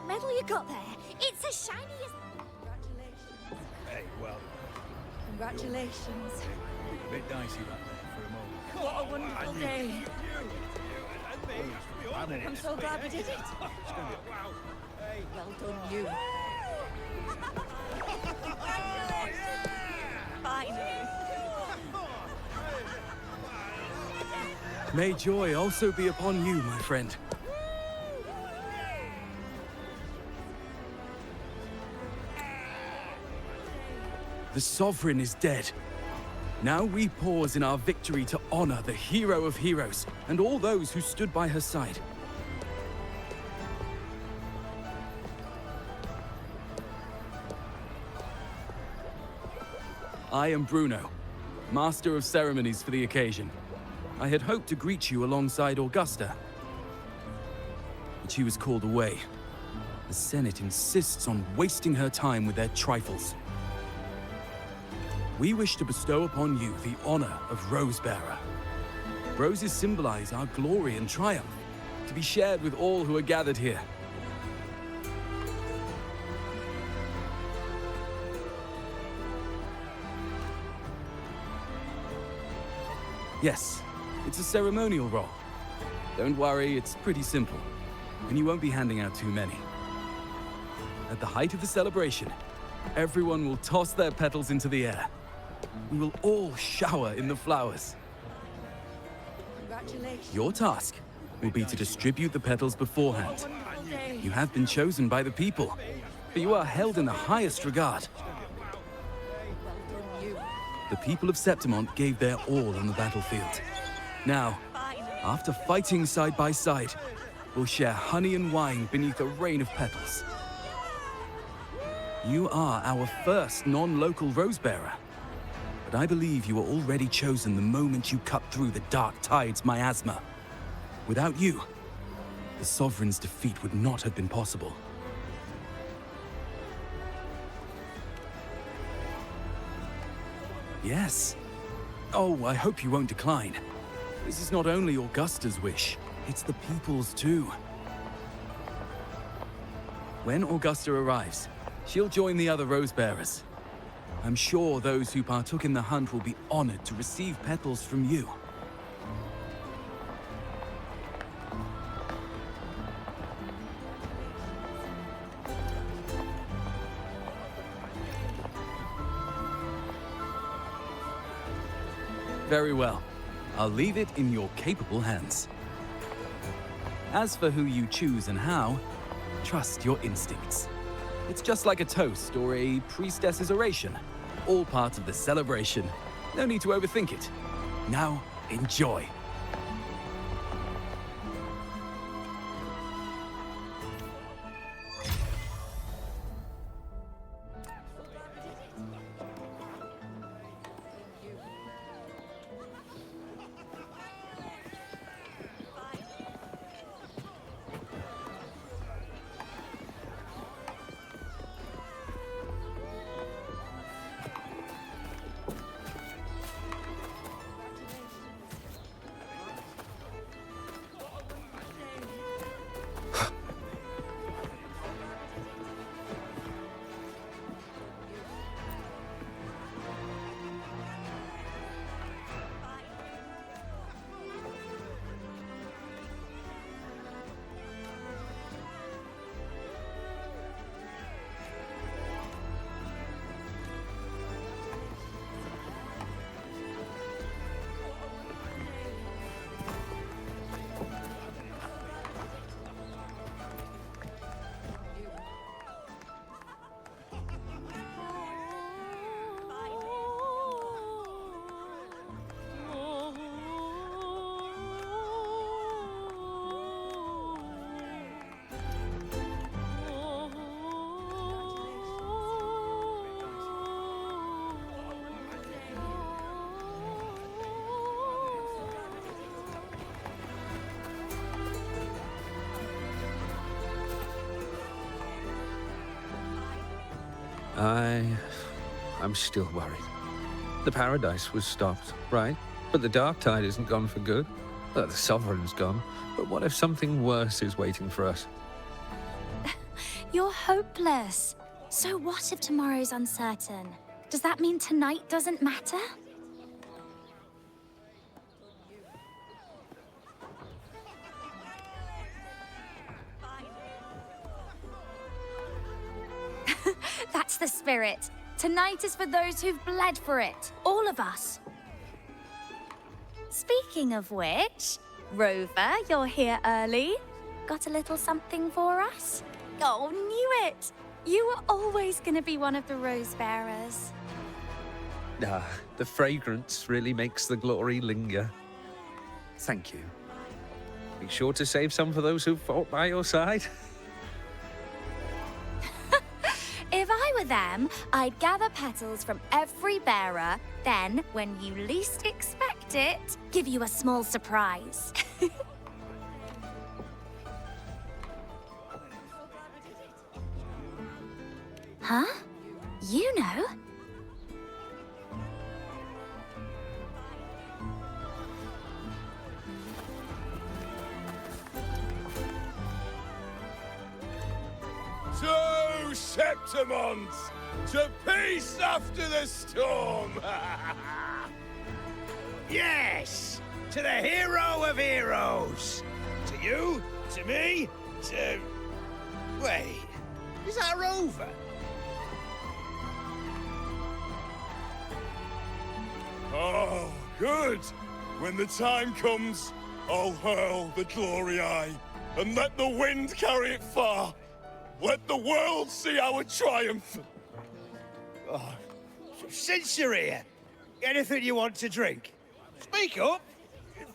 that medal you got there? It's as shiny as... Hey, well, Congratulations. a bit dicey right there for a moment. What a wonderful day. I'm so glad we did it. Well done, you. Finally. May joy also be upon you, my friend. The Sovereign is dead. Now we pause in our victory to honor the hero of heroes and all those who stood by her side. I am Bruno, Master of Ceremonies for the occasion. I had hoped to greet you alongside Augusta, but she was called away. The Senate insists on wasting her time with their trifles. We wish to bestow upon you the honor of Rosebearer. Roses symbolize our glory and triumph, to be shared with all who are gathered here. Yes, it's a ceremonial role. Don't worry, it's pretty simple, and you won't be handing out too many. At the height of the celebration, everyone will toss their petals into the air. We will all shower in the flowers. Congratulations. Your task will be to distribute the petals beforehand. Wonderful day. You have been chosen by the people, but you are held in the highest regard. Well done, you. The people of Septimont gave their all on the battlefield. Now, Finally. after fighting side by side, we'll share honey and wine beneath a rain of petals. You are our first non-local Rosebearer, but I believe you were already chosen the moment you cut through the Dark Tide's miasma. Without you, the Sovereign's defeat would not have been possible. Yes. Oh, I hope you won't decline. This is not only Augusta's wish, it's the people's too. When Augusta arrives, she'll join the other Rosebearers. I'm sure those who partook in the hunt will be honored to receive petals from you. Very well. I'll leave it in your capable hands. As for who you choose and how, trust your instincts. It's just like a toast or a priestess's oration. All part of the celebration. No need to overthink it. Now, enjoy. I'm still worried. The Paradise was stopped, right? But the Dark Tide isn't gone for good. The Sovereign's gone. But what if something worse is waiting for us? You're hopeless. So what if tomorrow's uncertain? Does that mean tonight doesn't matter? That's the spirit. Tonight is for those who've bled for it. All of us. Speaking of which, Rover, you're here early. Got a little something for us? Oh, knew it! You were always gonna be one of the rose bearers. Ah, the fragrance really makes the glory linger. Thank you. Be sure to save some for those who fought by your side. If I were them, I'd gather petals from every bearer, then, when you least expect it, give you a small surprise. Huh? You know? To Septimons! To peace after the storm! Yes! To the hero of heroes! To you, to me, to... Wait, is that Rover? Oh, good! When the time comes, I'll hurl the glory eye and let the wind carry it far. Let the world see our triumph! Since you're here, anything you want to drink? Speak up!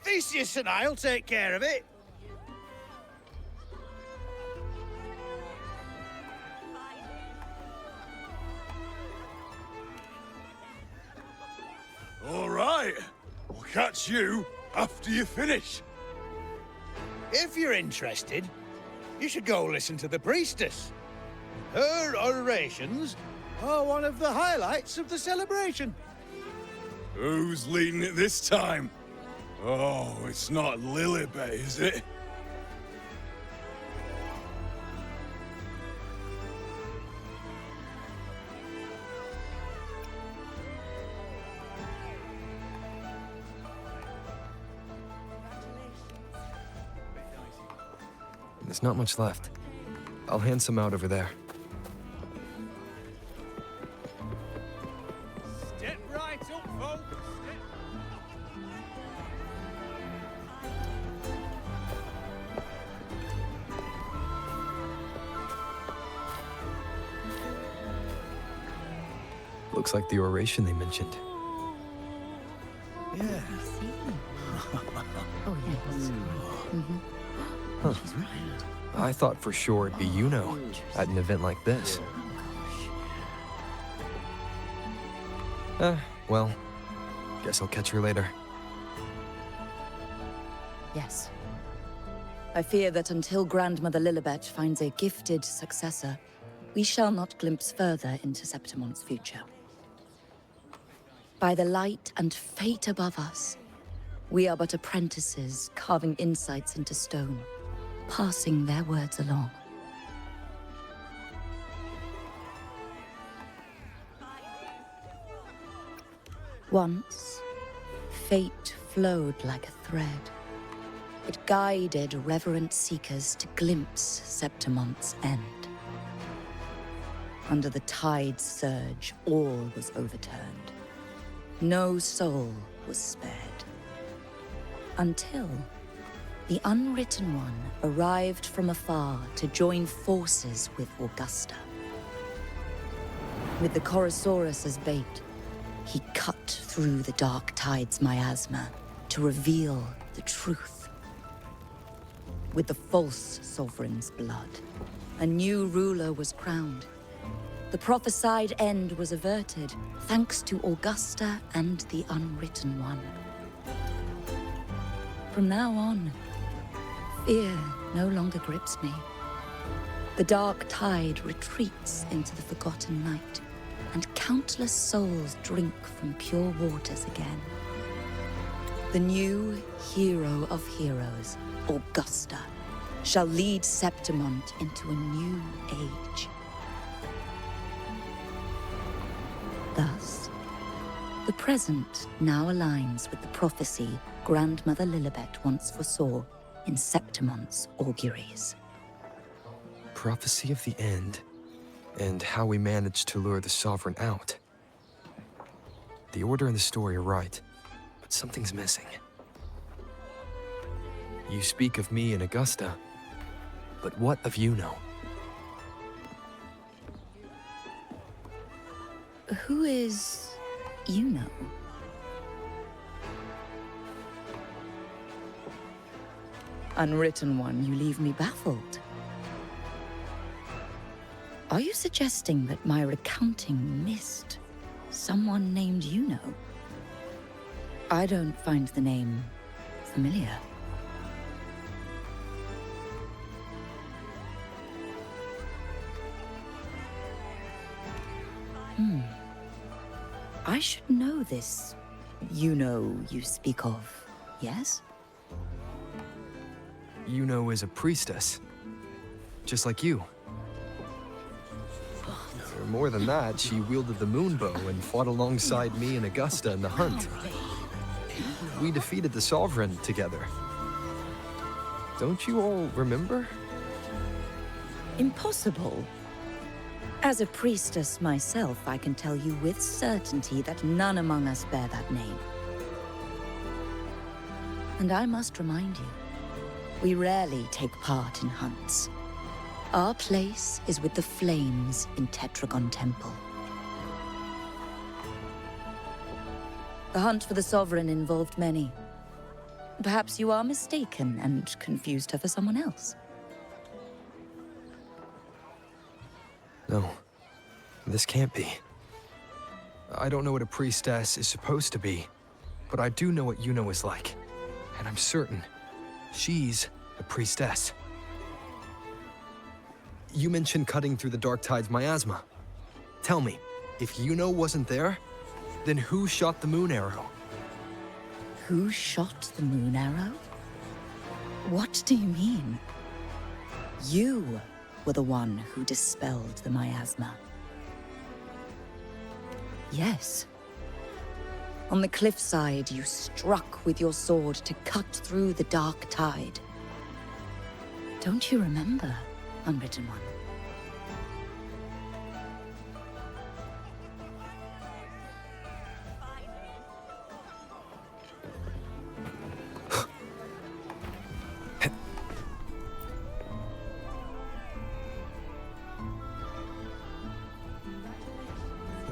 Theseus and I'll take care of it. All right, we'll catch you after you finish. If you're interested, you should go listen to the priestess. Her orations are one of the highlights of the celebration. Who's leading it this time? Oh, it's not Lilibet, is it? There's not much left. I'll hand some out over there. Step right up, folks. Looks like the oration they mentioned. Yeah. Oh, yes. I thought for sure it'd be Yuno at an event like this. Well, guess I'll catch her later. Yes. I fear that until Grandmother Lilibet finds a gifted successor, we shall not glimpse further into Septimon's future. By the light and fate above us, we are but apprentices carving insights into stone, passing their words along. Once, fate flowed like a thread. It guided reverent seekers to glimpse Septimon's end. Under the tide's surge, all was overturned. No soul was spared. Until the Unwritten One arrived from afar to join forces with Augusta. With the Chorosaurus as bait, he cut through the dark tide's miasma to reveal the truth. With the false sovereign's blood, a new ruler was crowned. The prophesied end was averted, thanks to Augusta and the Unwritten One. From now on, fear no longer grips me. The dark tide retreats into the forgotten night, and countless souls drink from pure waters again. The new hero of heroes, Augusta, shall lead Septimont into a new age. Thus, the present now aligns with the prophecy Grandmother Lilibet once foresaw in Septimont's auguries. Prophecy of the end, and how we managed to lure the Sovereign out. The order and the story are right, but something's missing. You speak of me and Augusta, but what of Yuno? Who is Yuno? Unwritten one, you leave me baffled. Are you suggesting that my recounting missed someone named Yuno? I don't find the name familiar. I should know this Yuno you speak of, yes? Yuno is a priestess, just like you. Or more than that, she wielded the moonbow and fought alongside me and Augusta in the hunt. We defeated the Sovereign together. Don't you all remember? Impossible. As a priestess myself, I can tell you with certainty that none among us bear that name. And I must remind you, we rarely take part in hunts. Our place is with the flames in Tetragon Temple. The hunt for the Sovereign involved many. Perhaps you are mistaken and confused her for someone else. No, this can't be. I don't know what a priestess is supposed to be, but I do know what Yuno is like. And I'm certain she's a priestess. You mentioned cutting through the Dark Tide's miasma. Tell me, if Yuno wasn't there, then who shot the moon arrow? Who shot the moon arrow? What do you mean? You were the one who dispelled the miasma. Yes. On the cliffside, you struck with your sword to cut through the Dark Tide. Don't you remember, Unwritten One?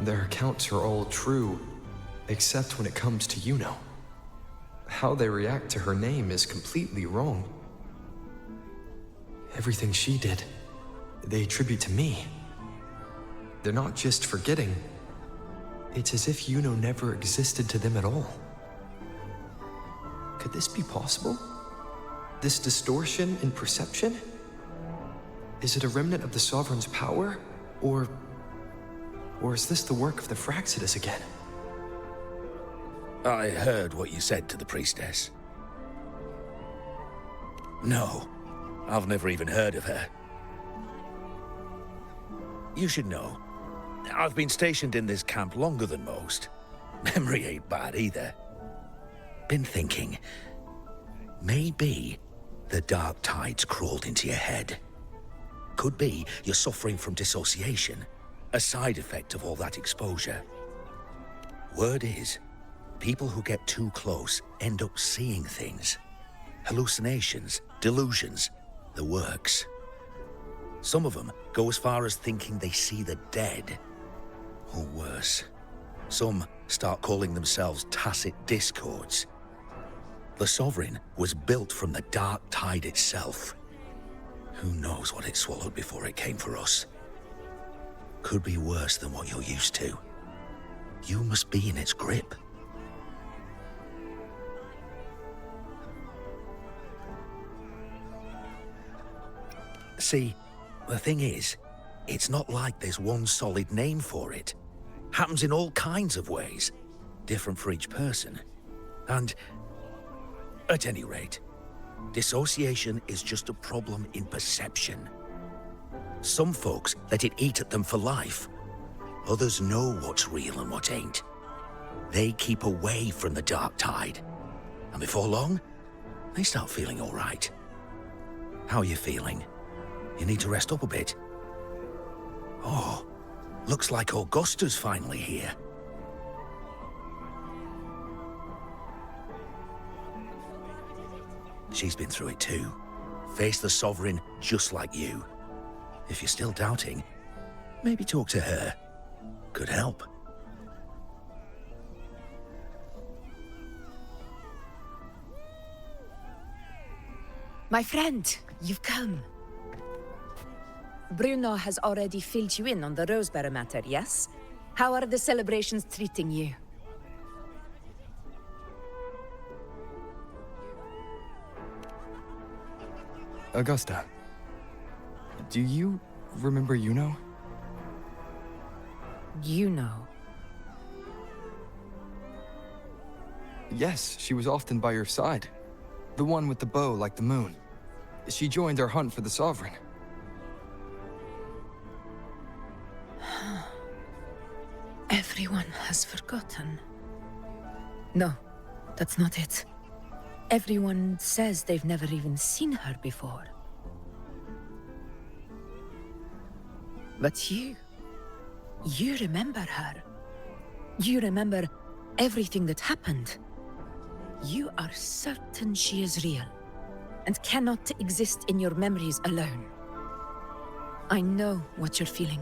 Their accounts are all true, except when it comes to Yuno. How they react to her name is completely wrong. Everything she did, they attribute to me. They're not just forgetting. It's as if Yuno never existed to them at all. Could this be possible? This distortion in perception? Is it a remnant of the Sovereign's power, or is this the work of the Fraxidus again? I heard what you said to the priestess. No, I've never even heard of her. You should know, I've been stationed in this camp longer than most. Memory ain't bad either. Been thinking, maybe the Dark Tide's crawled into your head. Could be you're suffering from dissociation. A side effect of all that exposure. Word is, people who get too close end up seeing things. Hallucinations, delusions, the works. Some of them go as far as thinking they see the dead. Or worse, some start calling themselves tacit discords. The Sovereign was built from the Dark Tide itself. Who knows what it swallowed before it came for us? Could be worse than what you're used to. You must be in its grip. See, the thing is, it's not like there's one solid name for it. Happens in all kinds of ways, different for each person. And, at any rate, Dissociation is just a problem in perception. Some folks let it eat at them for life. Others know what's real and what ain't. They keep away from the dark tide. And before long, they start feeling all right. How are you feeling? You need to rest up a bit. Oh, looks like Augusta's finally here. She's been through it too. Faced the Sovereign just like you. If you're still doubting, maybe talk to her. Could help. My friend, you've come. Bruno has already filled you in on the Rosebearer matter, yes? How are the celebrations treating you? Augusta, do you remember Yuno? You know. Yes, she was often by your side. The one with the bow like the moon. She joined our hunt for the Sovereign. Everyone has forgotten. No, that's not it. Everyone says they've never even seen her before. But you remember her. You remember everything that happened. You are certain she is real, and cannot exist in your memories alone. I know what you're feeling,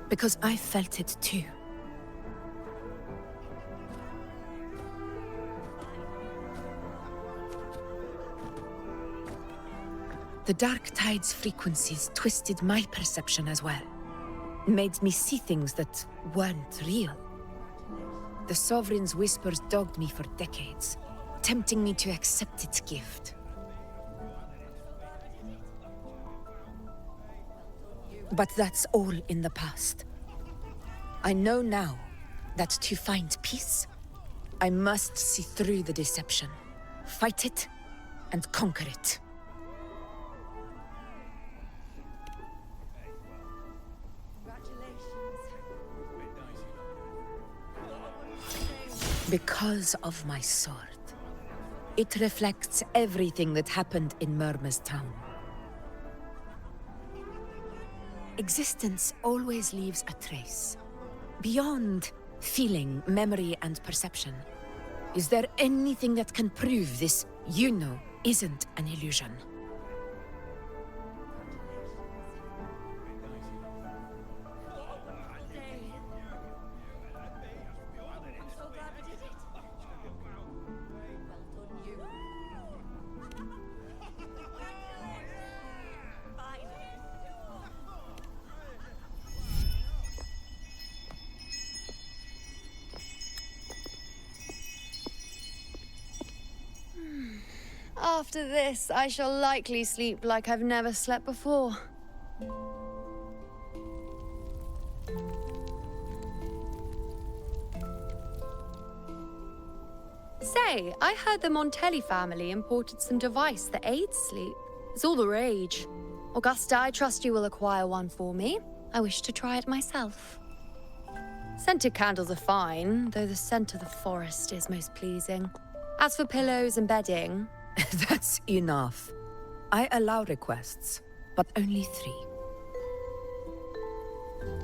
because I felt it too. The Dark Tide's frequencies twisted my perception as well. Made me see things that weren't real. The Sovereign's whispers dogged me for decades, tempting me to accept its gift. But that's all in the past. I know now that to find peace, I must see through the deception, fight it, and conquer it. Because of my sword. It reflects everything that happened in Murma's town. Existence always leaves a trace. Beyond feeling, memory, and perception. Is there anything that can prove this Yuno isn't an illusion? After this, I shall likely sleep like I've never slept before. Say, I heard the Montelli family imported some device that aids sleep. It's all the rage. Augusta, I trust you will acquire one for me. I wish to try it myself. Scented candles are fine, though the scent of the forest is most pleasing. As for pillows and bedding... That's enough. I allow requests, but only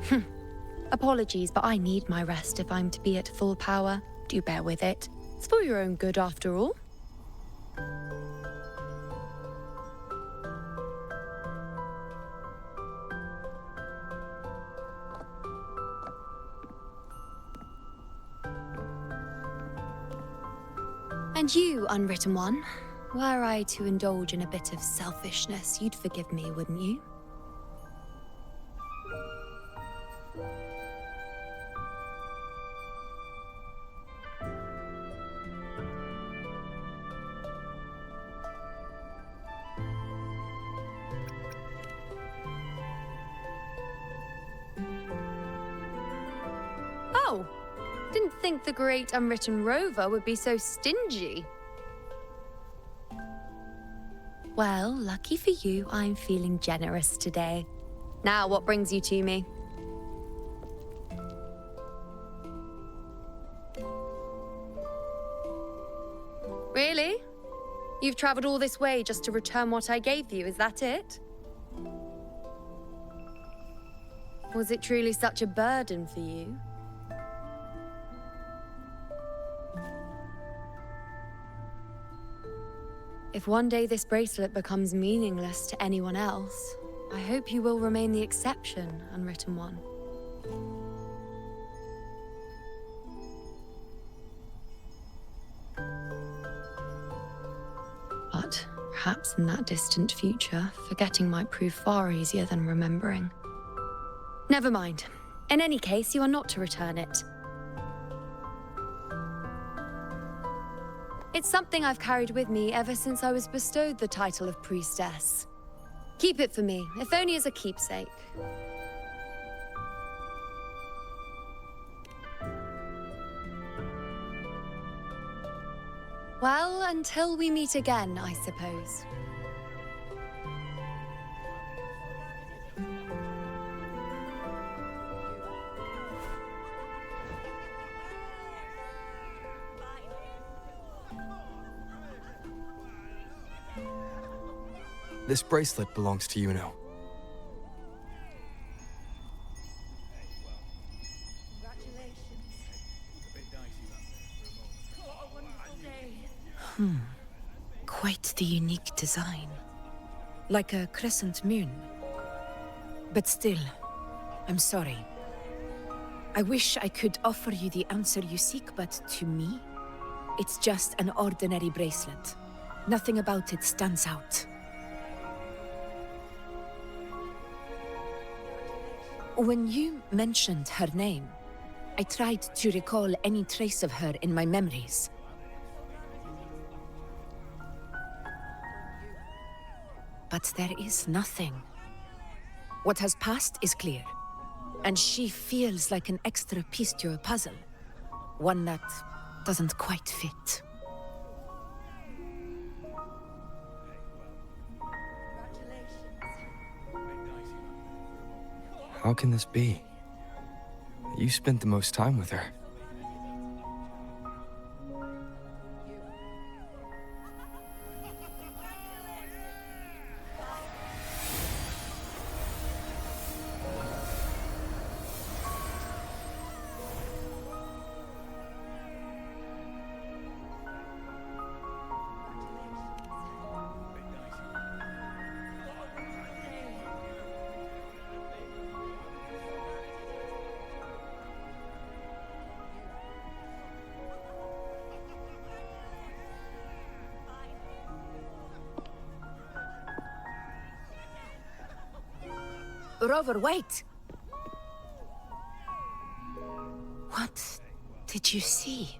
3. Apologies, but I need my rest if I'm to be at full power. Do bear with it. It's for your own good, after all. And you, Unwritten One, were I to indulge in a bit of selfishness, you'd forgive me, wouldn't you? Oh, didn't think the great Unwritten Rover would be so stingy. Well, lucky for you, I'm feeling generous today. Now, what brings you to me? Really? You've traveled all this way just to return what I gave you, is that it? Was it truly such a burden for you? If one day this bracelet becomes meaningless to anyone else, I hope you will remain the exception, unwritten one. But perhaps in that distant future, forgetting might prove far easier than remembering. Never mind. In any case, you are not to return it. It's something I've carried with me ever since I was bestowed the title of priestess. Keep it for me, if only as a keepsake. Well, until we meet again, I suppose. This bracelet belongs to Yuno. Quite the unique design. Like a crescent moon. But still, I'm sorry. I wish I could offer you the answer you seek, but to me, it's just an ordinary bracelet. Nothing about it stands out. When you mentioned her name, I tried to recall any trace of her in my memories. But there is nothing. What has passed is clear, and she feels like an extra piece to a puzzle. One that doesn't quite fit. How can this be? You spent the most time with her. Rover, wait! What did you see?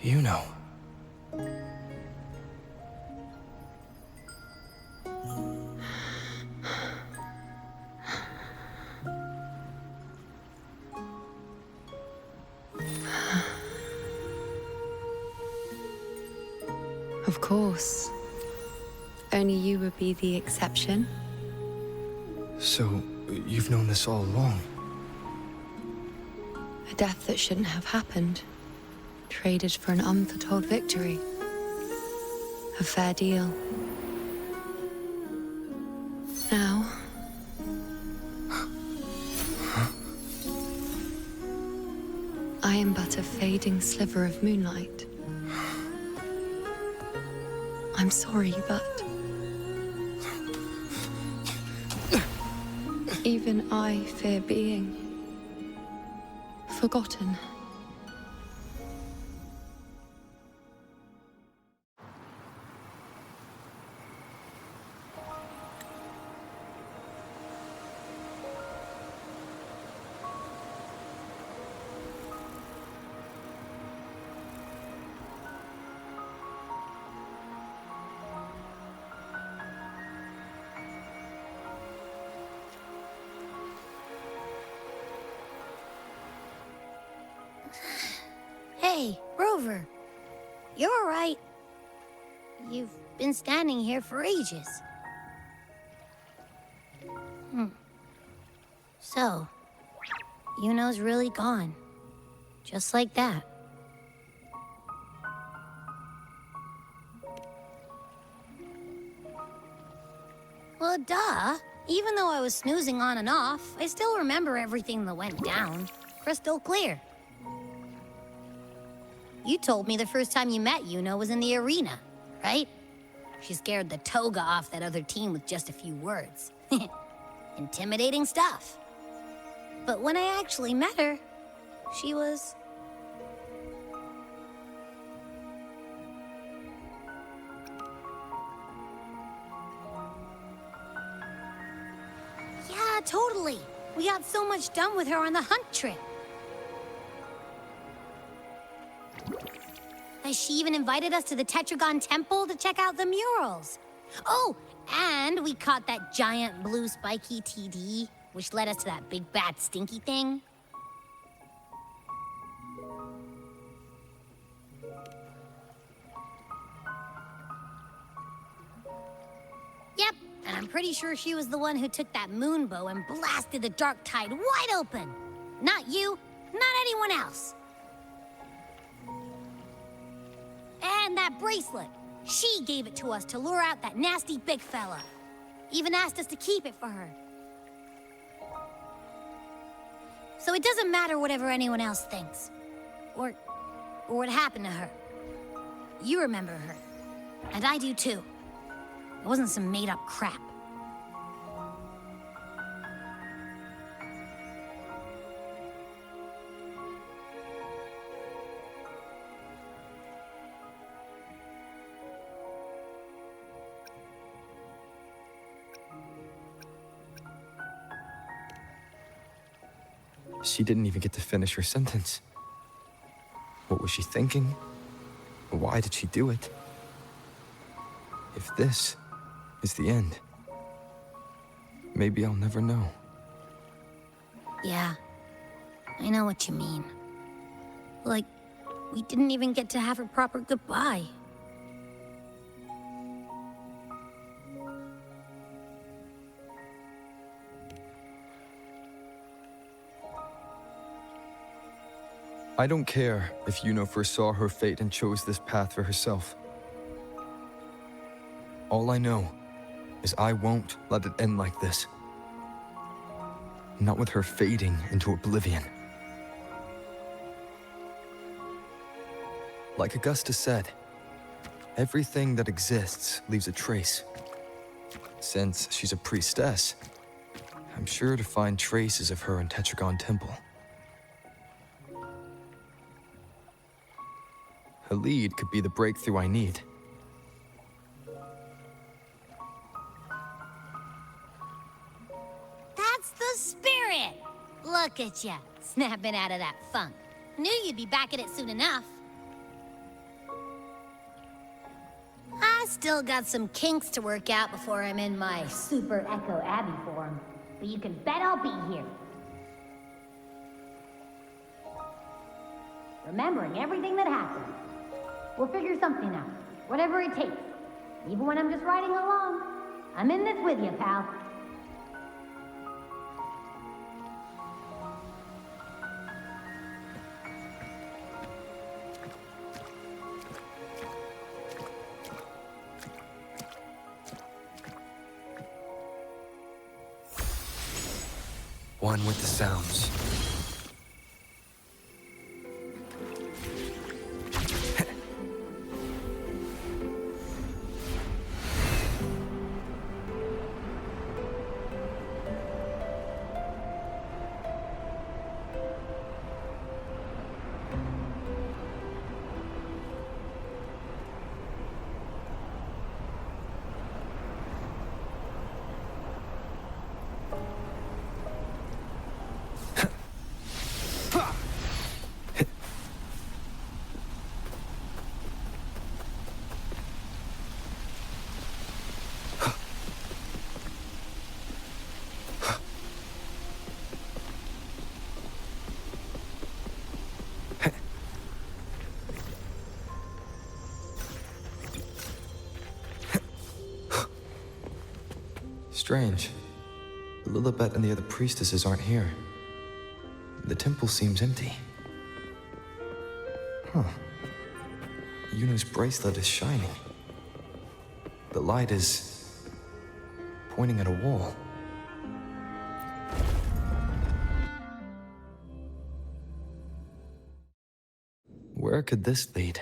Yuno. Of course. Only you would be the exception. So, you've known this all along? A death that shouldn't have happened. Traded for an unforetold victory. A fair deal. Now... I am but a fading sliver of moonlight. I'm sorry, but... even I fear being... forgotten. Hey, Rover. You're all right. You've been standing here for ages. So, Yuno's really gone. Just like that. Well, duh. Even though I was snoozing on and off, I still remember everything that went down. Crystal clear. You told me the first time you met Yuno was in the arena, right? She scared the toga off that other team with just a few words. Intimidating stuff. But when I actually met her, she was... Yeah, totally. We got so much done with her on the hunt trip. She even invited us to the Tetragon Temple to check out the murals. Oh, and we caught that giant blue spiky TD, which led us to that big bad stinky thing. Yep, and I'm pretty sure she was the one who took that moon bow and blasted the Dark Tide wide open. Not you, not anyone else. And that bracelet. She gave it to us to lure out that nasty big fella. Even asked us to keep it for her. So it doesn't matter whatever anyone else thinks. Or what happened to her. You remember her. And I do too. It wasn't some made-up crap. She didn't even get to finish her sentence. What was she thinking? Why did she do it? If this is the end, maybe I'll never know. Yeah, I know what you mean. Like, we didn't even get to have a proper goodbye. I don't care if Yuno foresaw her fate and chose this path for herself. All I know is I won't let it end like this. Not with her fading into oblivion. Like Augusta said, everything that exists leaves a trace. Since she's a priestess, I'm sure to find traces of her in Tetragon Temple. Halid could be the breakthrough I need. That's the spirit! Look at ya, snapping out of that funk. Knew you'd be back at it soon enough. I still got some kinks to work out before I'm in my Super Echo Abbey form, but you can bet I'll be here. Remembering everything that happened. We'll figure something out, whatever it takes. Even when I'm just riding along. I'm in this with you, pal. One with the sounds. Strange. Lilibet and the other priestesses aren't here. The temple seems empty. Huh. Yuno's bracelet is shining. The light is pointing at a wall. Where could this lead?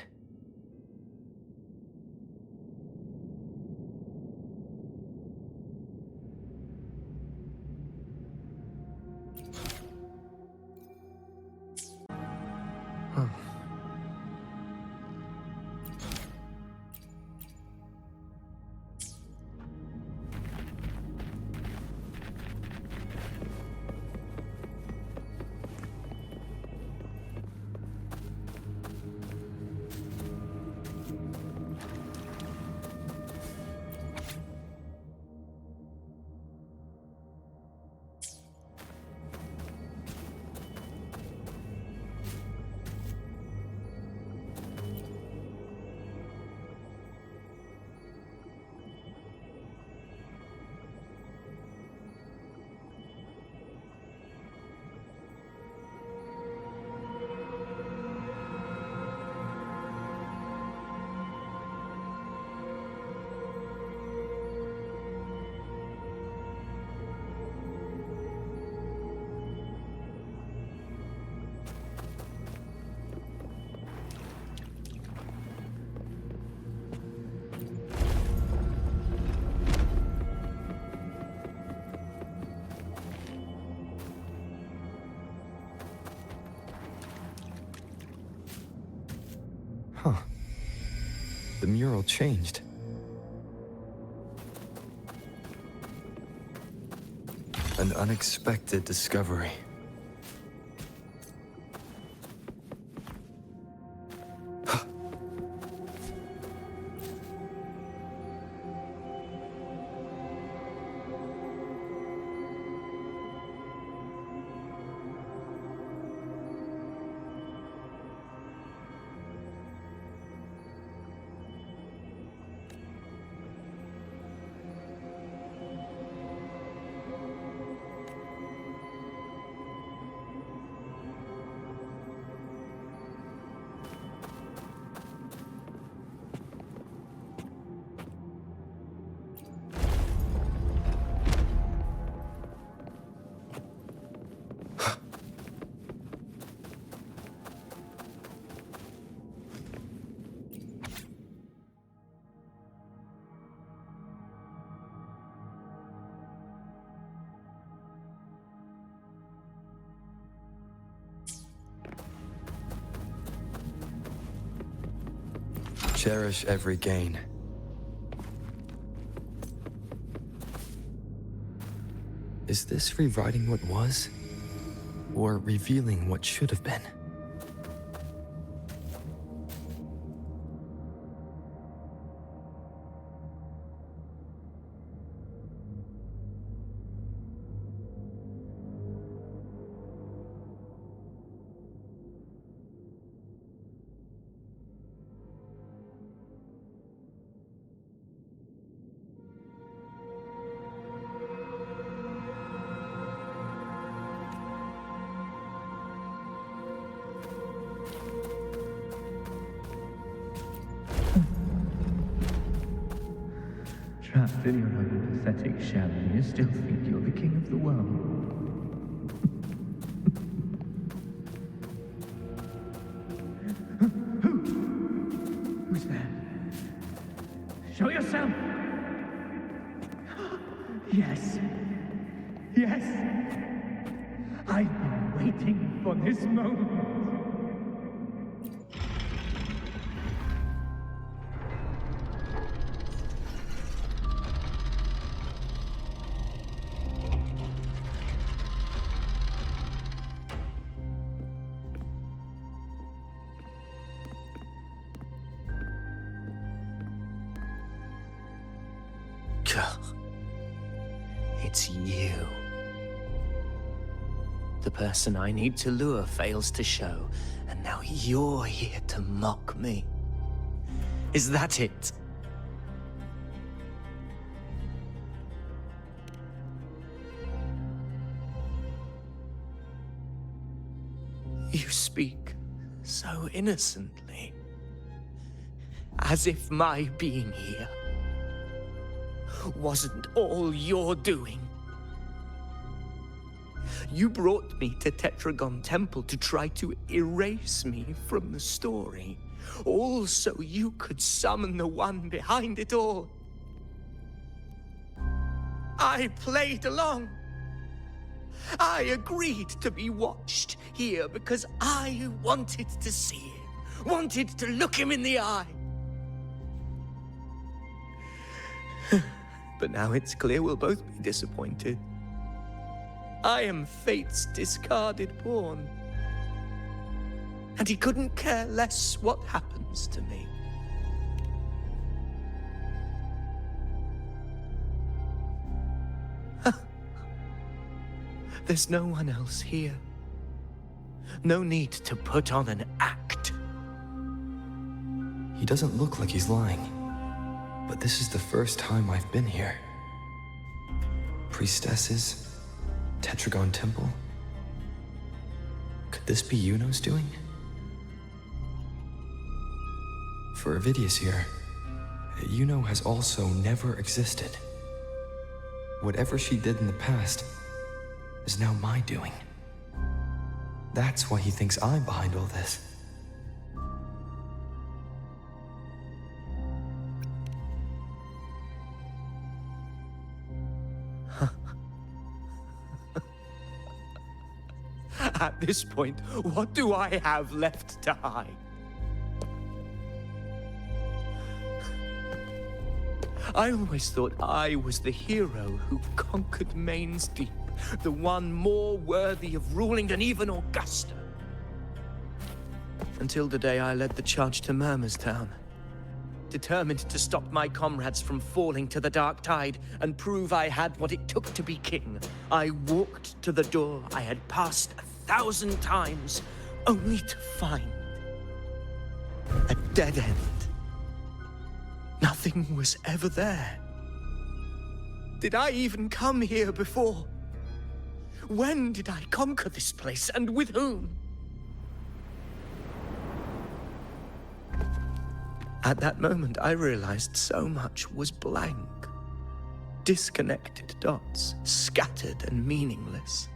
Huh. The mural changed. An unexpected discovery. Cherish every gain. Is this rewriting what was? Or revealing what should have been? Trapped in your own pathetic shell, and you still think you're the king of the world. Who's there? Show yourself! Yes. Yes. I've been waiting for this moment. It's you. The person I need to lure fails to show, and now you're here to mock me. Is that it? You speak so innocently, as if my being here wasn't all you're doing. You brought me to Tetragon Temple to try to erase me from the story, all so you could summon the one behind it all. I played along. I agreed to be watched here because I wanted to see him, wanted to look him in the eye. But now it's clear we'll both be disappointed. I am fate's discarded pawn. And he couldn't care less what happens to me. There's no one else here. No need to put on an act. He doesn't look like he's lying. But this is the first time I've been here. Priestesses? Tetragon Temple? Could this be Yuno's doing? For Avidius here, Yuno has also never existed. Whatever she did in the past is now my doing. That's why he thinks I'm behind all this. At this point, what do I have left to hide? I always thought I was the hero who conquered Main's Deep, the one more worthy of ruling than even Augusta. Until the day I led the charge to Murmur's Town. Determined to stop my comrades from falling to the Dark Tide and prove I had what it took to be king, I walked to the door I had passed 1,000 times, only to find a dead end. Nothing was ever there. Did I even come here before? When did I conquer this place, and with whom? At that moment, I realized so much was blank. Disconnected dots, scattered and meaningless.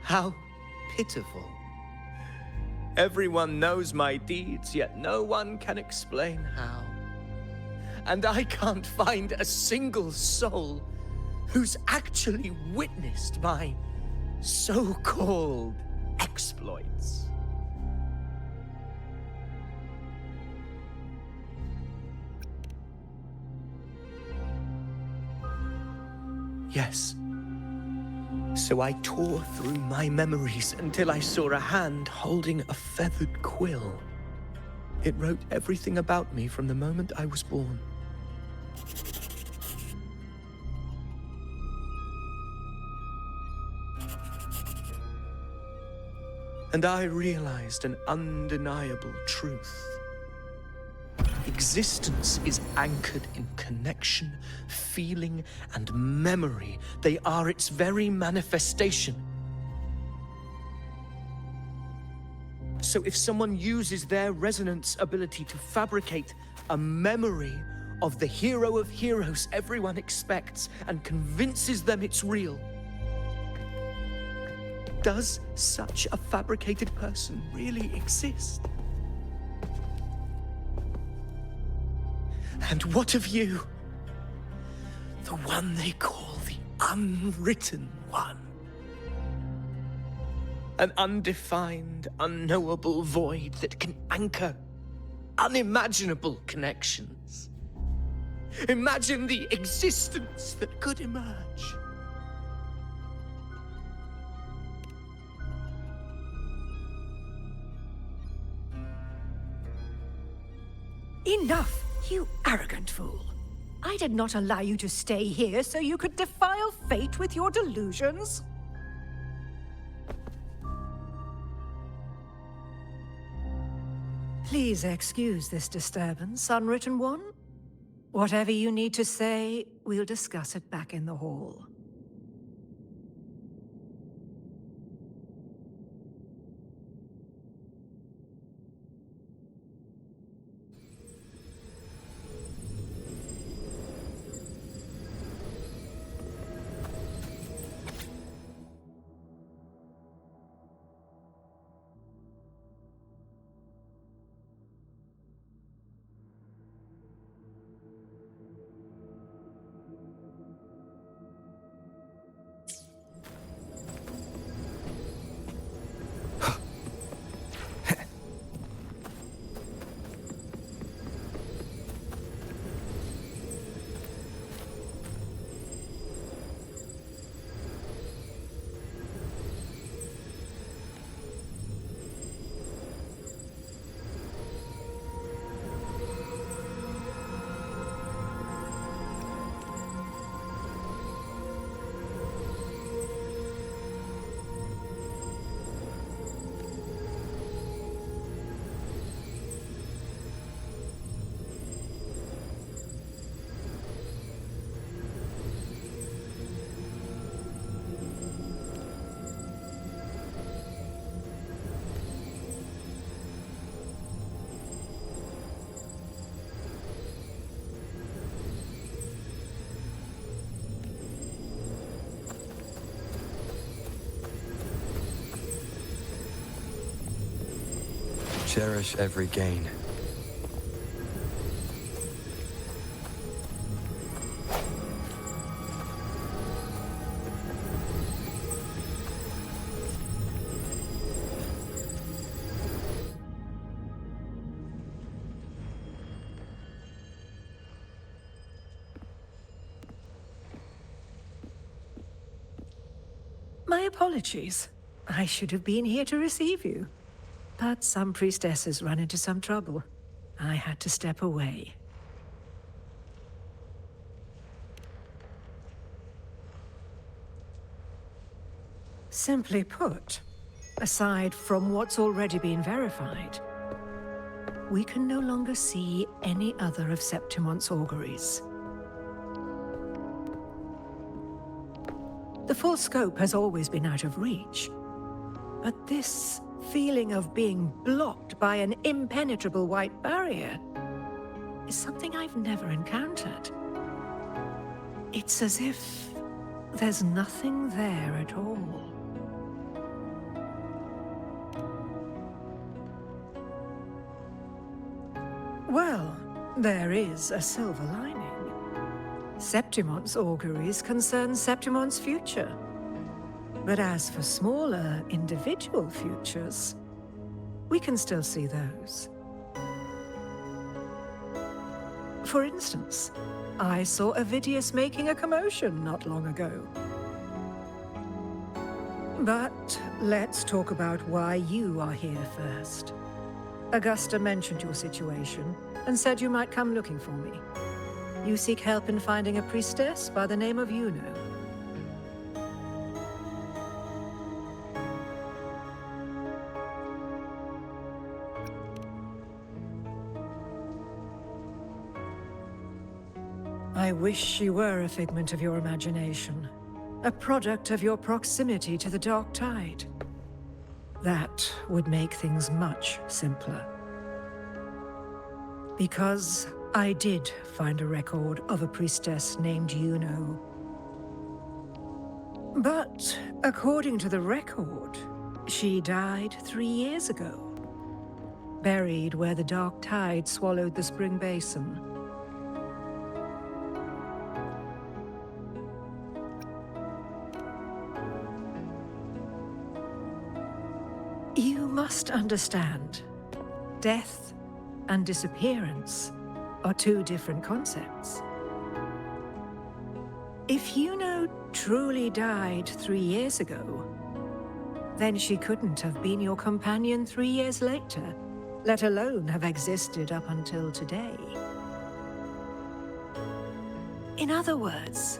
How pitiful. Everyone knows my deeds, yet no one can explain how. And I can't find a single soul who's actually witnessed my so-called exploits. Yes. So I tore through my memories until I saw a hand holding a feathered quill. It wrote everything about me from the moment I was born. And I realized an undeniable truth. Existence is anchored in connection, feeling, and memory. They are its very manifestation. So if someone uses their resonance ability to fabricate a memory of the hero of heroes everyone expects and convinces them it's real, does such a fabricated person really exist? And what of you? The one they call the Unwritten One. An undefined, unknowable void that can anchor unimaginable connections. Imagine the existence that could emerge. Enough, you arrogant fool. I did not allow you to stay here so you could defile fate with your delusions. Please excuse this disturbance, Unwritten One. Whatever you need to say, we'll discuss it back in the hall. Cherish every gain. My apologies. I should have been here to receive you. But some priestesses run into some trouble. I had to step away. Simply put, aside from what's already been verified, we can no longer see any other of Septimon's auguries. The full scope has always been out of reach, but this feeling of being blocked by an impenetrable white barrier is something I've never encountered. It's as if there's nothing there at all. Well, there is a silver lining. Septimon's auguries concern Septimon's future. But as for smaller, individual futures, we can still see those. For instance, I saw Avidius making a commotion not long ago. But let's talk about why you are here first. Augusta mentioned your situation and said you might come looking for me. You seek help in finding a priestess by the name of Yuno. I wish she were a figment of your imagination, a product of your proximity to the Dark Tide. That would make things much simpler. Because I did find a record of a priestess named Yuno. But according to the record, she died 3 years ago. Buried where the dark tide swallowed the spring basin. You must understand, death and disappearance are two different concepts. If Yuno truly died 3 years ago, then she couldn't have been your companion 3 years later, let alone have existed up until today. In other words,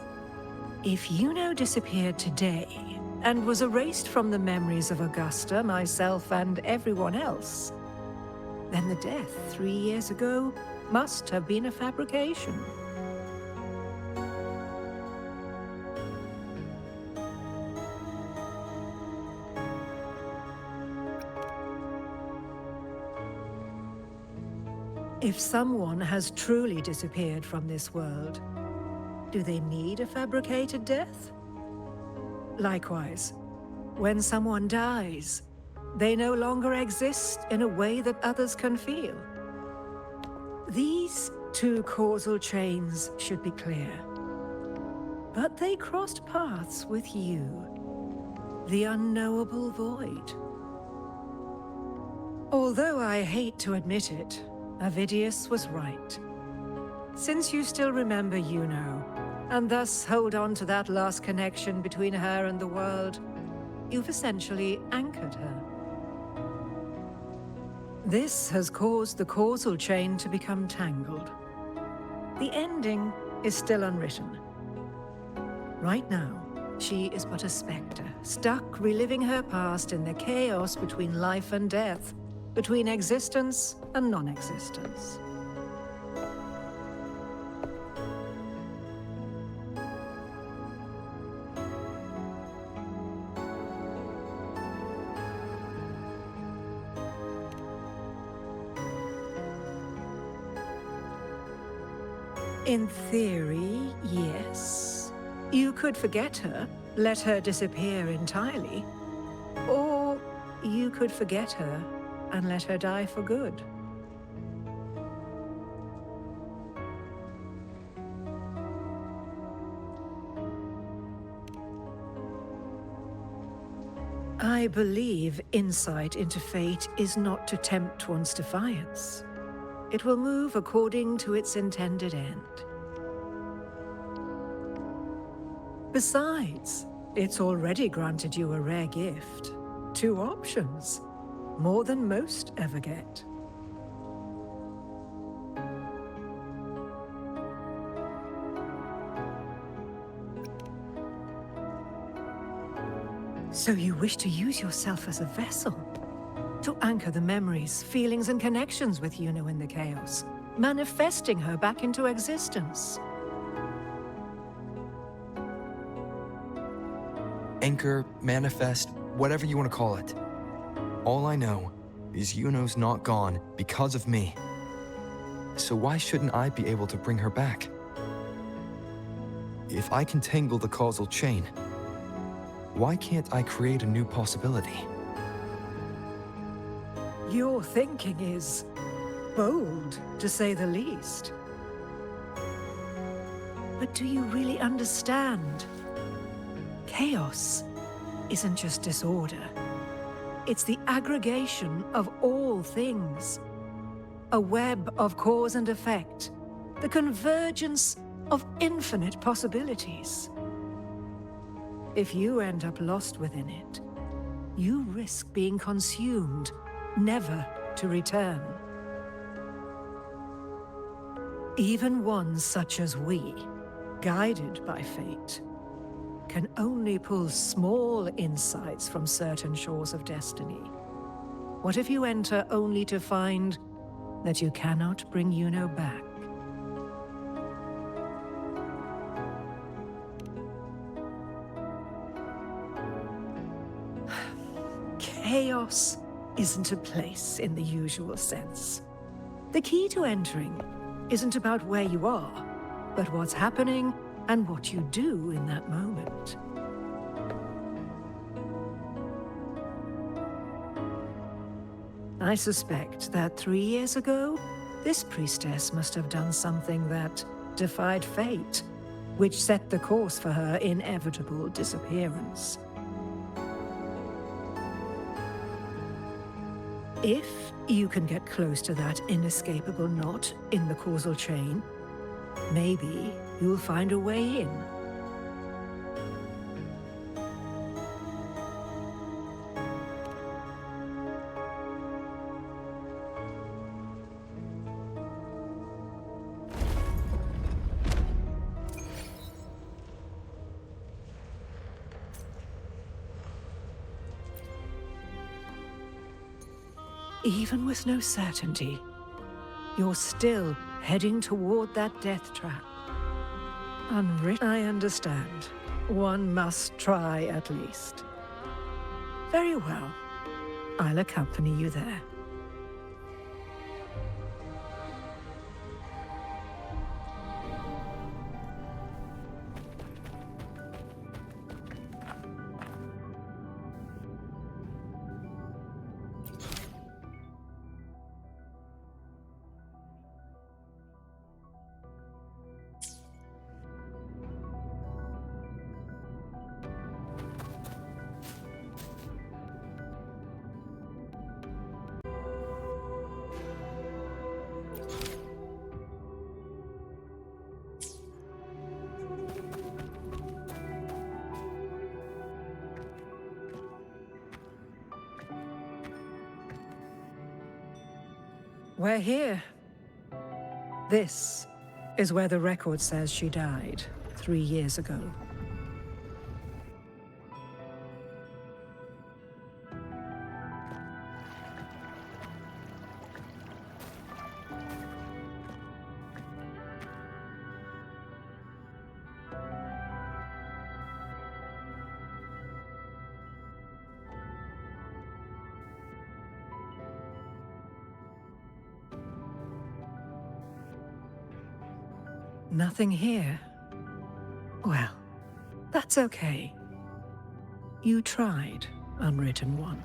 if Yuno disappeared today and was erased from the memories of Augusta, myself, and everyone else, then the death 3 years ago must have been a fabrication. If someone has truly disappeared from this world, do they need a fabricated death? Likewise, when someone dies, they no longer exist in a way that others can feel. These two causal chains should be clear. But they crossed paths with you, the unknowable void. Although I hate to admit it, Avidius was right. Since you still remember Yuno, and thus hold on to that last connection between her and the world, you've essentially anchored her. This has caused the causal chain to become tangled. The ending is still unwritten. Right now, she is but a specter, stuck reliving her past in the chaos between life and death, between existence and non-existence. In theory, yes. You could forget her, let her disappear entirely. Or you could forget her and let her die for good. I believe insight into fate is not to tempt one's defiance. It will move according to its intended end. Besides, it's already granted you a rare gift. 2 options. More than most ever get. So you wish to use yourself as a vessel? To anchor the memories, feelings, and connections with Yuno in the chaos, manifesting her back into existence. Anchor, manifest, whatever you want to call it. All I know is Yuno's not gone because of me. So why shouldn't I be able to bring her back? If I can tangle the causal chain, why can't I create a new possibility? Your thinking is bold, to say the least. But do you really understand? Chaos isn't just disorder. It's the aggregation of all things. A web of cause and effect. The convergence of infinite possibilities. If you end up lost within it, you risk being consumed, never to return. Even ones such as we, guided by fate, can only pull small insights from certain shores of destiny. What if you enter only to find that you cannot bring Yuno back? Chaos chaos isn't a place in the usual sense. The key to entering isn't about where you are, but what's happening and what you do in that moment. I suspect that 3 years ago, this priestess must have done something that defied fate, which set the course for her inevitable disappearance. If you can get close to that inescapable knot in the causal chain, maybe you'll find a way in. Even with no certainty, you're still heading toward that death trap. Unwritten, I understand. One must try at least. Very well. I'll accompany you there. We're here. This is where the record says she died 3 years ago. Nothing here. Well, that's okay. You tried, Unwritten One.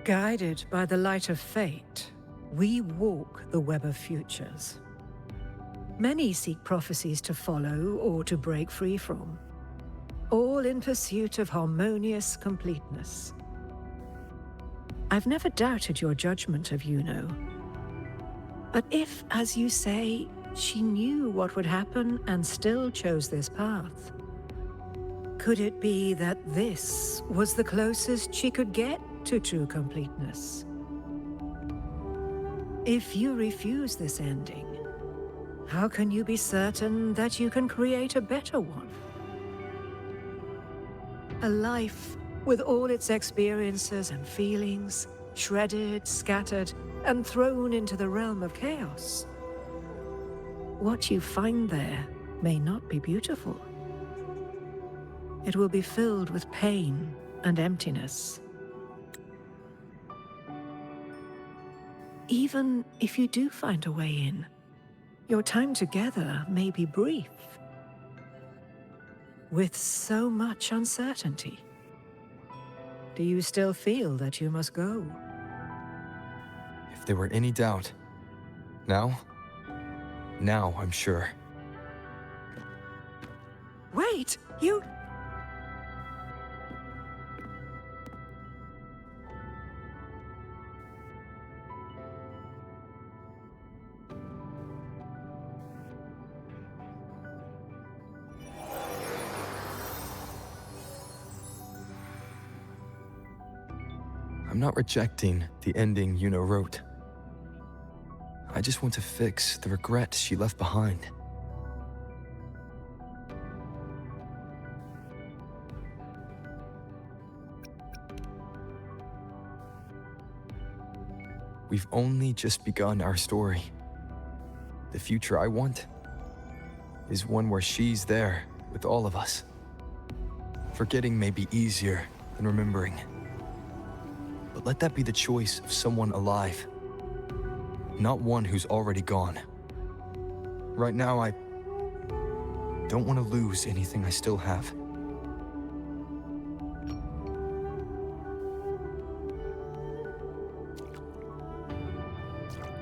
Guided by the light of fate, we walk the web of futures. Many seek prophecies to follow or to break free from, all in pursuit of harmonious completeness. I've never doubted your judgment of Yuno. But if, as you say, she knew what would happen and still chose this path, could it be that this was the closest she could get to true completeness? If you refuse this ending, how can you be certain that you can create a better one? A life with all its experiences and feelings, shredded, scattered, and thrown into the realm of chaos. What you find there may not be beautiful. It will be filled with pain and emptiness. Even if you do find a way in, your time together may be brief. With so much uncertainty, do you still feel that you must go? If there were any doubt, now I'm sure. Wait, you... I'm not rejecting the ending Yuno wrote. I just want to fix the regret she left behind. We've only just begun our story. The future I want is one where she's there with all of us. Forgetting may be easier than remembering. But let that be the choice of someone alive, not one who's already gone. Right now, I don't want to lose anything I still have.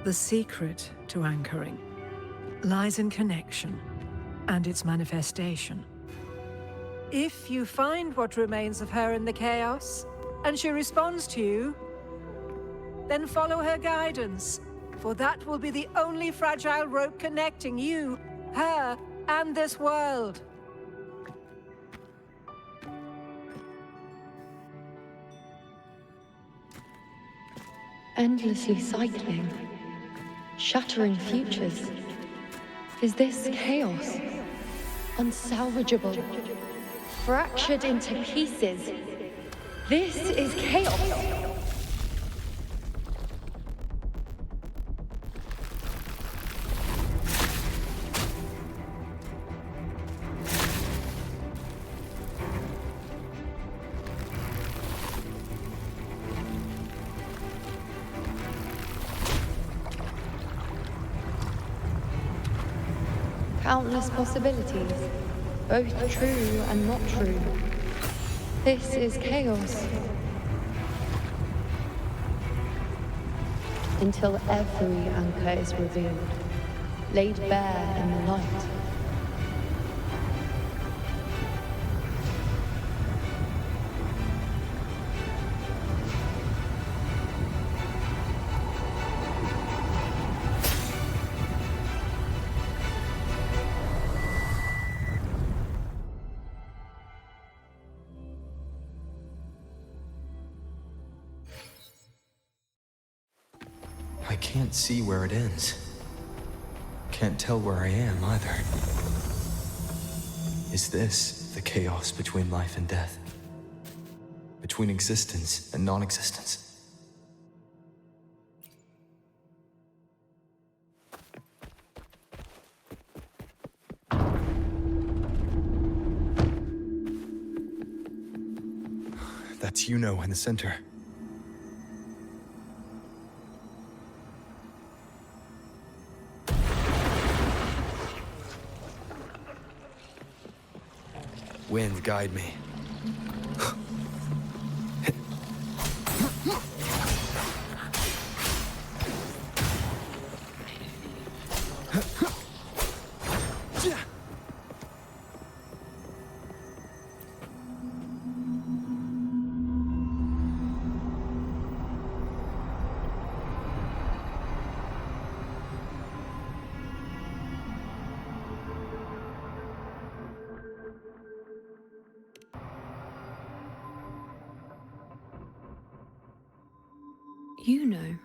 The secret to anchoring lies in connection and its manifestation. If you find what remains of her in the chaos, and she responds to you, then follow her guidance, for that will be the only fragile rope connecting you, her, and this world. Endlessly cycling, shattering futures. Is this chaos? Unsalvageable, fractured into pieces. This is chaos. Countless possibilities, both true and not true. This is chaos. Until every anchor is revealed, laid bare in the light. I can't see where it ends. Can't tell where I am either. Is this the chaos between life and death? Between existence and non-existence? That's Yuno in the center. Wind, guide me. You know,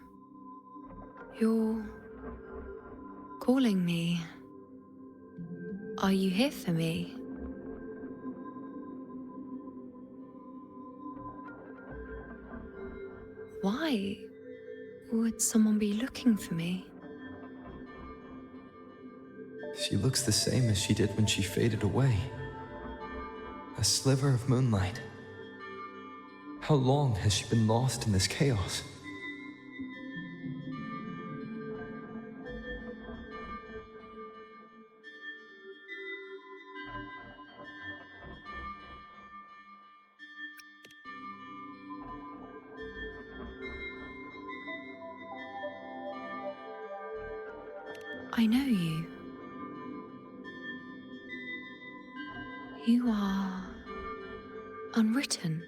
you're calling me. Are you here for me? Why would someone be looking for me? She looks the same as she did when she faded away. A sliver of moonlight. How long has she been lost in this chaos? I know you. You are unwritten.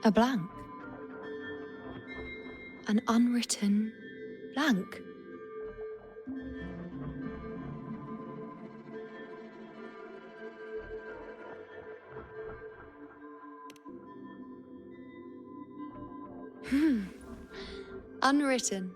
A blank. An unwritten blank. Unwritten.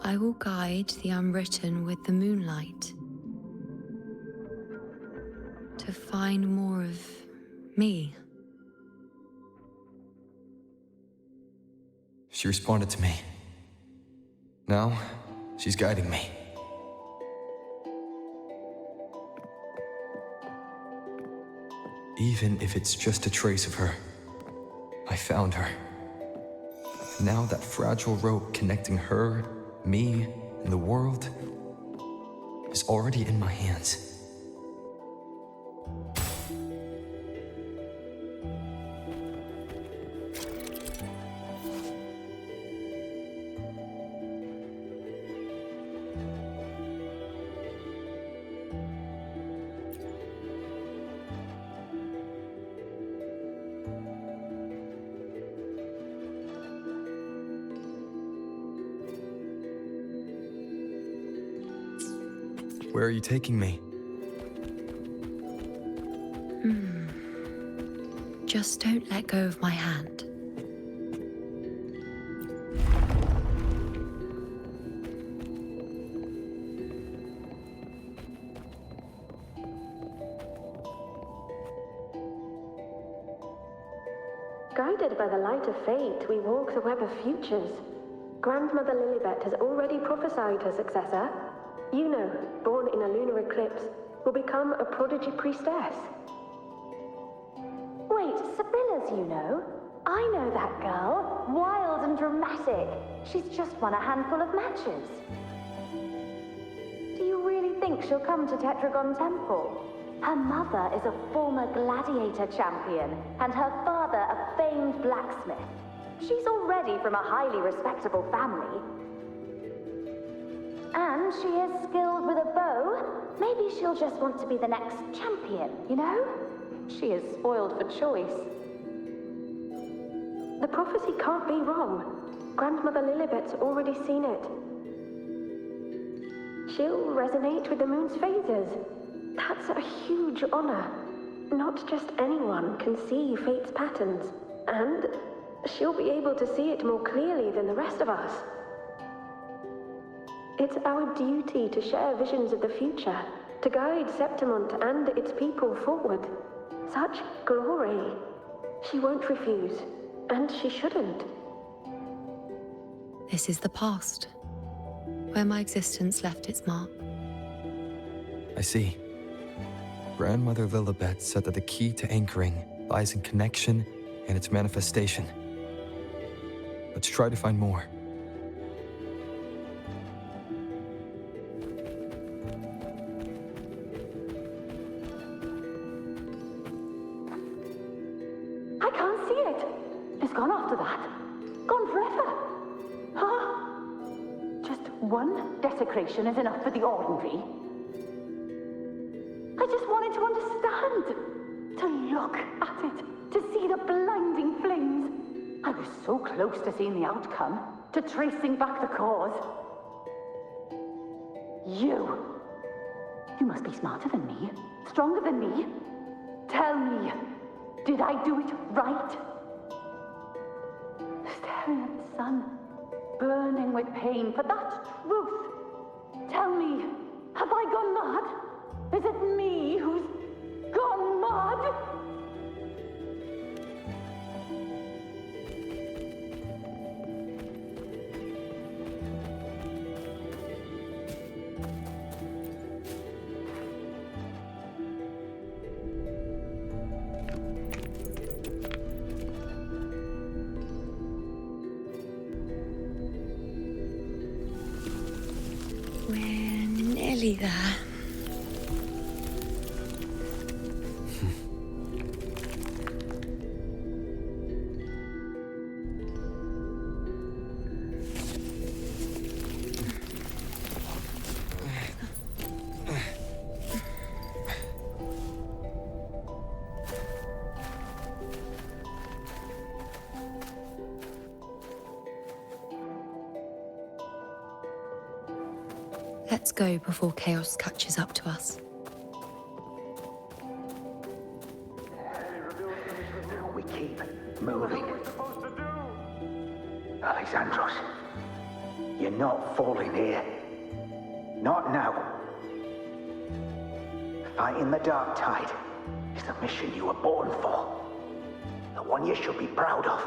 I will guide the unwritten with the moonlight to find more of me. She responded to me. Now, she's guiding me. Even if it's just a trace of her, I found her. Now that fragile rope connecting her, me, and the world is already in my hands. Where are you taking me? Just don't let go of my hand. Guided by the light of fate, we walk the web of futures. Grandmother Lilibet has already prophesied her successor. Yuno, born in a lunar eclipse, will become a prodigy priestess. Wait, Sibylla's Yuno? I know that girl. Wild and dramatic. She's just won a handful of matches. Do you really think she'll come to Tetragon Temple? Her mother is a former gladiator champion, and her father a famed blacksmith. She's already from a highly respectable family. And she is skilled with a bow. Maybe she'll just want to be the next champion, you know? She is spoiled for choice. The prophecy can't be wrong. Grandmother Lilibet's already seen it. She'll resonate with the moon's phases. That's a huge honor. Not just anyone can see fate's patterns, and she'll be able to see it more clearly than the rest of us. It's our duty to share visions of the future, to guide Septimont and its people forward. Such glory. She won't refuse, and she shouldn't. This is the past, where my existence left its mark. I see. Grandmother Lilibet said that the key to anchoring lies in connection and its manifestation. Let's try to find more. I can't see it. It's gone after that. Gone forever. Huh? Just one desecration is enough for the ordinary. I just wanted to understand. To look at it. To see the blinding flames. I was so close to seeing the outcome. To tracing back the cause. You must be smarter than me. Stronger than me. Tell me. Did I do it right? Staring at the sun, burning with pain for that truth. Tell me, have I gone mad? Is it me who's gone mad? We're nearly there. Let's go before chaos catches up to us. We keep moving. Alexandros. You're not falling here. Not now. Fighting the Dark Tide is the mission you were born for. The one you should be proud of.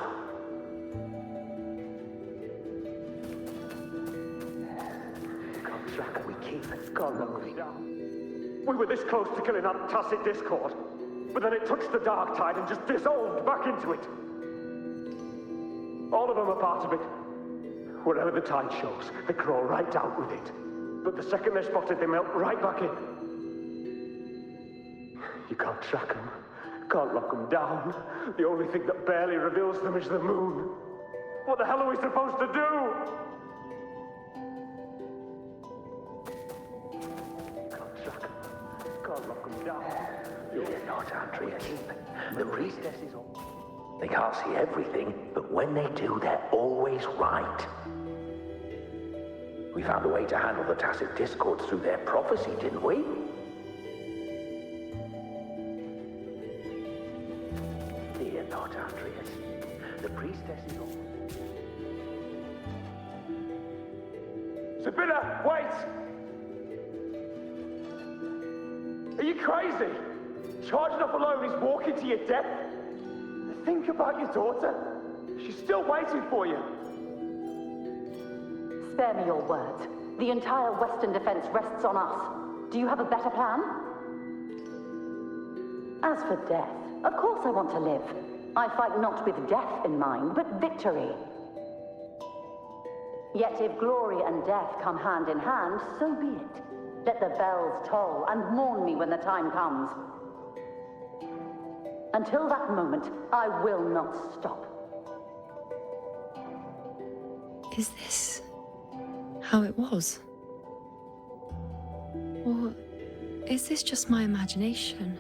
Contract we keep has gone hungry. We were this close to killing that Tacit Discord, but then it touched the Dark Tide and just dissolved back into it. All of them are part of it. Wherever the tide shows, they crawl right out with it. But the second they're spotted, they melt right back in. You can't track them, can't lock them down. The only thing that barely reveals them is the moon. What the hell are we supposed to do? Can't track them, can't lock them down. Fear not, Andrea. The priestess is all. They can't see everything, but when they do, they're always right. We found a way to handle the Tacit Discord through their prophecy, didn't we? Fear not, Andreas. The priestess is all. Sibylla, wait! Are you crazy? Charging up alone is walking to your death. Think about your daughter. She's still waiting for you. Spare me your words. The entire Western defense rests on us. Do you have a better plan? As for death, of course I want to live. I fight not with death in mind, but victory. Yet if glory and death come hand in hand, so be it. Let the bells toll and mourn me when the time comes. Until that moment, I will not stop. Is this how it was? Or is this just my imagination?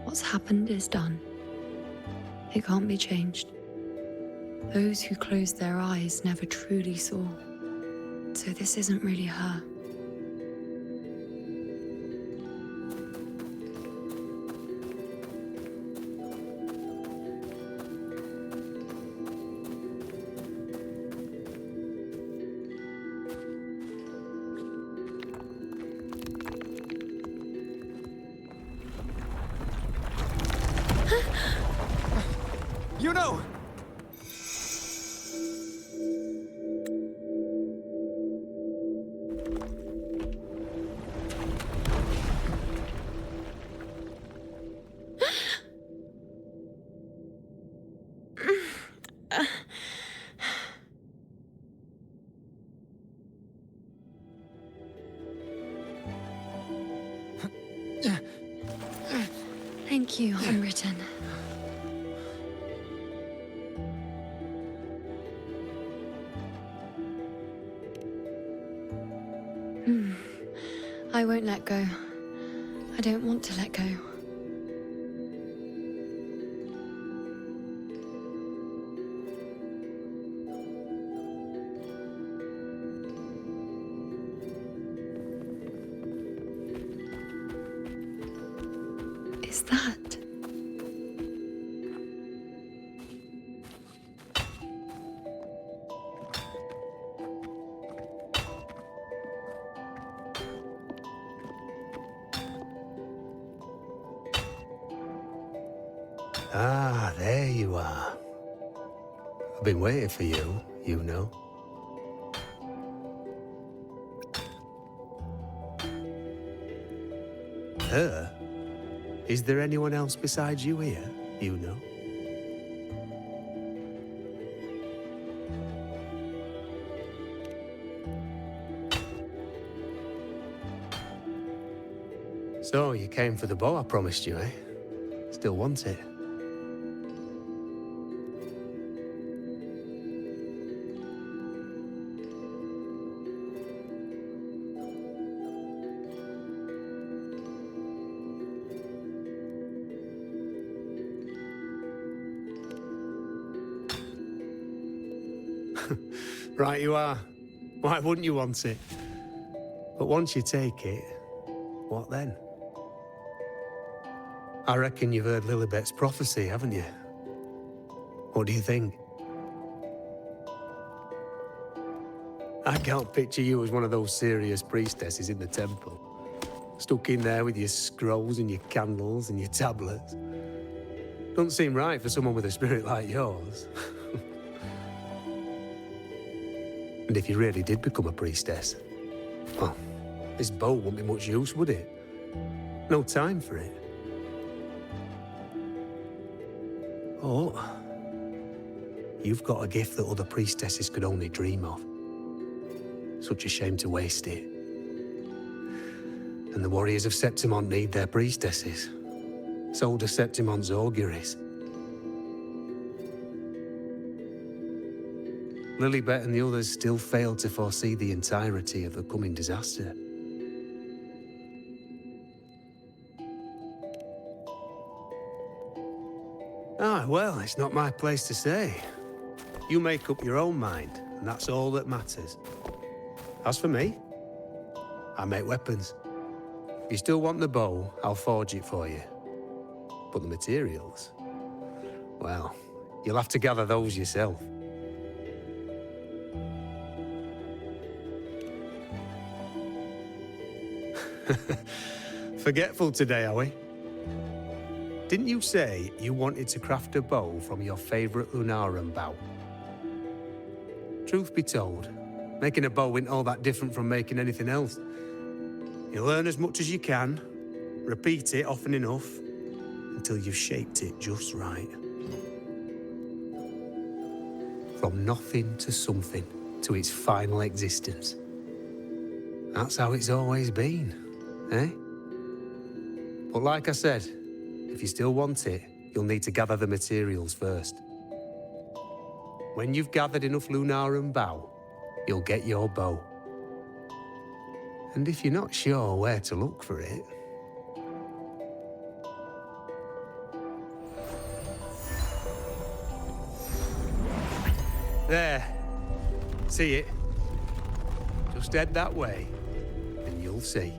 What's happened is done. It can't be changed. Those who closed their eyes never truly saw. So this isn't really her. You know! Thank you, Unwritten. I won't let go. I don't want to let go. Is that? Ah, there you are. I've been waiting for you, you know. Her? Is there anyone else besides you here, you know? So, you came for the bow I promised you, eh? Still want it? Right you are. Why wouldn't you want it? But once you take it, what then? I reckon you've heard Lilibet's prophecy, haven't you? What do you think? I can't picture you as one of those serious priestesses in the temple. Stuck in there with your scrolls and your candles and your tablets. Doesn't seem right for someone with a spirit like yours. And if you really did become a priestess, well, this bow wouldn't be much use, would it? No time for it. Oh, you've got a gift that other priestesses could only dream of. Such a shame to waste it. And the warriors of Septimont need their priestesses. So do Septimont's auguries. Lilibet and the others still failed to foresee the entirety of the coming disaster. Ah, well, it's not my place to say. You make up your own mind, and that's all that matters. As for me, I make weapons. If you still want the bow, I'll forge it for you. But the materials, well, you'll have to gather those yourself. Forgetful today, are we? Didn't you say you wanted to craft a bow from your favorite Lunarum bow? Truth be told, making a bow isn't all that different from making anything else. You learn as much as you can, repeat it often enough, until you've shaped it just right. From nothing to something, to its final existence. That's how it's always been, eh? But like I said, if you still want it, you'll need to gather the materials first. When you've gathered enough Lunarum bow, you'll get your bow. And if you're not sure where to look for it... There. See it? Just head that way, and you'll see.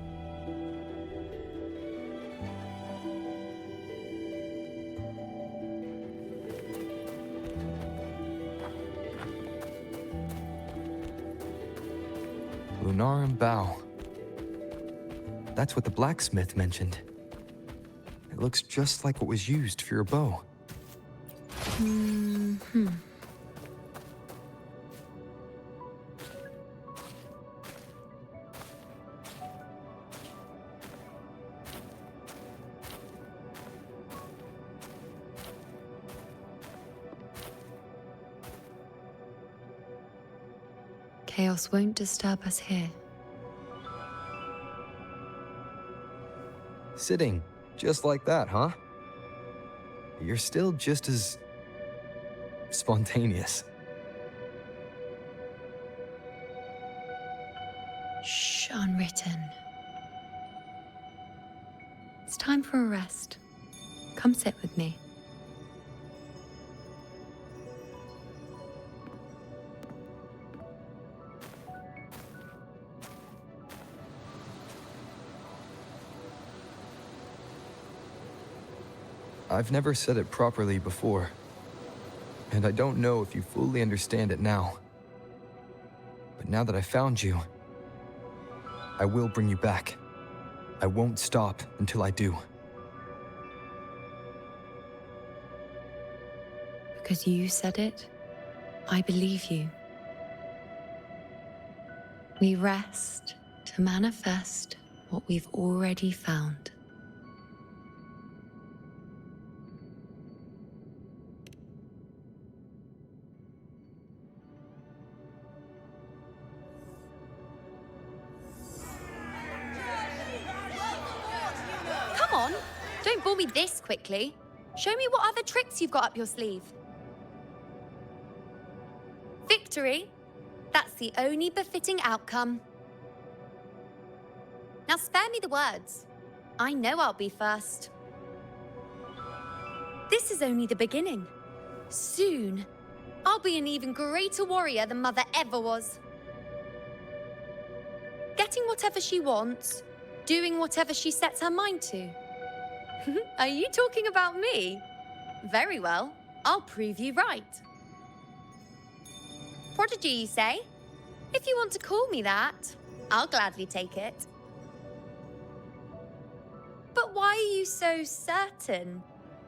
Lunarum bow. That's what the blacksmith mentioned. It looks just like what was used for your bow. Chaos won't disturb us here. Sitting just like that, huh? You're still just as spontaneous. Shh, unwritten. It's time for a rest. Come sit with me. I've never said it properly before, and I don't know if you fully understand it now. But now that I found you, I will bring you back. I won't stop until I do. Because you said it, I believe you. We rest to manifest what we've already found. Don't bore me this quickly. Show me what other tricks you've got up your sleeve. Victory? That's the only befitting outcome. Now spare me the words. I know I'll be first. This is only the beginning. Soon, I'll be an even greater warrior than Mother ever was. Getting whatever she wants, doing whatever she sets her mind to. Are you talking about me? Very well. I'll prove you right. Prodigy, you say? If you want to call me that, I'll gladly take it. But why are you so certain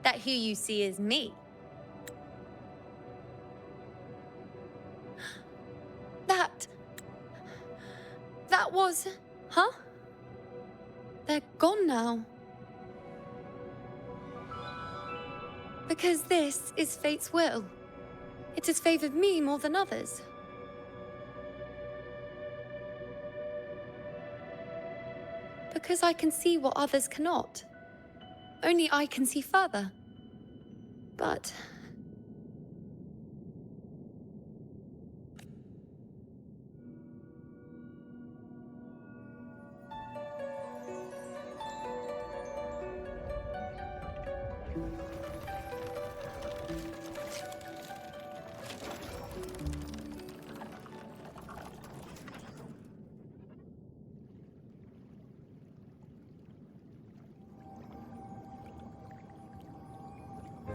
that who you see is me? That was... Huh? They're gone now. Because this is fate's will. It has favored me more than others. Because I can see what others cannot. Only I can see further. But...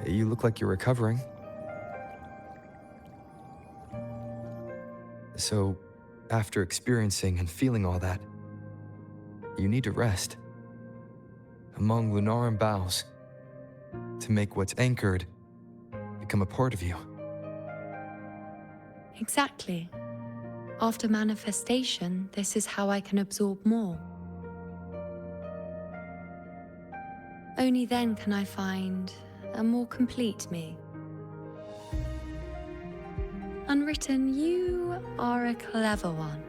You look like you're recovering. So, after experiencing and feeling all that, you need to rest. Among Lunaran boughs, to make what's anchored become a part of you. Exactly. After manifestation, this is how I can absorb more. Only then can I find a more complete me. Unwritten, you are a clever one.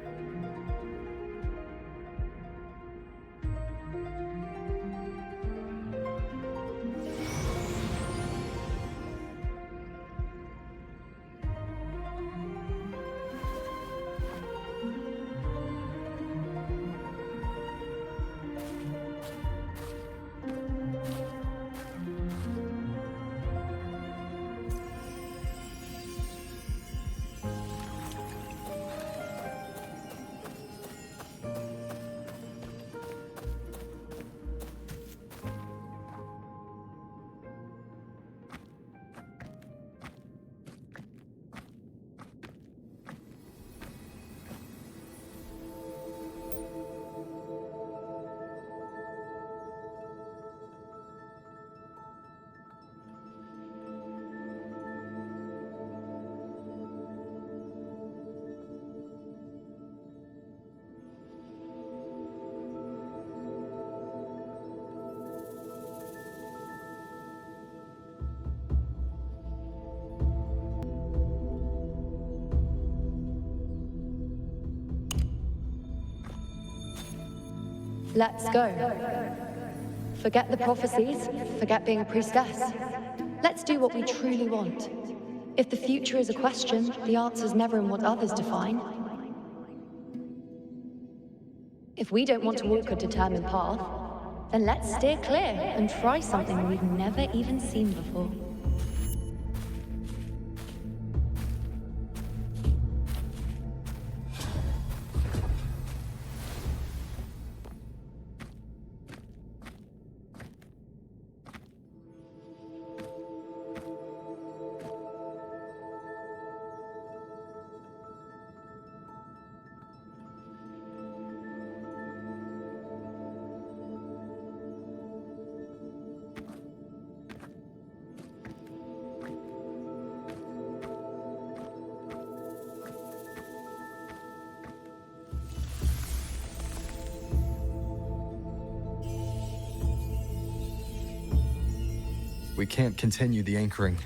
Let's go. Forget the prophecies, forget being a priestess. Let's do what we truly want. If the future is a question, the answer's never in what others define. If we don't want to walk a determined path, then let's steer clear and try something we've never even seen before. We can't continue the anchoring.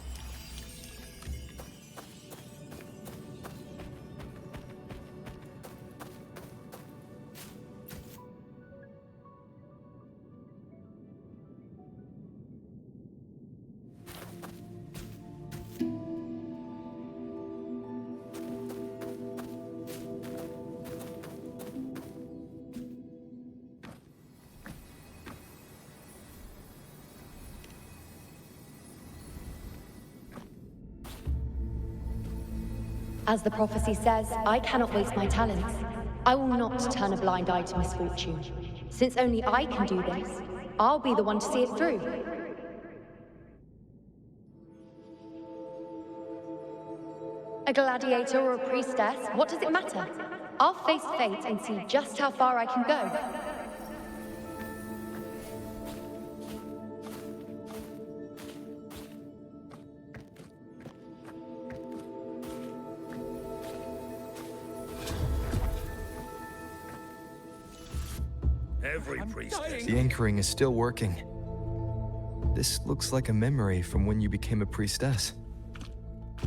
As the prophecy says, I cannot waste my talents. I will not turn a blind eye to misfortune. Since only I can do this, I'll be the one to see it through. A gladiator or a priestess, what does it matter? I'll face fate and see just how far I can go. Every priestess. The anchoring is still working. This looks like a memory from when you became a priestess.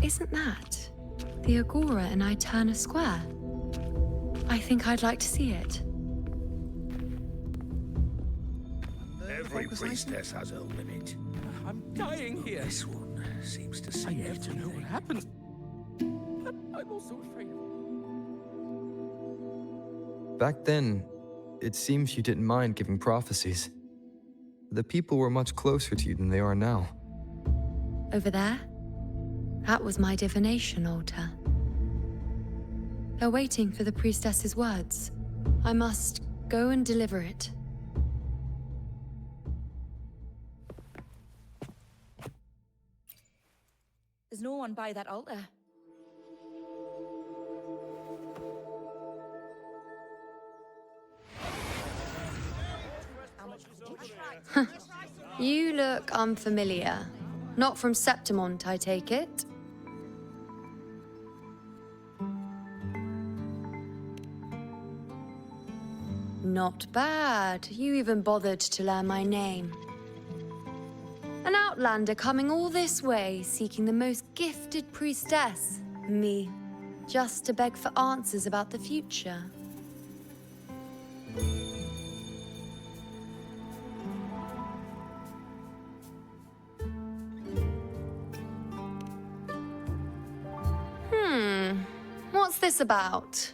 Isn't that the Agora in Aeterna Square? I think I'd like to see it. Every priestess has a limit. I'm dying here. This one seems to see I need everything. to know what happens. But I'm also afraid of... Back then, it seems you didn't mind giving prophecies. The people were much closer to you than they are now. Over there? That was my divination altar. They're waiting for the priestess's words. I must go and deliver it. There's no one by that altar. You look unfamiliar. Not from Septimont, I take it. Not bad. You even bothered to learn my name. An outlander coming all this way, seeking the most gifted priestess, me, just to beg for answers about the future. What's this about?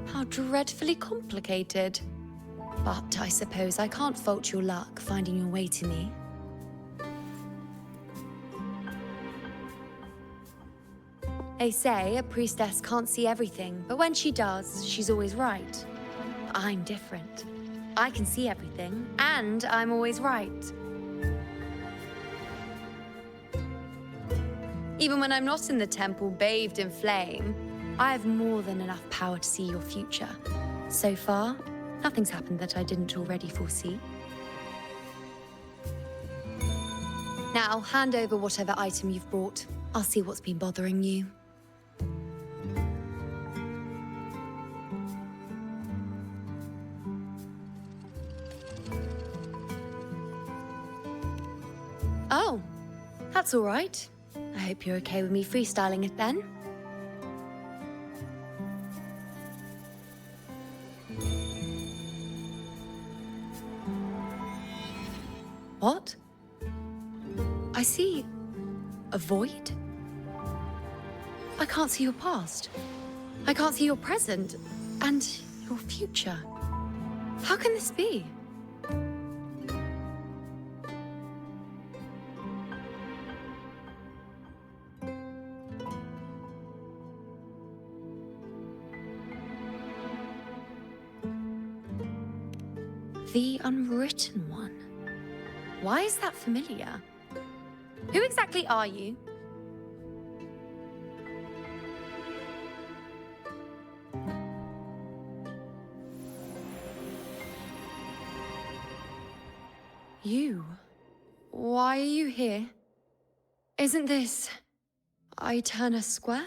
How dreadfully complicated. But I suppose I can't fault your luck finding your way to me. They say a priestess can't see everything, but when she does, she's always right. I'm different. I can see everything, and I'm always right. Even when I'm not in the temple bathed in flame, I have more than enough power to see your future. So far, nothing's happened that I didn't already foresee. Now, hand over whatever item you've brought. I'll see what's been bothering you. Oh, that's all right. I hope you're okay with me freestyling it then. What? I see a void? I can't see your past. I can't see your present and your future. How can this be? The Unwritten One. Why is that familiar? Who exactly are you? You? Why are you here? Isn't this Aeterna Square?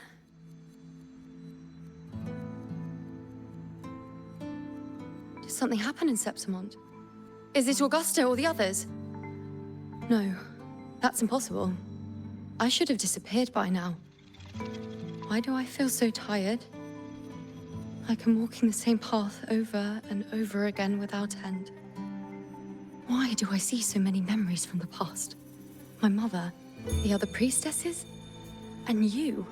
Did something happen in Septimont? Is it Augusta or the others? No, that's impossible. I should have disappeared by now. Why do I feel so tired? Like I'm walking the same path over and over again without end. Why do I see so many memories from the past? My mother, the other priestesses, and you.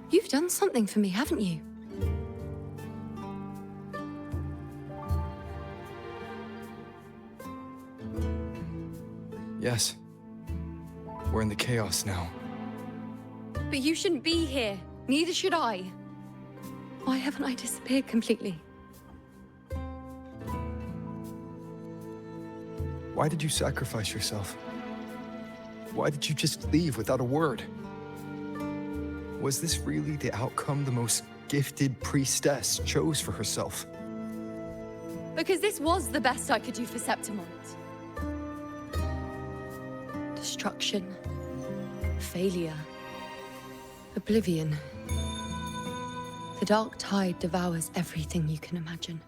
You've done something for me, haven't you? Yes. We're in the chaos now. But you shouldn't be here. Neither should I. Why haven't I disappeared completely? Why did you sacrifice yourself? Why did you just leave without a word? Was this really the outcome the most gifted priestess chose for herself? Because this was the best I could do for Septimont. Destruction. Failure. Oblivion. The dark tide devours everything you can imagine.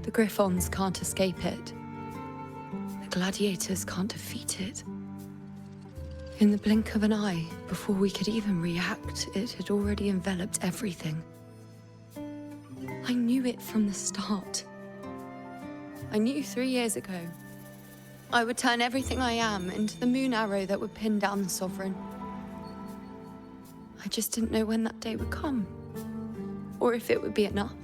The Griffons can't escape it. The gladiators can't defeat it. In the blink of an eye, before we could even react, it had already enveloped everything. I knew it from the start. I knew 3 years ago I would turn everything I am into the moon arrow that would pin down the Sovereign. I just didn't know when that day would come, or if it would be enough.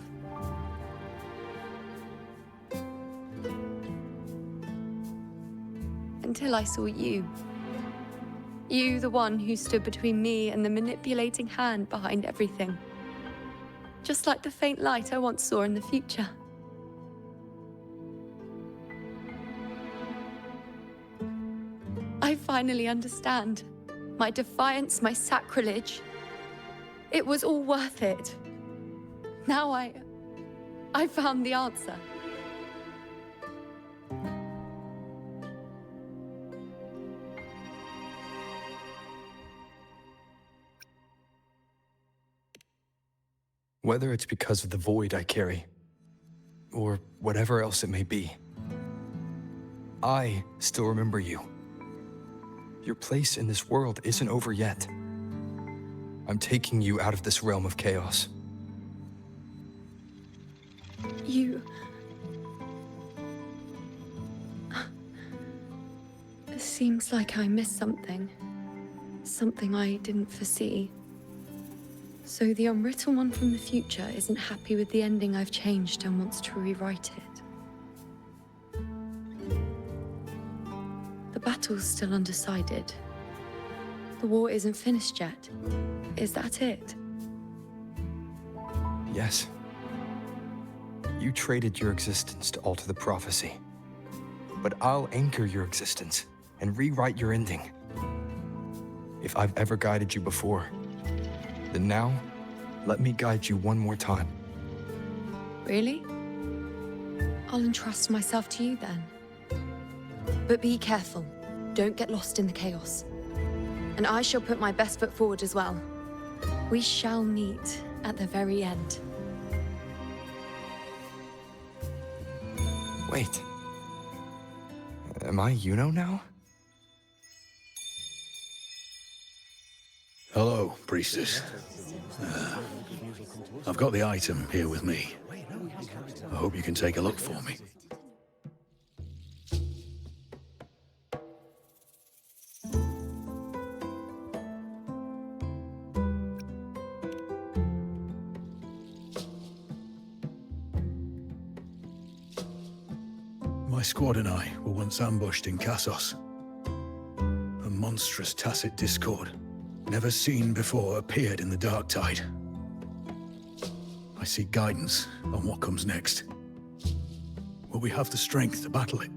Until I saw you. You, the one who stood between me and the manipulating hand behind everything. Just like the faint light I once saw in the future. I finally understand. My defiance, my sacrilege. It was all worth it. Now I found the answer. Whether it's because of the void I carry, or whatever else it may be, I still remember you. Your place in this world isn't over yet. I'm taking you out of this realm of chaos. You... It seems like I missed something. Something I didn't foresee. So the unwritten one from the future isn't happy with the ending I've changed and wants to rewrite it. The battle's still undecided. The war isn't finished yet. Is that it? Yes. You traded your existence to alter the prophecy. But I'll anchor your existence and rewrite your ending. If I've ever guided you before, then now, let me guide you one more time. Really? I'll entrust myself to you then. But be careful. Don't get lost in the chaos. And I shall put my best foot forward as well. We shall meet at the very end. Wait. Am I Yuno now? Hello, priestess. I've got the item here with me. I hope you can take a look for me. My squad and I were once ambushed in Kassos. A monstrous tacit discord, never seen before, appeared in the dark tide. I seek guidance on what comes next. Will we have the strength to battle it?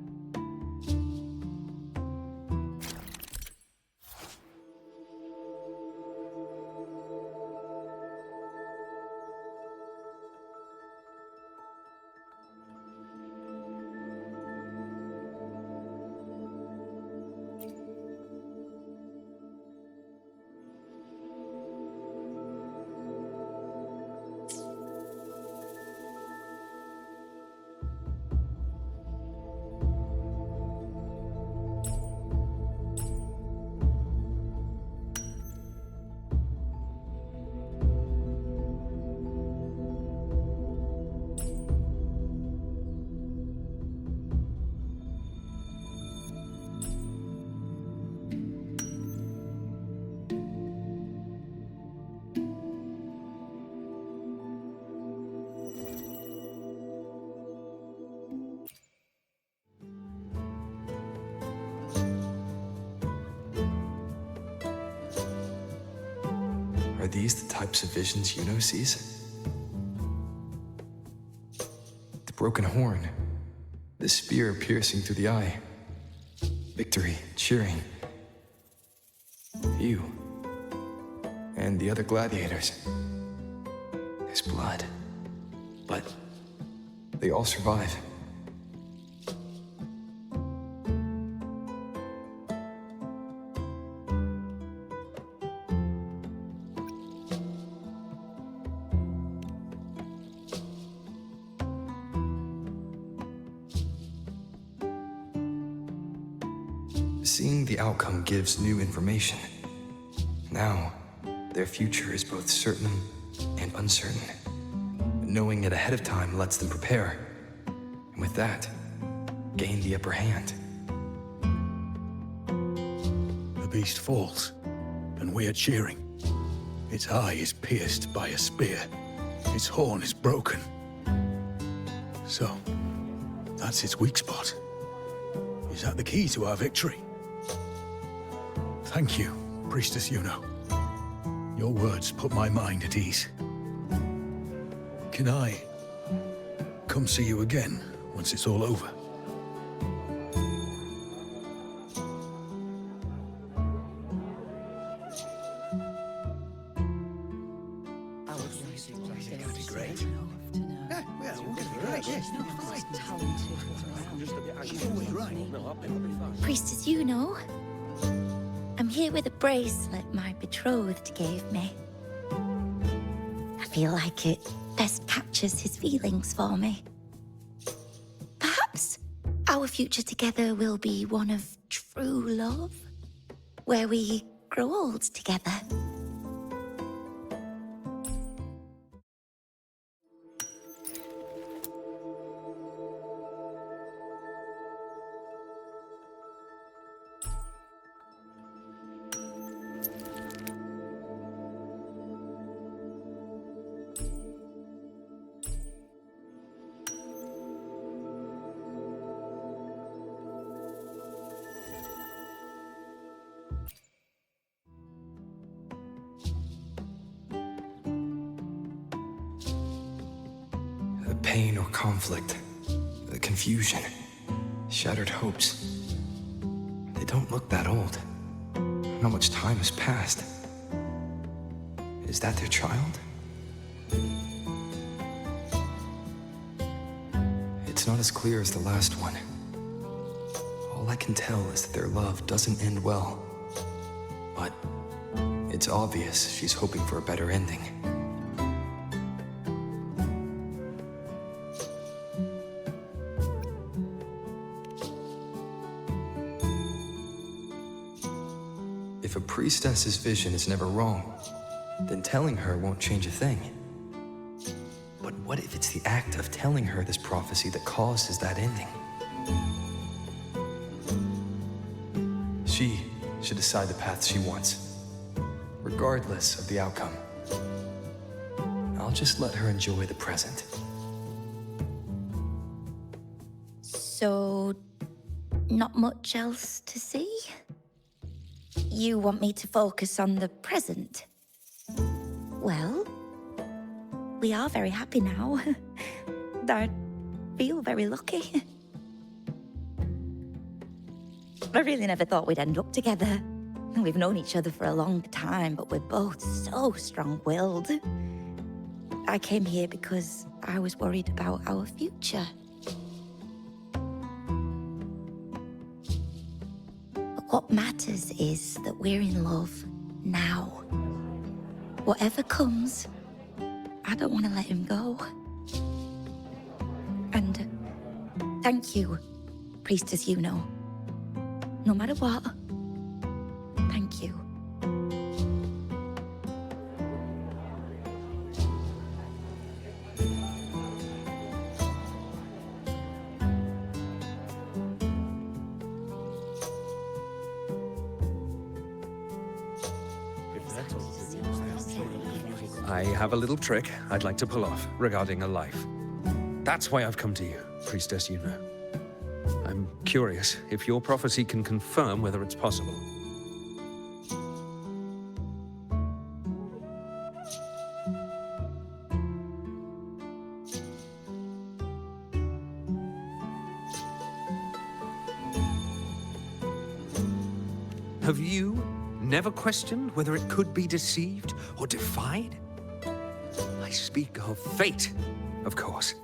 Are these the types of visions Yuno sees? The broken horn, The spear piercing through the eye. Victory, cheering. You. And the other gladiators. There's blood. But they all survive. Seeing the outcome gives new information. Now, their future is both certain and uncertain. Knowing it ahead of time lets them prepare, and with that, gain the upper hand. The beast falls, and we are cheering. Its eye is pierced by a spear. Its horn is broken. So, that's its weak spot. Is that the key to our victory? Thank you, Priestess Yuno. Your words put my mind at ease. Can I come see you again once it's all over? Priestess Yuno, I'm here with a bracelet my betrothed gave me. I feel like it best captures his feelings for me. Perhaps our future together will be one of true love, where we grow old together. Pain or conflict, the confusion, shattered hopes. They don't look that old. Not much time has passed. Is that their child? It's not as clear as the last one. All I can tell is that their love doesn't end well. But it's obvious she's hoping for a better ending. If a priestess's vision is never wrong, then telling her won't change a thing. But what if it's the act of telling her this prophecy that causes that ending? She should decide the path she wants, regardless of the outcome. I'll just let her enjoy the present. So, not much else to see? You want me to focus on the present? Well, we are very happy now. I feel very lucky. I really never thought we'd end up together. We've known each other for a long time, but we're both so strong-willed. I came here because I was worried about our future. What matters is that we're in love now. Whatever comes, I don't want to let him go. And thank you, Priestess Yuno. No matter what, thank you. I have a little trick I'd like to pull off regarding a life. That's why I've come to you, Priestess Yuno. I'm curious if your prophecy can confirm whether it's possible. Have you never questioned whether it could be deceived or defied? I speak of fate, of course.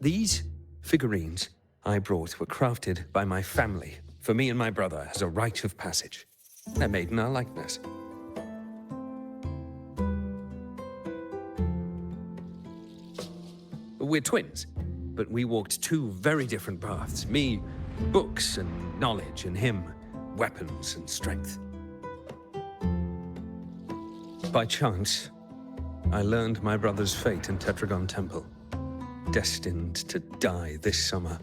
These figurines I brought were crafted by my family for me and my brother as a rite of passage. They're made in our likeness. We're twins, but we walked two very different paths. Me, books and knowledge, and him, weapons and strength. By chance, I learned my brother's fate in Tetragon Temple, destined to die this summer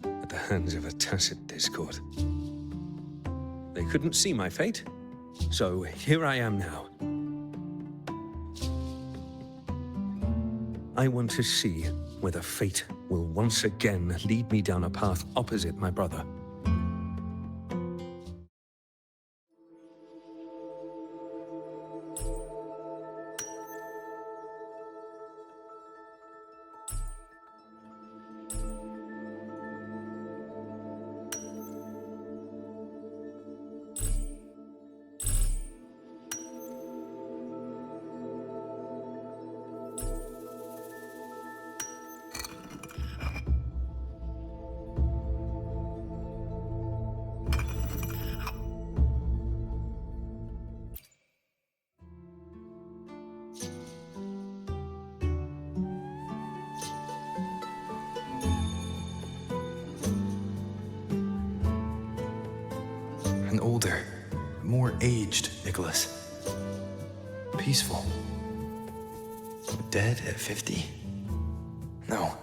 at the hands of a tacit Discord. They couldn't see my fate, so here I am now. I want to see whether fate will once again lead me down a path opposite my brother. An older, more aged Nicholas. Peaceful. Dead at 50? No,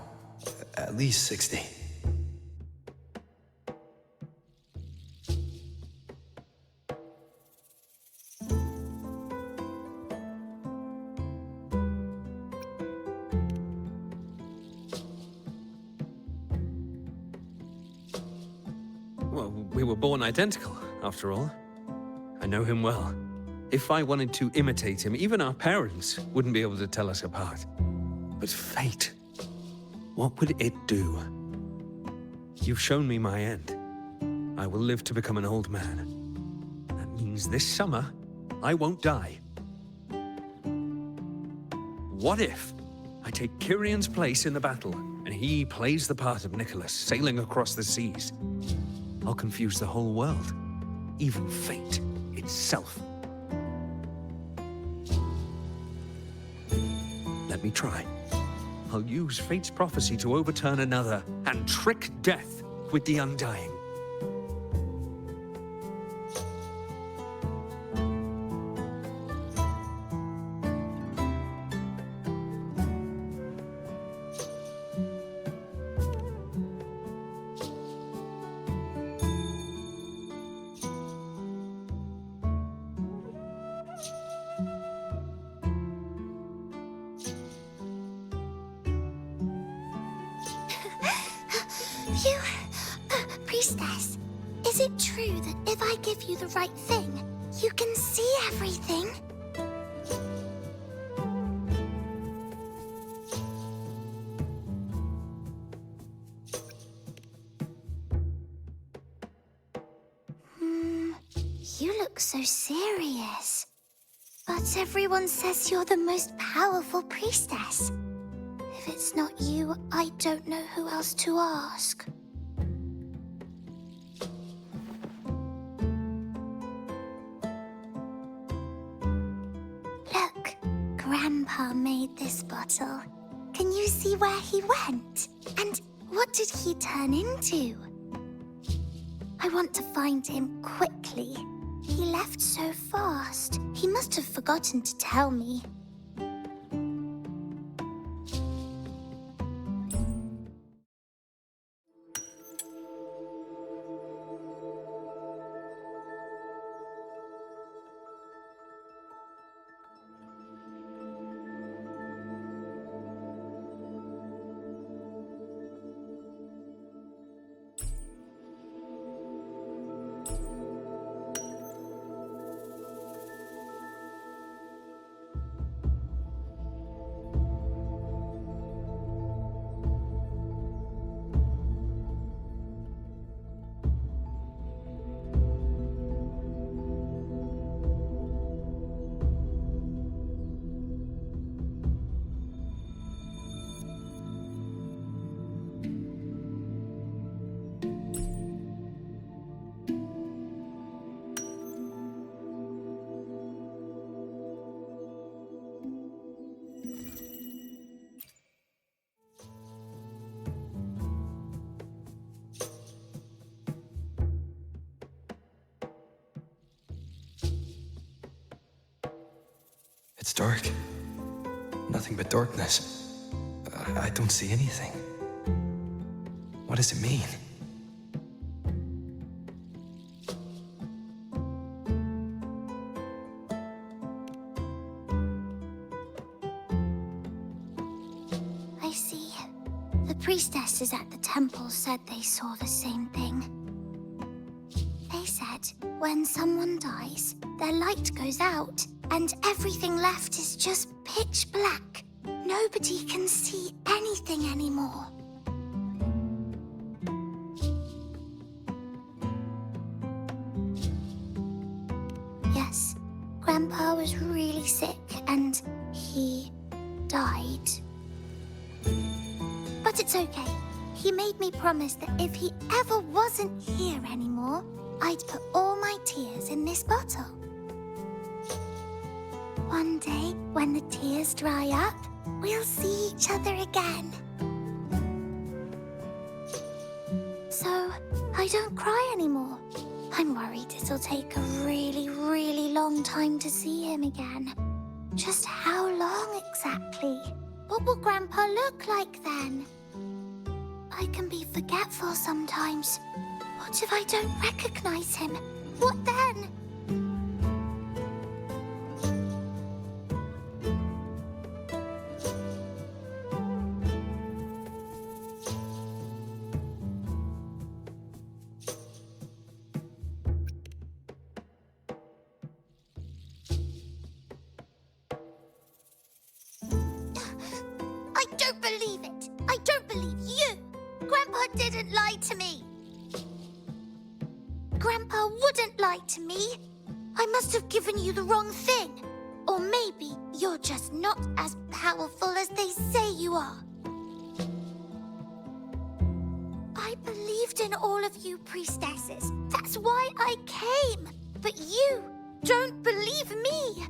at least 60. Well, we were born identical, after all. I know him well. If I wanted to imitate him, even our parents wouldn't be able to tell us apart. But fate, what would it do? You've shown me my end. I will live to become an old man. That means this summer, I won't die. What if I take Kyrion's place in the battle, and he plays the part of Nicholas, sailing across the seas? I'll confuse the whole world, even fate itself. Let me try. I'll use fate's prophecy to overturn another and trick death with the undying. Priestess, is it true that if I give you the right thing, you can see everything? You look so serious. But everyone says you're the most powerful priestess. If it's not you, I don't know who else to ask. Look, Grandpa made this bottle. Can you see where he went? And what did he turn into? I want to find him quickly. He left so fast. He must have forgotten to tell me. It's dark. Nothing but darkness. I don't see anything. What does it mean? I see. The priestesses at the temple said they saw the same thing. They said when someone dies, their light goes out, and everything left is just pitch black. Nobody can see anything anymore. Yes, Grandpa was really sick and he died. But it's okay. He made me promise that if he ever wasn't here anymore, I'd put all my tears in this bottle. One day, when the tears dry up, we'll see each other again. So, I don't cry anymore. I'm worried it'll take a really, really long time to see him again. Just how long exactly? What will Grandpa look like then? I can be forgetful sometimes. What if I don't recognize him? What then? I don't believe it. I don't believe you. Grandpa didn't lie to me. Grandpa wouldn't lie to me. I must have given you the wrong thing. Or maybe you're just not as powerful as they say you are. I believed in all of you priestesses. That's why I came. But you don't believe me.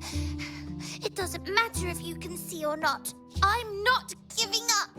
It doesn't matter if you can see or not. I'm not giving up.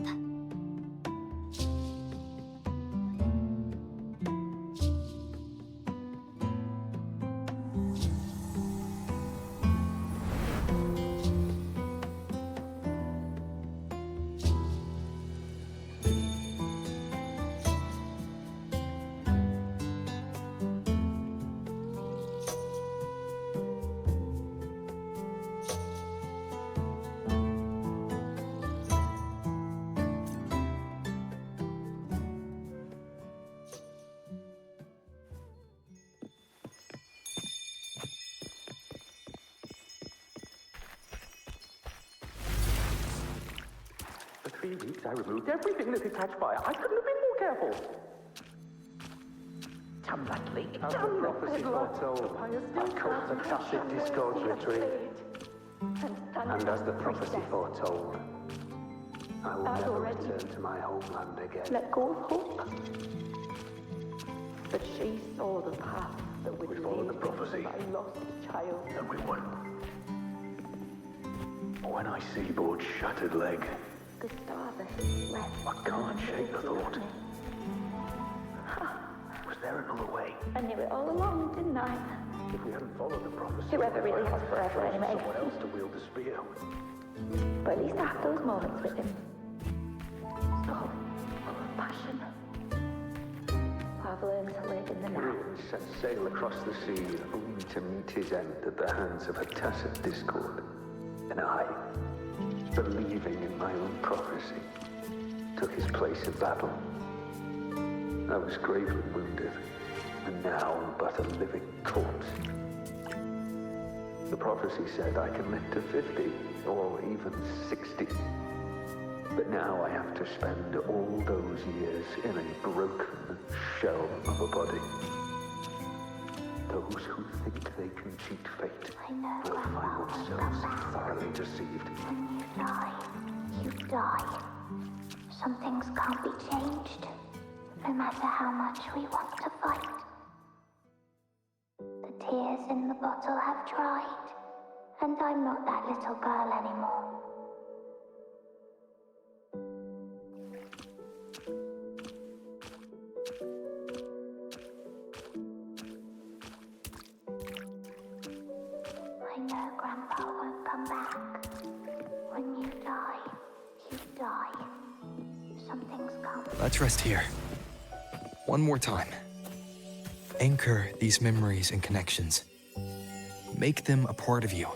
For 3 weeks, I removed everything that could catch fire. I couldn't have been more careful. Damn that leak. As the prophecy foretold, our cult of tacit discords retreat. And as the prophecy foretold, I will never return to my homeland again. Let go of hope. But she saw the path that would lead the prophecy. to my lost child. And we won. When I see Bord's shattered leg, Gustavus left. I can't shake the thought. Was there another way? I knew it all along, didn't I? If we hadn't followed the prophecy, Whoever really has forever anyway. someone else to wield the spear. But at least I have those moments with him. So full of passion. I've learned to live in the now. He set sail across the sea, only to meet his end at the hands of a tacit discord. And I, believing in my own prophecy, took his place in battle. I was gravely wounded, and now I'm but a living corpse. The prophecy said I can live to 50, or even 60. But now I have to spend all those years in a broken shell of a body. Those who think they can cheat fate will find themselves thoroughly deceived. When you die, you die. Some things can't be changed, no matter how much we want to fight. The tears in the bottle have dried, and I'm not that little girl anymore. I know Grandpa won't come back. Let's rest here. One more time. Anchor these memories and connections. Make them a part of you.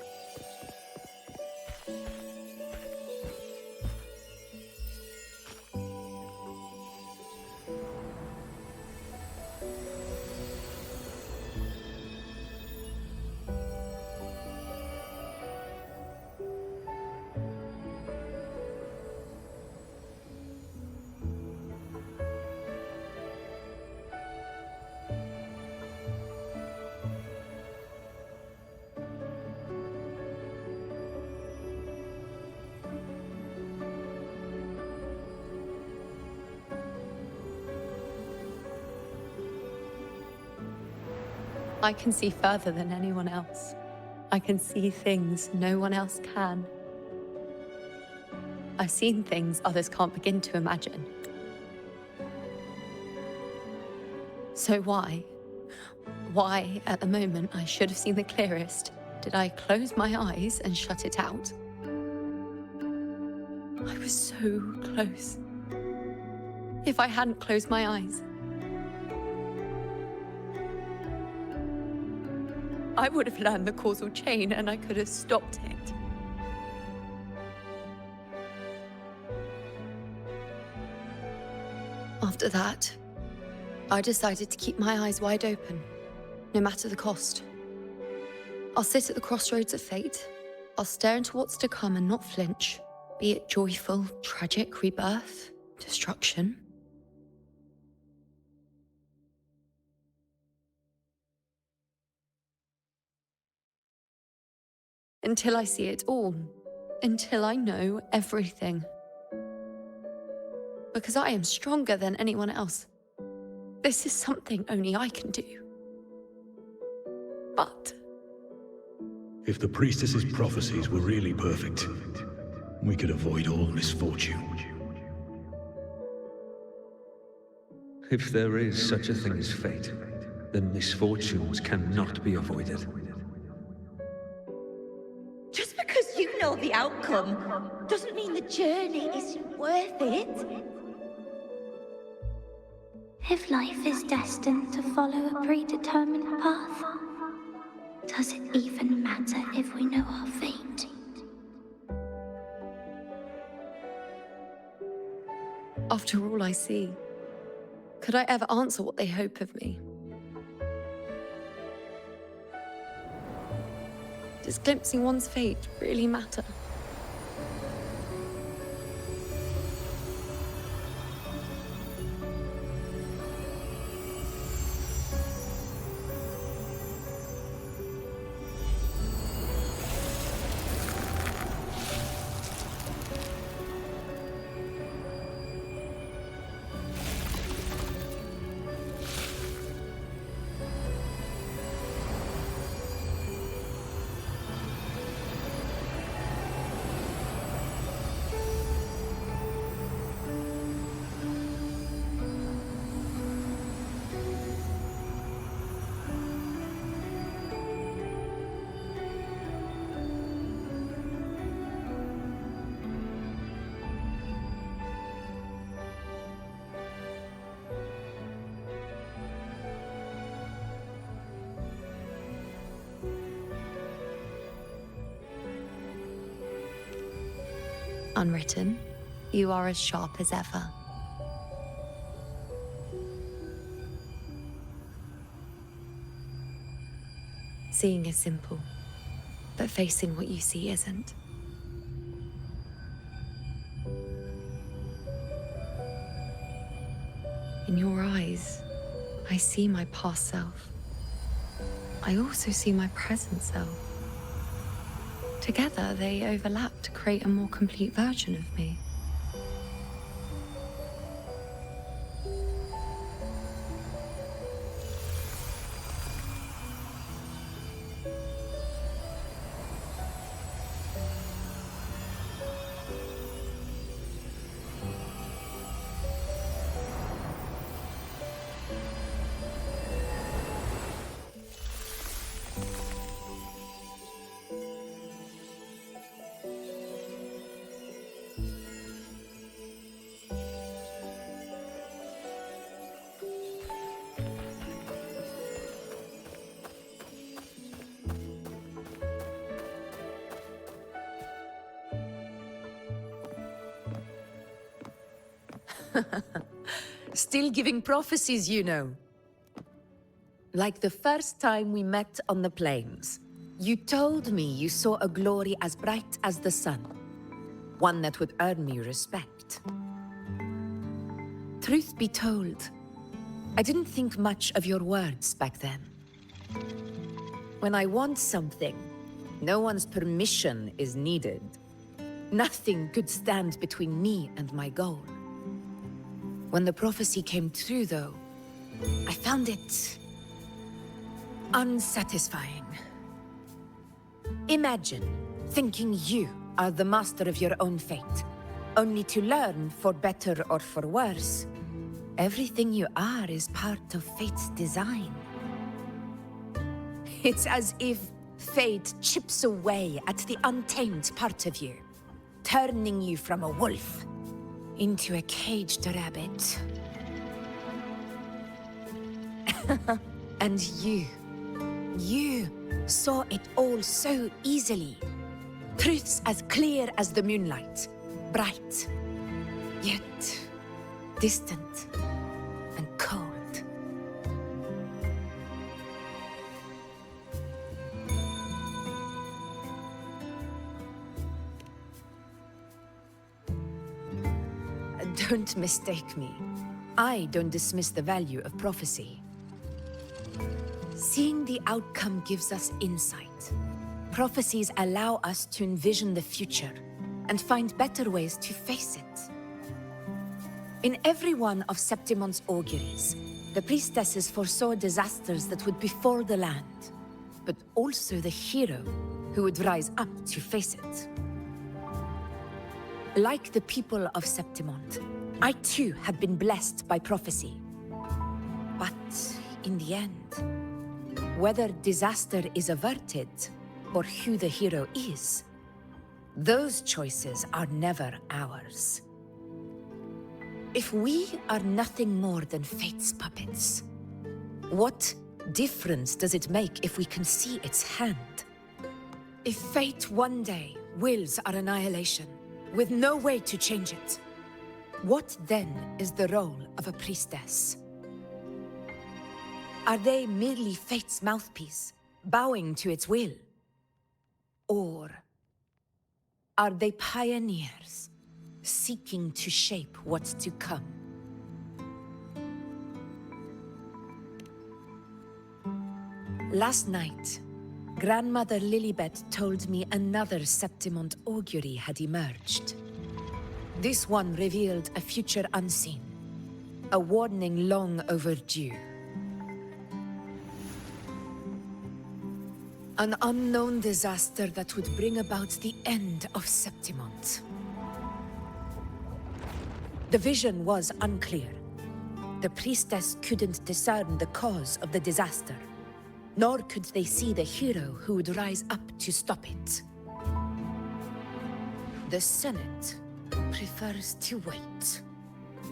I can see further than anyone else. I can see things no one else can. I've seen things others can't begin to imagine. So why at the moment I should have seen the clearest, did I close my eyes and shut it out? I was so close. If I hadn't closed my eyes, I would have learned the causal chain and I could have stopped it. After that, I decided to keep my eyes wide open, no matter the cost. I'll sit at the crossroads of fate. I'll stare into what's to come and not flinch, be it joyful, tragic rebirth, destruction. Until I see it all. Until I know everything. Because I am stronger than anyone else. This is something only I can do. But If the priestess's prophecies were really perfect, we could avoid all misfortune. If there is such a thing as fate, then misfortunes cannot be avoided. Just because you know the outcome doesn't mean the journey isn't worth it. If life is destined to follow a predetermined path, does it even matter if we know our fate? after all I see, could I ever answer what they hope of me? Does glimpsing one's fate really matter? Unwritten, you are as sharp as ever. Seeing is simple, but facing what you see isn't. In your eyes, I see my past self. I also see my present self. Together, they overlap to create a more complete version of me. Still giving prophecies, you know. Like the first time we met on the plains. You told me you saw a glory as bright as the sun. One that would earn me respect. Truth be told, I didn't think much of your words back then. When I want something, no one's permission is needed. Nothing could stand between me and my goal. When the prophecy came true, though, I found it unsatisfying. Imagine thinking you are the master of your own fate, only to learn, for better or for worse, everything you are is part of fate's design. It's as if fate chips away at the untamed part of you, turning you from a wolf into a caged rabbit. And you saw it all so easily. Truths as clear as the moonlight, bright, yet distant and cold. Don't mistake me. I don't dismiss the value of prophecy. Seeing the outcome gives us insight. Prophecies allow us to envision the future and find better ways to face it. In every one of Septimon's auguries, the priestesses foresaw disasters that would befall the land, but also the hero who would rise up to face it. Like the people of Septimont, I too had been blessed by prophecy. But in the end, whether disaster is averted or who the hero is, those choices are never ours. If we are nothing more than fate's puppets, what difference does it make if we can see its hand? If fate one day wills our annihilation, with no way to change it, what then is the role of a priestess? Are they merely fate's mouthpiece, bowing to its will? Or are they pioneers, seeking to shape what's to come? Last night, Grandmother Lilibet told me another Septimont augury had emerged. This one revealed a future unseen, a warning long overdue. An unknown disaster that would bring about the end of Septimont. The vision was unclear. The priestess couldn't discern the cause of the disaster, nor could they see the hero who would rise up to stop it. The Senate prefers to wait,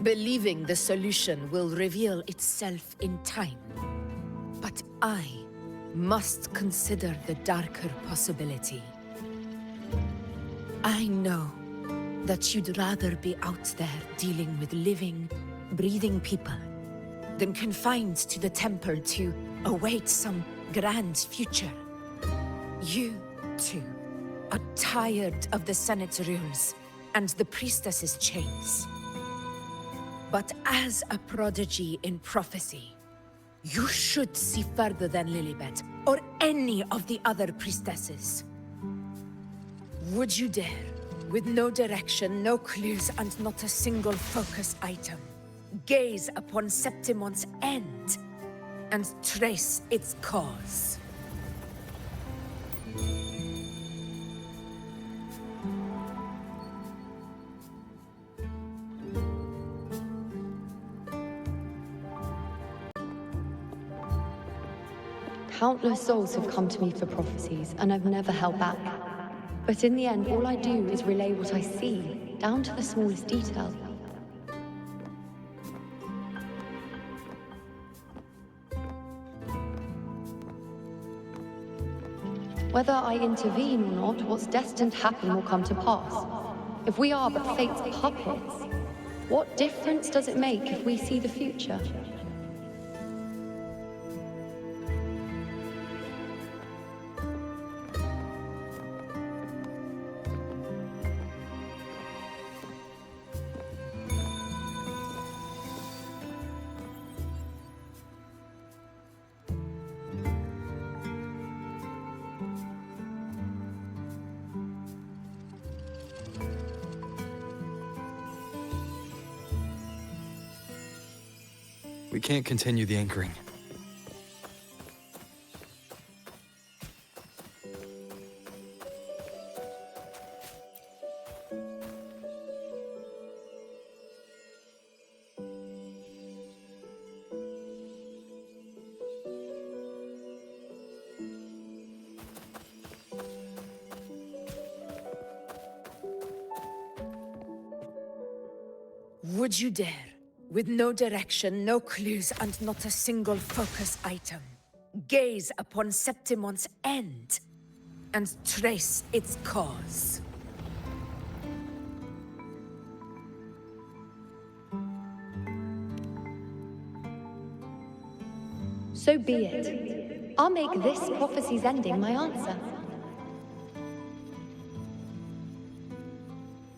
believing the solution will reveal itself in time. But I must consider the darker possibility. I know that you'd rather be out there dealing with living, breathing people than confined to the temple to await some grand future. You, too, are tired of the Senate's rules and the priestess's chains. But as a prodigy in prophecy, you should see further than Lilibet or any of the other priestesses. Would you dare, with no direction, no clues, and not a single focus item, gaze upon Septimont's end and trace its cause? Countless souls have come to me for prophecies, and I've never held back. But in the end, all I do is relay what I see, down to the smallest detail. Whether I intervene or not, what's destined to happen will come to pass. If we are but fate's puppets, What difference does it make if we see the future? We can't continue the anchoring. Would you dare? With no direction, no clues, and not a single focus item. Gaze upon Septimon's end, and trace its cause. So be it. I'll make this prophecy's ending my answer.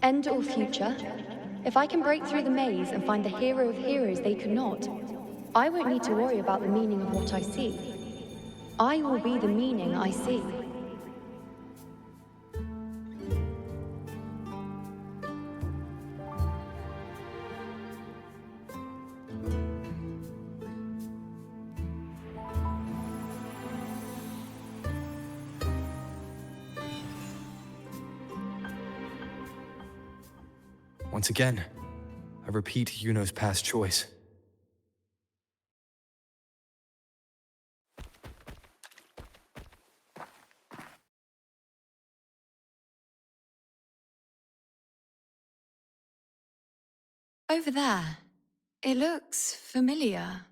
End or future, if I can break through the maze and find the hero of heroes they could not, I won't need to worry about the meaning of what I see. I will be the meaning I see. Once again, I repeat Yuno's past choice. Over there, it looks familiar.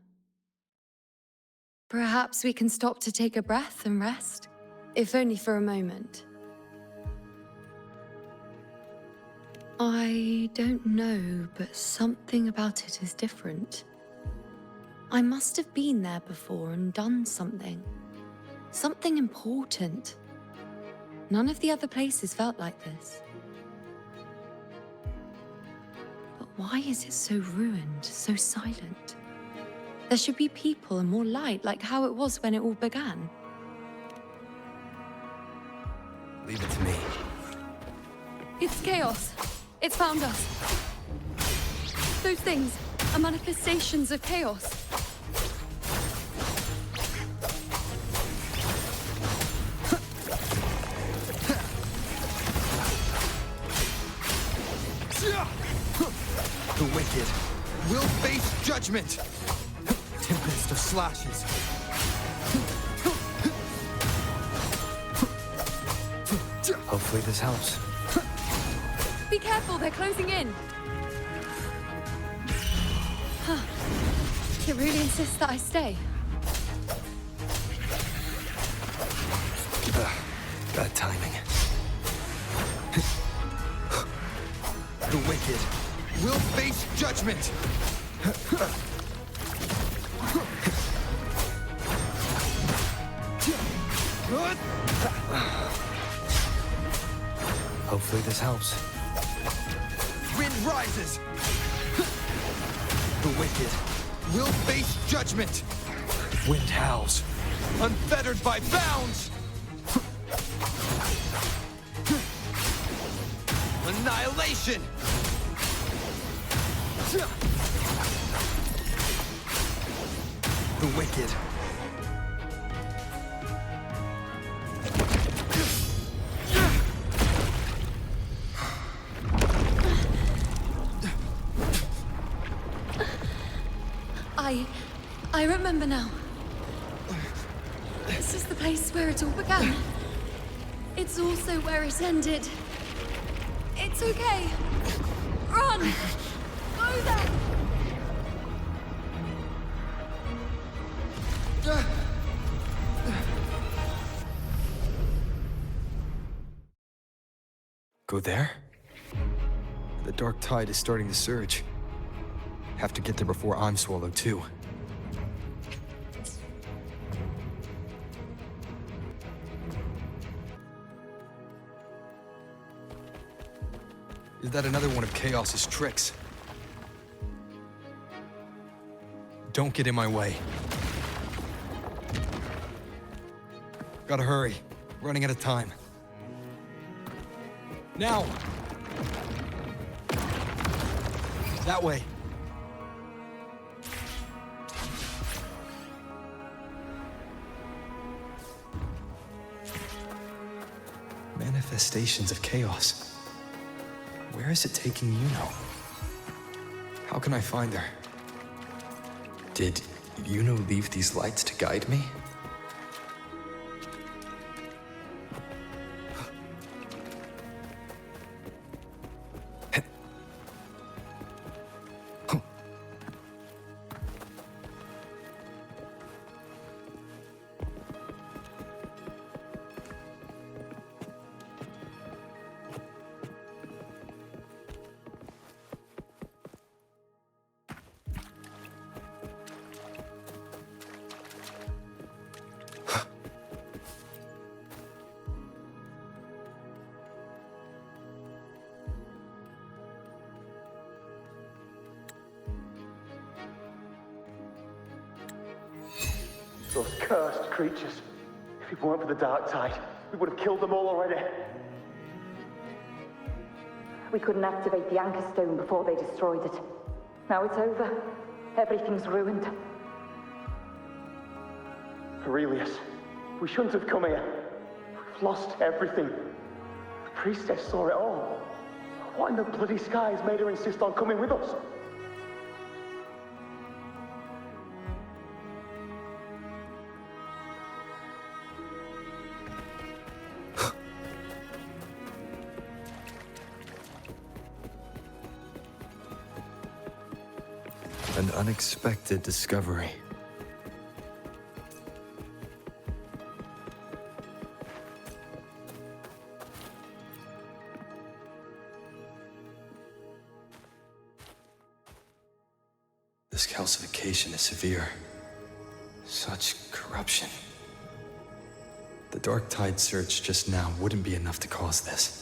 Perhaps we can stop to take a breath and rest, if only for a moment. I don't know, but something about it is different. I must have been there before and done something. Something important. None of the other places felt like this. But why is it so ruined, so silent? There should be people and more light, like how it was when it all began. Leave it to me. It's chaos. It's found us. Those things are manifestations of chaos. The wicked will face judgment. Tempest of slashes. Hopefully this helps. Be careful, they're closing in. It really insists that I stay. Bad timing. The wicked will face judgment. Hopefully this helps. Wind rises. The wicked will face judgment. Wind howls, unfettered by bounds. Annihilation. The wicked. I remember now. This is the place where it all began. It's also where it ended. It's okay. Run! Go there! Go there? The dark tide is starting to surge. Have to get there before I'm swallowed, too. Is that another one of Chaos's tricks? Don't get in my way. Gotta hurry. Running out of time. Now! That way. Manifestations of chaos. Where is it taking Yuno? How can I find her? Did Yuno leave these lights to guide me? Those cursed creatures. If it weren't for the dark tide, we would have killed them all already. We couldn't activate the Anchor Stone before they destroyed it. Now it's over. Everything's ruined. Aurelius, we shouldn't have come here. We've lost everything. The priestess saw it all. What in the bloody skies made her insist on coming with us? An unexpected discovery. This calcification is severe. Such corruption. The Dark Tide surge just now wouldn't be enough to cause this.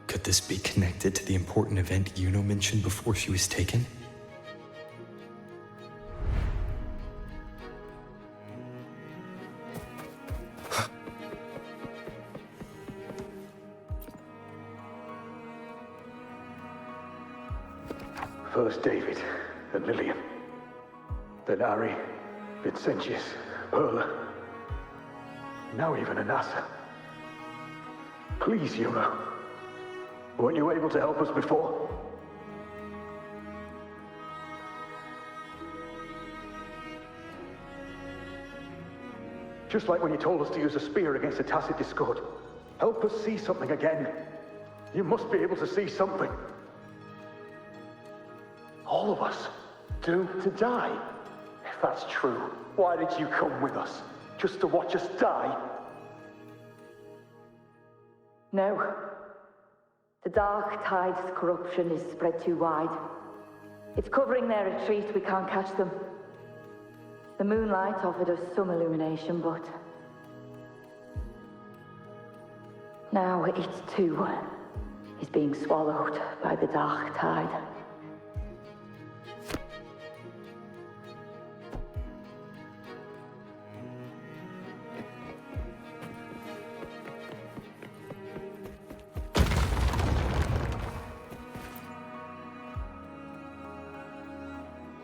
Could this be connected to the important event Yuno mentioned before she was taken? First David and Lillian. Then Ari, Vincentius, Perla. Now even Anassa. Please, Yuno. Weren't you able to help us before? Just like when you told us to use a spear against the Tacit Discord. Help us see something again. You must be able to see something. All of us doomed to die. If that's true, why did you come with us? Just to watch us die? No. The Dark Tide's corruption is spread too wide. It's covering their retreat, we can't catch them. The moonlight offered us some illumination, but... now it too is being swallowed by the Dark Tide.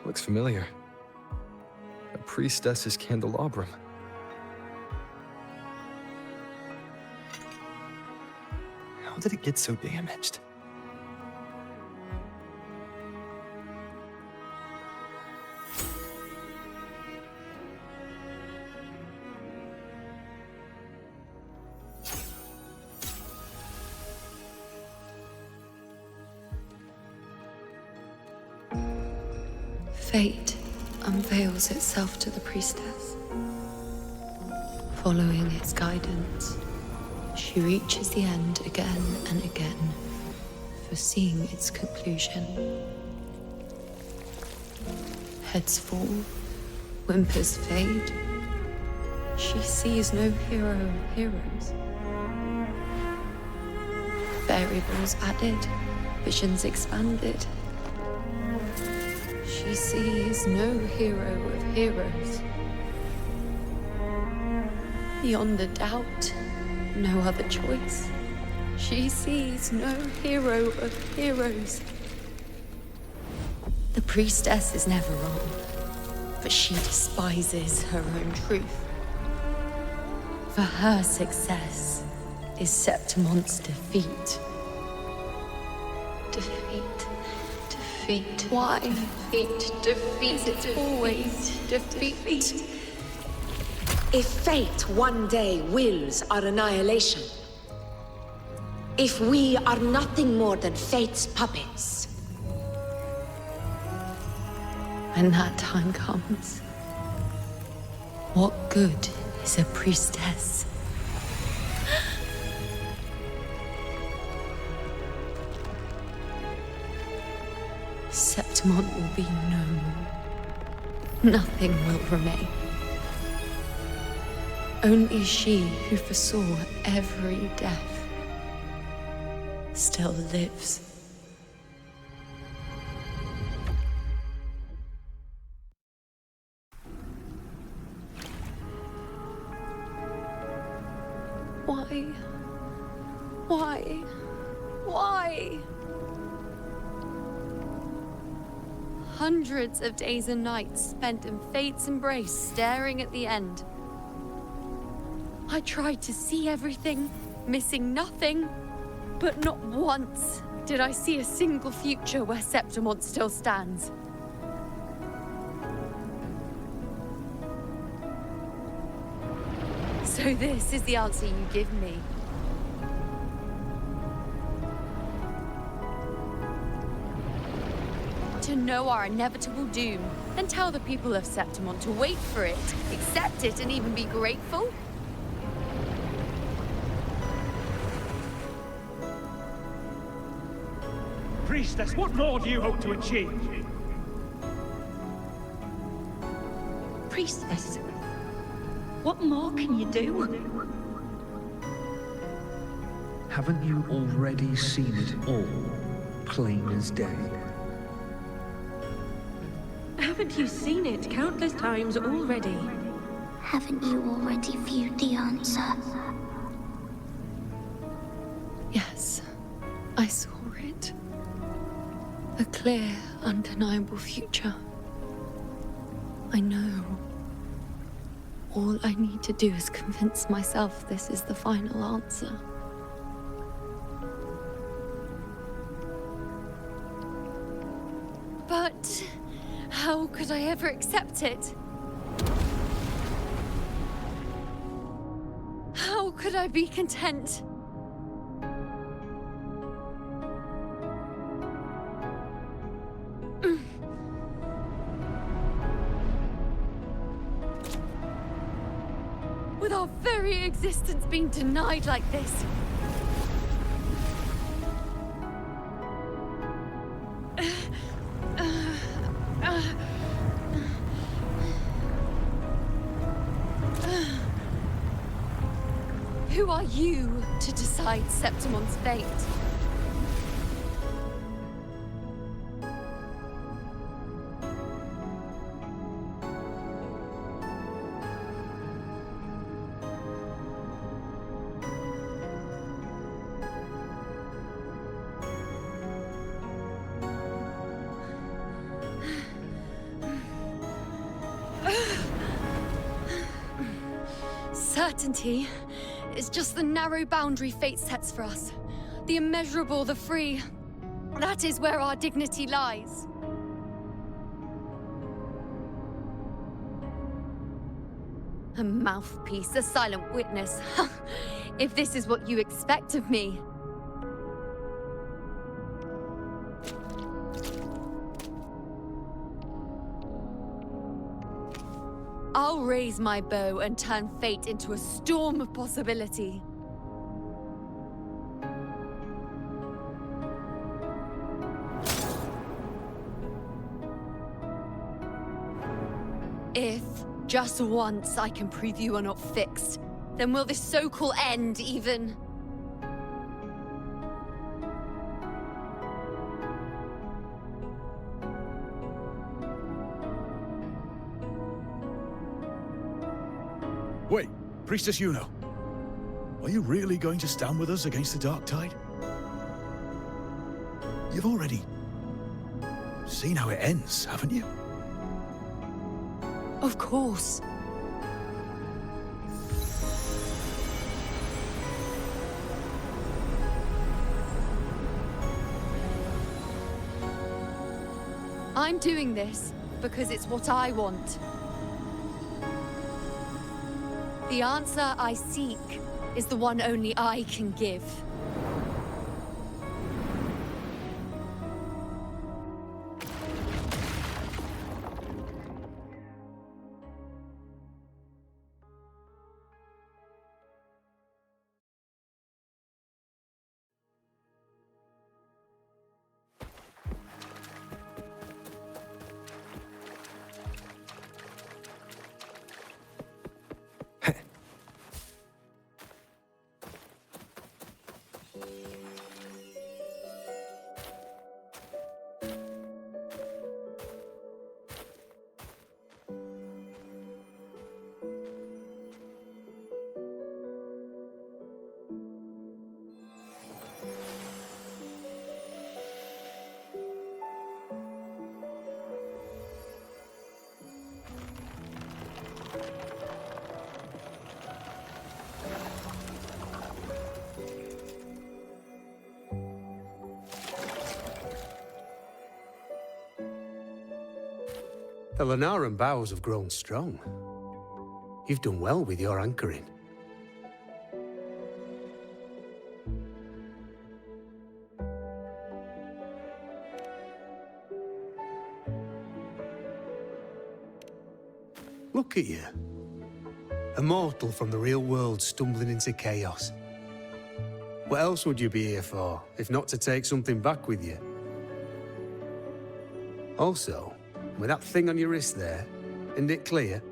Looks familiar. A priestess's candelabrum. How did it get so damaged? Fate unveils itself to the priestess. Following its guidance, she reaches the end again and again. foreseeing its conclusion. Heads fall, whimpers fade. She sees no hero of heroes. Variables added, visions expanded. She sees no hero of heroes. Beyond a doubt, no other choice. She sees no hero of heroes. The priestess is never wrong, but she despises her own truth. For her success is Septimon's defeat. Defeat. Defeat. Why? Defeat. Defeat. It's always defeat. If fate one day wills our annihilation, if we are nothing more than fate's puppets, when that time comes, what good is a priestess? Septimont will be no more. Nothing will remain. Only she who foresaw every death still lives. Why? Why? Why? Hundreds of days and nights spent in fate's embrace, staring at the end. I tried to see everything, missing nothing, but not once did I see a single future where Septimont still stands. So this is the answer you give me. To know our inevitable doom, and tell the people of Septimont to wait for it, accept it, and even be grateful? Priestess, what more do you hope to achieve? Priestess, what more can you do? Haven't you already seen it all, plain as day? Haven't you seen it countless times already? Haven't you already viewed the answer? Yes, I saw it. A clear, undeniable future. I know. All I need to do is convince myself this is the final answer. But how could I ever accept it? How could I be content? With our very existence being denied like this. Who are you to decide Septimon's fate? Certainty is just the narrow boundary fate sets for us. The immeasurable, the free. That is where our dignity lies. A mouthpiece, a silent witness. If this is what you expect of me. I'll raise my bow and turn fate into a storm of possibility. If, just once, I can prove you are not fixed, then will this so-called end even? Wait, Priestess Yuno. Are you really going to stand with us against the Dark Tide? You've already seen how it ends, haven't you? Of course. I'm doing this because it's what I want. The answer I seek is the one only I can give. The Lunaran bows have grown strong. You've done well with your anchoring. Look at you. A mortal from the real world stumbling into chaos. What else would you be here for, if not to take something back with you? Also, with that thing on your wrist there, isn't it clear?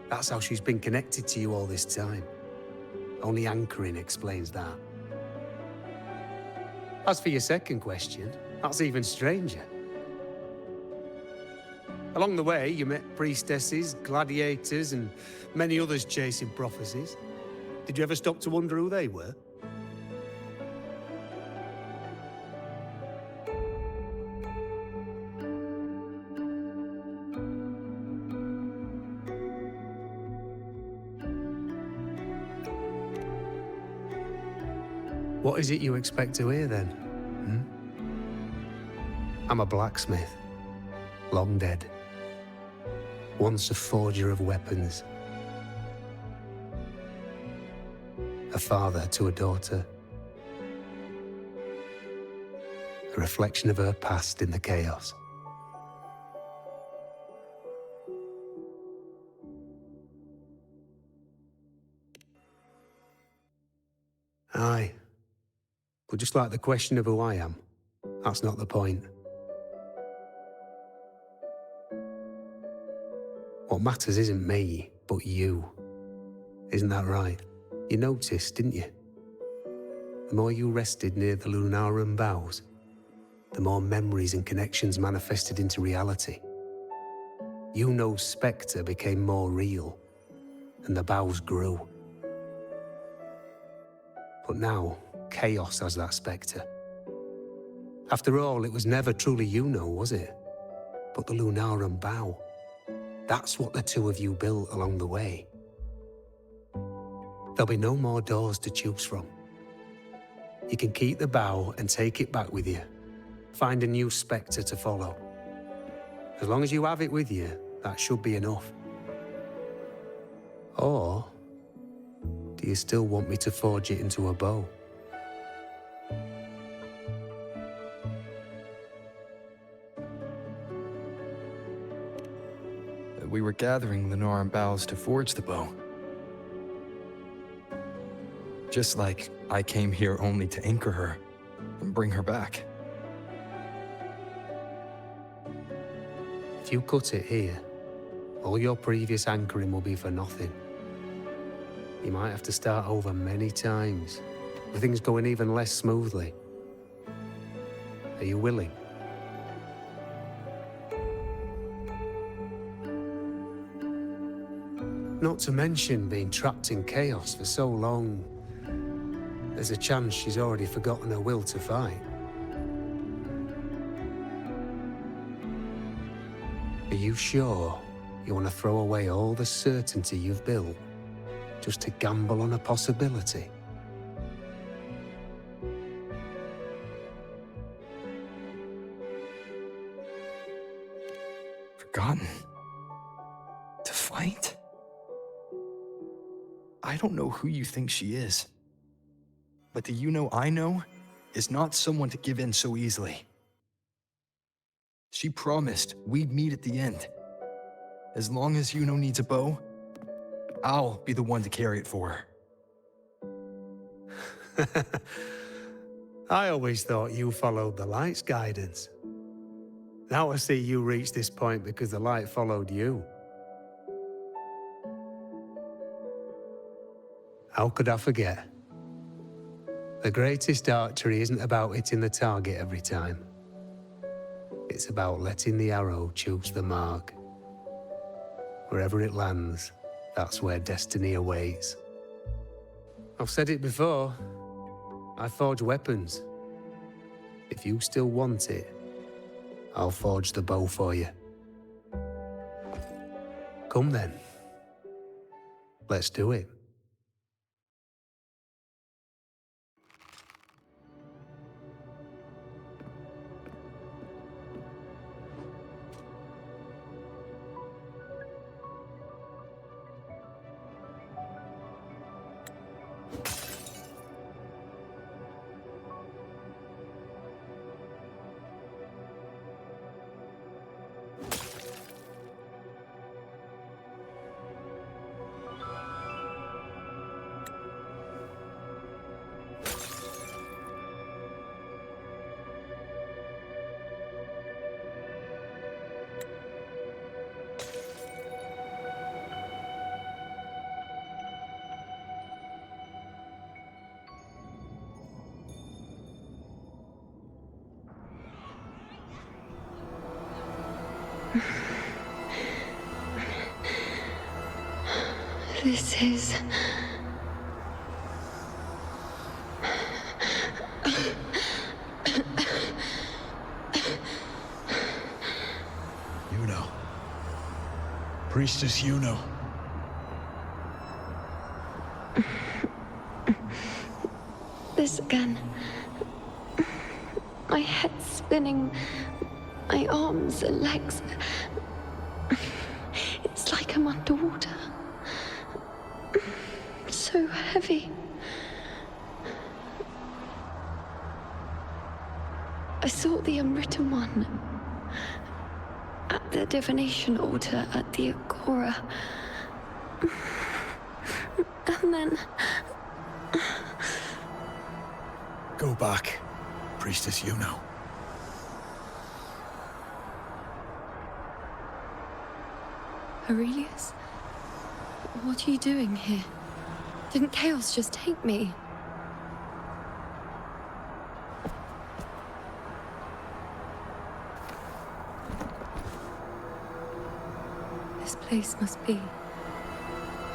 That's how she's been connected to you all this time. Only anchoring explains that. As for your second question, that's even stranger. Along the way, you met priestesses, gladiators, and many others chasing prophecies. Did you ever stop to wonder who they were? What is it you expect to hear then? I'm a blacksmith, long dead. Once a forger of weapons. A father to a daughter. A reflection of her past in the chaos. Aye. But just like the question of who I am, that's not the point. What matters isn't me, but you. Isn't that right? You noticed, didn't you? The more you rested near the Lunaran bows, the more memories and connections manifested into reality. Yuno's spectre became more real, and the bows grew. But now, chaos has that spectre. After all, it was never truly Yuno, was it? But the Lunaran bow. That's what the two of you built along the way. There'll be no more doors to choose from. You can keep the bow and take it back with you. Find a new spectre to follow. As long as you have it with you, that should be enough. Or do you still want me to forge it into a bow? We were gathering Lunaran boughs to forge the bow. Just like I came here only to anchor her and bring her back. If you cut it here, All your previous anchoring will be for nothing. You might have to start over many times, with things going even less smoothly. Are you willing? Not to mention being trapped in chaos for so long. There's a chance she's already forgotten her will to fight. Are you sure you want to throw away all the certainty you've built just to gamble on a possibility? Forgotten? To fight? I don't know who you think she is. But the Yuno I know is not someone to give in so easily. She promised we'd meet at the end. As long as Yuno needs a bow, I'll be the one to carry it for her. I always thought you followed the light's guidance. Now I see you reached this point because the light followed you. How could I forget? The greatest archery isn't about hitting the target every time. It's about letting the arrow choose the mark. Wherever it lands, that's where destiny awaits. I've said it before. I forge weapons. If you still want it, I'll forge the bow for you. Come then. Let's do it. This is... Yuno. Priestess Yuno. This again. My head spinning. My arms and legs. It's like I'm underwater. So heavy. I sought the Unwritten One at the divination altar at the Agora. And then... Go back, Priestess Yuno. Aurelius? What are you doing here? Didn't Chaos just take me? This place must be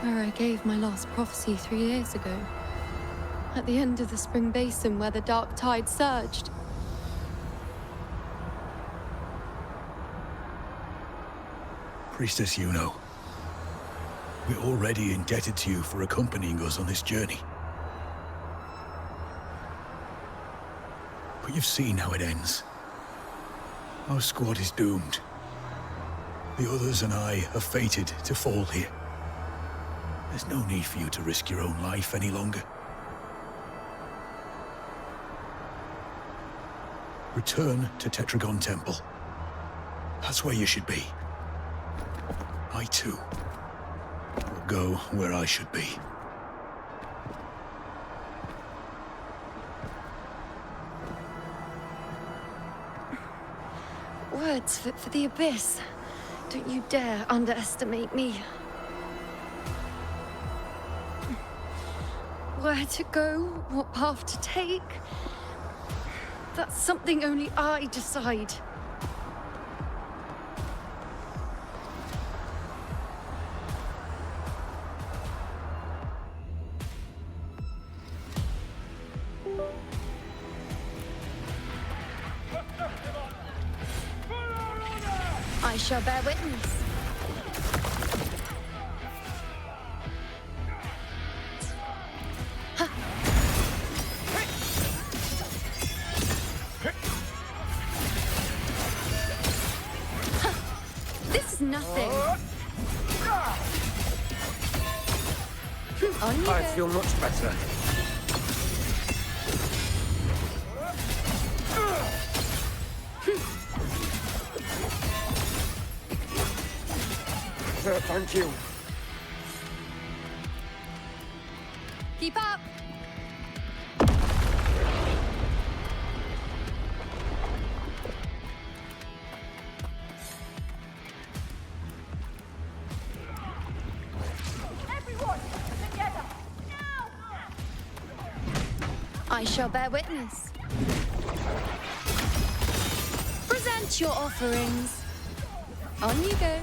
where I gave my last prophecy 3 years ago. At the end of the Spring Basin where the dark tide surged. Priestess Yuno. We're already indebted to you for accompanying us on this journey. But you've seen how it ends. Our squad is doomed. The others and I are fated to fall here. There's no need for you to risk your own life any longer. Return to Tetragon Temple. That's where you should be. I too will go where I should be. Words for the Abyss. Don't you dare underestimate me. Where to go, what path to take, that's something only I decide. I shall bear witness. This is nothing. On you I go. feel much better. Thank you. Keep up. Everyone, together! I shall bear witness. Present your offerings. On you go.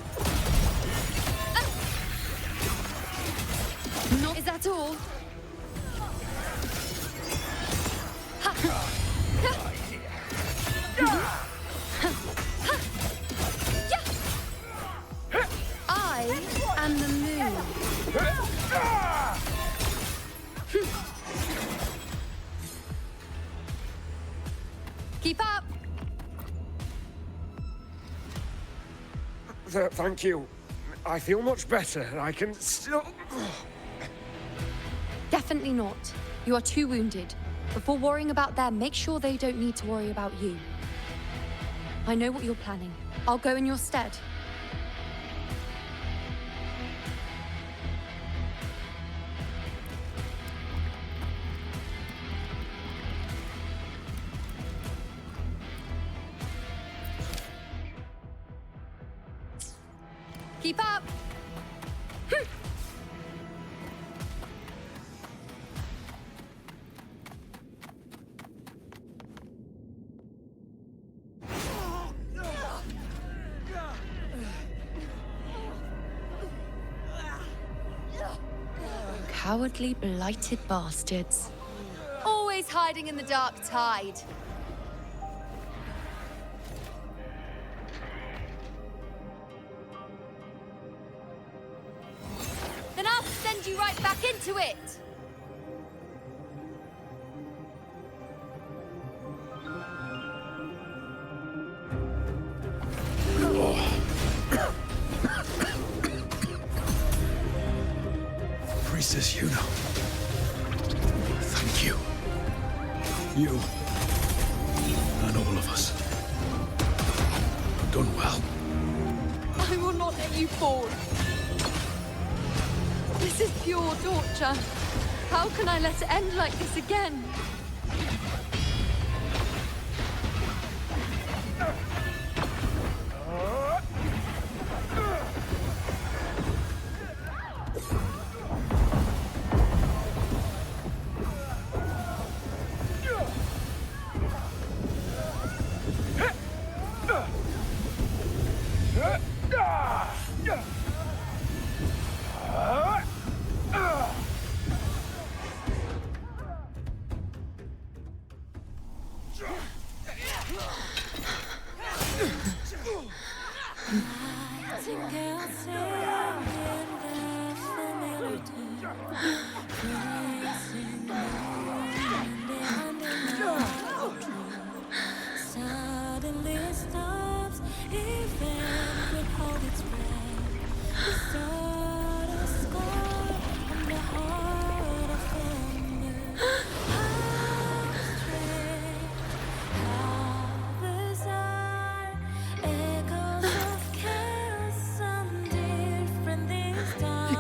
No, is that all? Ha. Ha. Yeah. I am the moon. Keep up. Thank you. I feel much better. I can still... Definitely not. You are too wounded. Before worrying about them, make sure they don't need to worry about you. I know what you're planning. I'll go in your stead. Keep up! Cowardly, blighted bastards. Always hiding in the dark tide. Then I'll send you right back into it! Priestess Yuno. Thank you. You and all of us have done well. I will not let you fall. This is pure torture. How can I let it end like this again?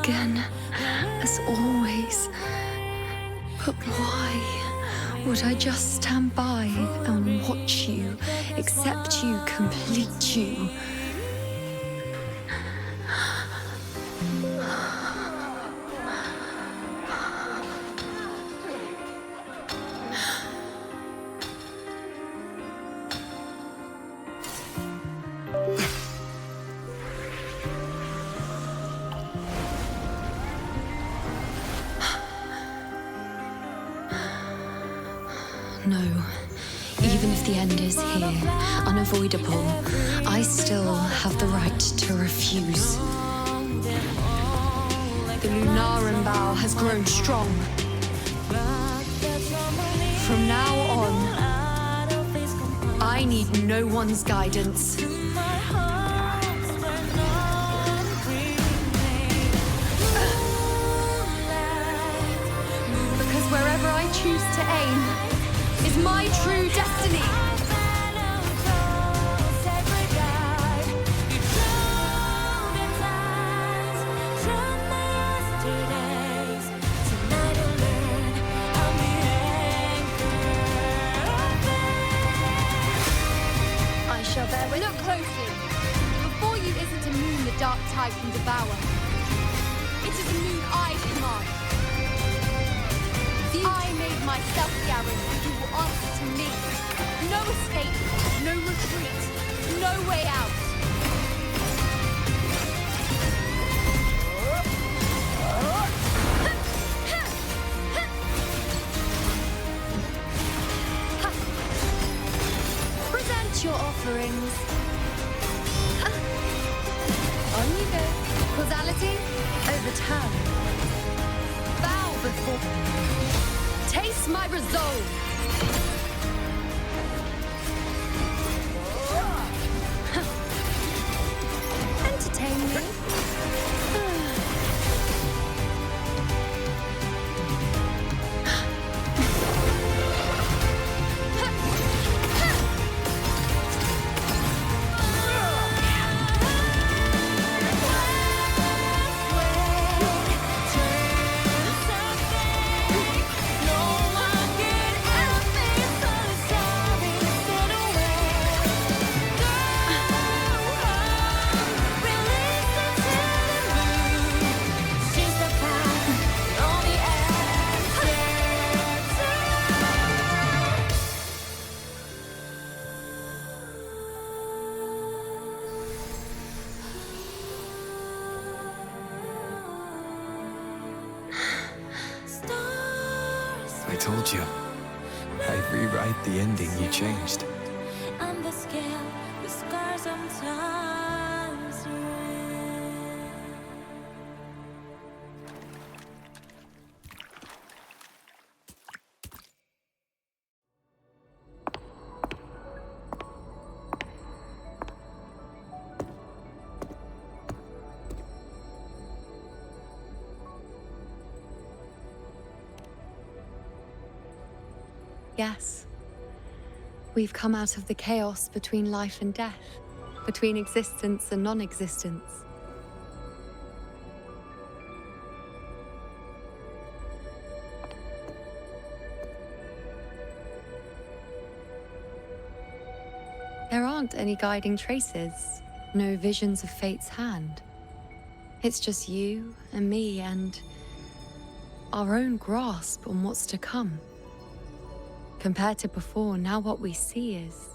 Again, as always. But why would I just stand by and watch you, accept you, complete you? No. Even if the end is here, unavoidable, I still have the right to refuse. The Lunaran bow has grown strong. From now on, I need no one's guidance. Because wherever I choose to aim is my true destiny. I shall bear with. Look closely. Before you isn't a moon the dark tide can devour. It is a moon I command. I made myself the arrow, and you will answer to me. No escape, no retreat, no way out. Present your offerings. On you go. Causality, overturn. Bow before. Taste my resolve! Entertain me? I told you. I'd rewrite the ending you changed. On the scale, the scars sometimes ring. Yes. We've come out of the chaos between life and death, between existence and non-existence. There aren't any guiding traces, no visions of fate's hand. It's just you and me and our own grasp on what's to come. Compared to before, now what we see is...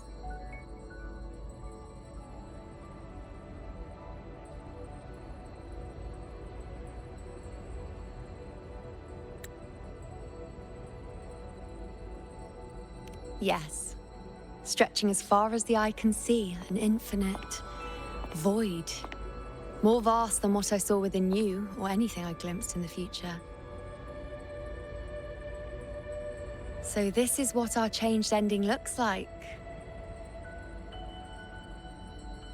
Yes. Stretching as far as the eye can see, an infinite void. More vast than what I saw within you, or anything I glimpsed in the future. So this is what our changed ending looks like.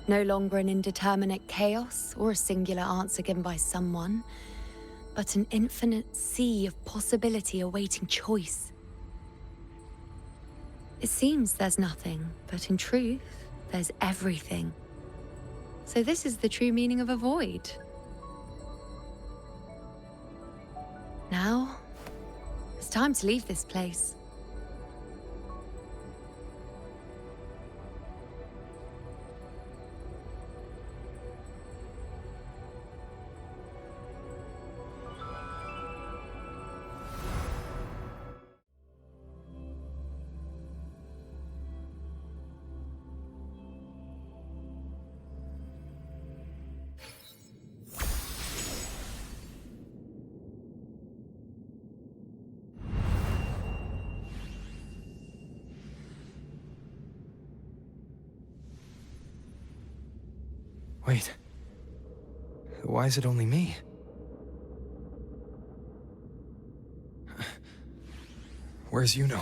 No longer an indeterminate chaos or a singular answer given by someone, but an infinite sea of possibility awaiting choice. It seems there's nothing, but in truth, there's everything. So this is the true meaning of a void. Now, it's time to leave this place. Wait. Why is it only me? Where's Yuno?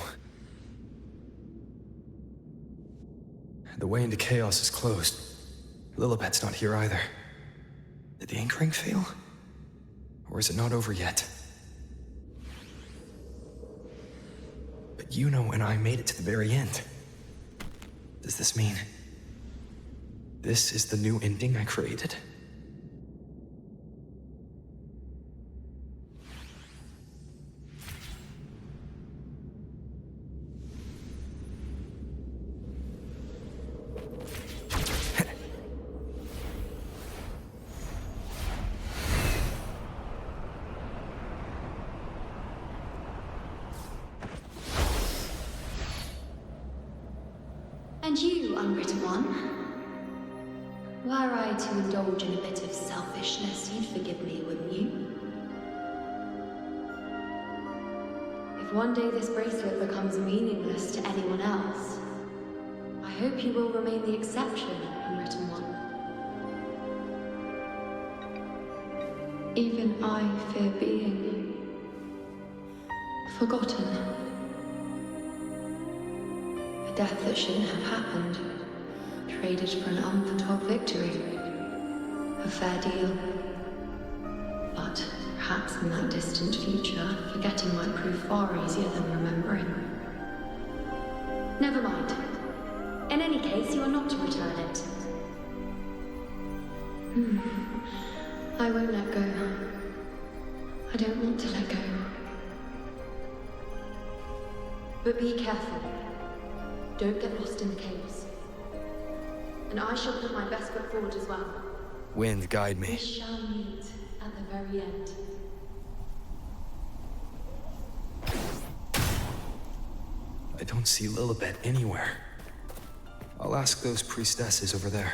The way into Chaos is closed. Lilibet's not here either. Did the anchoring fail? Or is it not over yet? But Yuno and I made it to the very end. Does this mean this is the new ending I created? And you, Unwritten One? Were I to indulge in a bit of selfishness, you'd forgive me, wouldn't you? If one day this bracelet becomes meaningless to anyone else, I hope you will remain the exception, Unwritten One. Even I fear being forgotten. A death that shouldn't have happened, traded for an unforetold victory. A fair deal. But perhaps in that distant future, forgetting might prove far easier than remembering. Never mind. In any case, you are not to return it. I won't let go. I don't want to let go. But be careful. Don't get lost in the chaos. And I shall put my best foot forward as well. Wind, guide We me. shall meet at the very end. I don't see Lilibet anywhere. I'll ask those priestesses over there.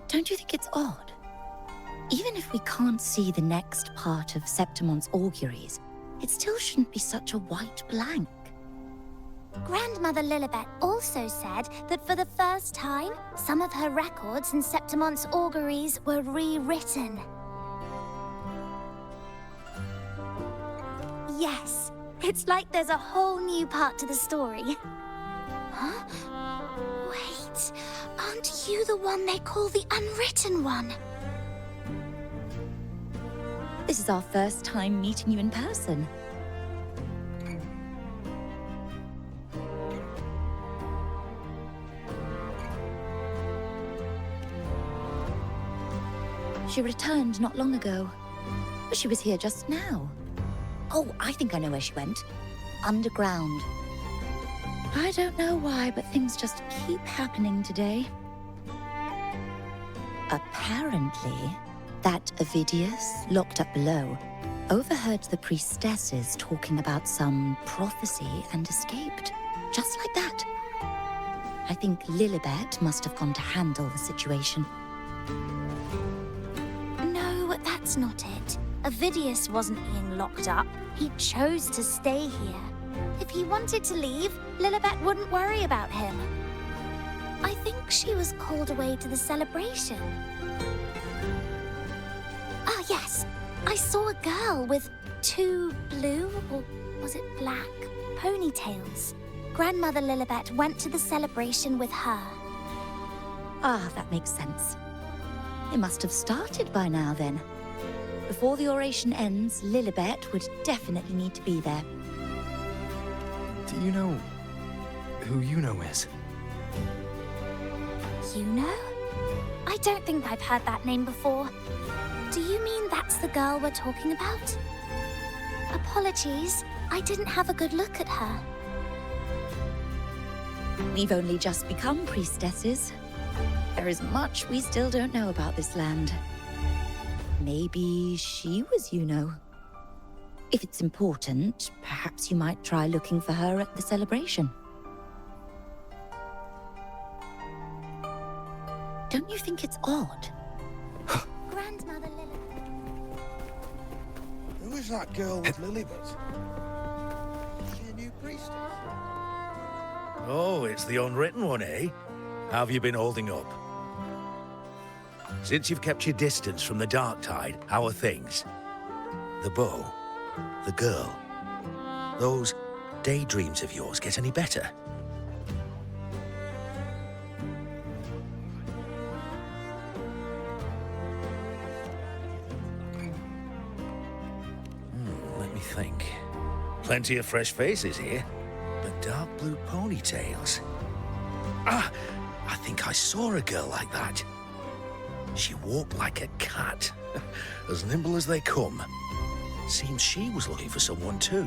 Don't you think it's odd? Even if we can't see the next part of Septimon's auguries, it still shouldn't be such a white blank. Grandmother Lilibet also said that for the first time, some of her records in Septimon's auguries were rewritten. Yes, it's like there's a whole new part to the story. Huh? Wait, aren't you the one they call the Unwritten One? This is our first time meeting you in person. She returned not long ago, but she was here just now. Oh, I think I know where she went. Underground. I don't know why, but things just keep happening today. Apparently, that Ovidius, locked up below, overheard the priestesses talking about some prophecy and escaped. Just like that. I think Lilibet must have gone to handle the situation. No, that's not it. Ovidius wasn't being locked up. He chose to stay here. If he wanted to leave, Lilibet wouldn't worry about him. I think she was called away to the celebration. Ah, yes. I saw a girl with 2 blue, or was it black, ponytails. Grandmother Lilibet went to the celebration with her. Ah, that makes sense. It must have started by now, then. Before the oration ends, Lilibet would definitely need to be there. Do you know who Yuno is? Yuno? I don't think I've heard that name before. Do you mean that's the girl we're talking about? Apologies, I didn't have a good look at her. We've only just become priestesses. There is much we still don't know about this land. Maybe she was Yuno. If it's important, perhaps you might try looking for her at the celebration. Don't you think it's odd? Grandmother Lilibet. Who is that girl with Lilibet? Is she a new priestess? Oh, it's the unwritten one, eh? How have you been holding up? Since you've kept your distance from the Dark Tide, how are things? The bow, the girl, those daydreams of yours get any better? Let me think. Plenty of fresh faces here, but dark blue ponytails. Ah, I think I saw a girl like that. She walked like a cat, as nimble as they come. Seems she was looking for someone too.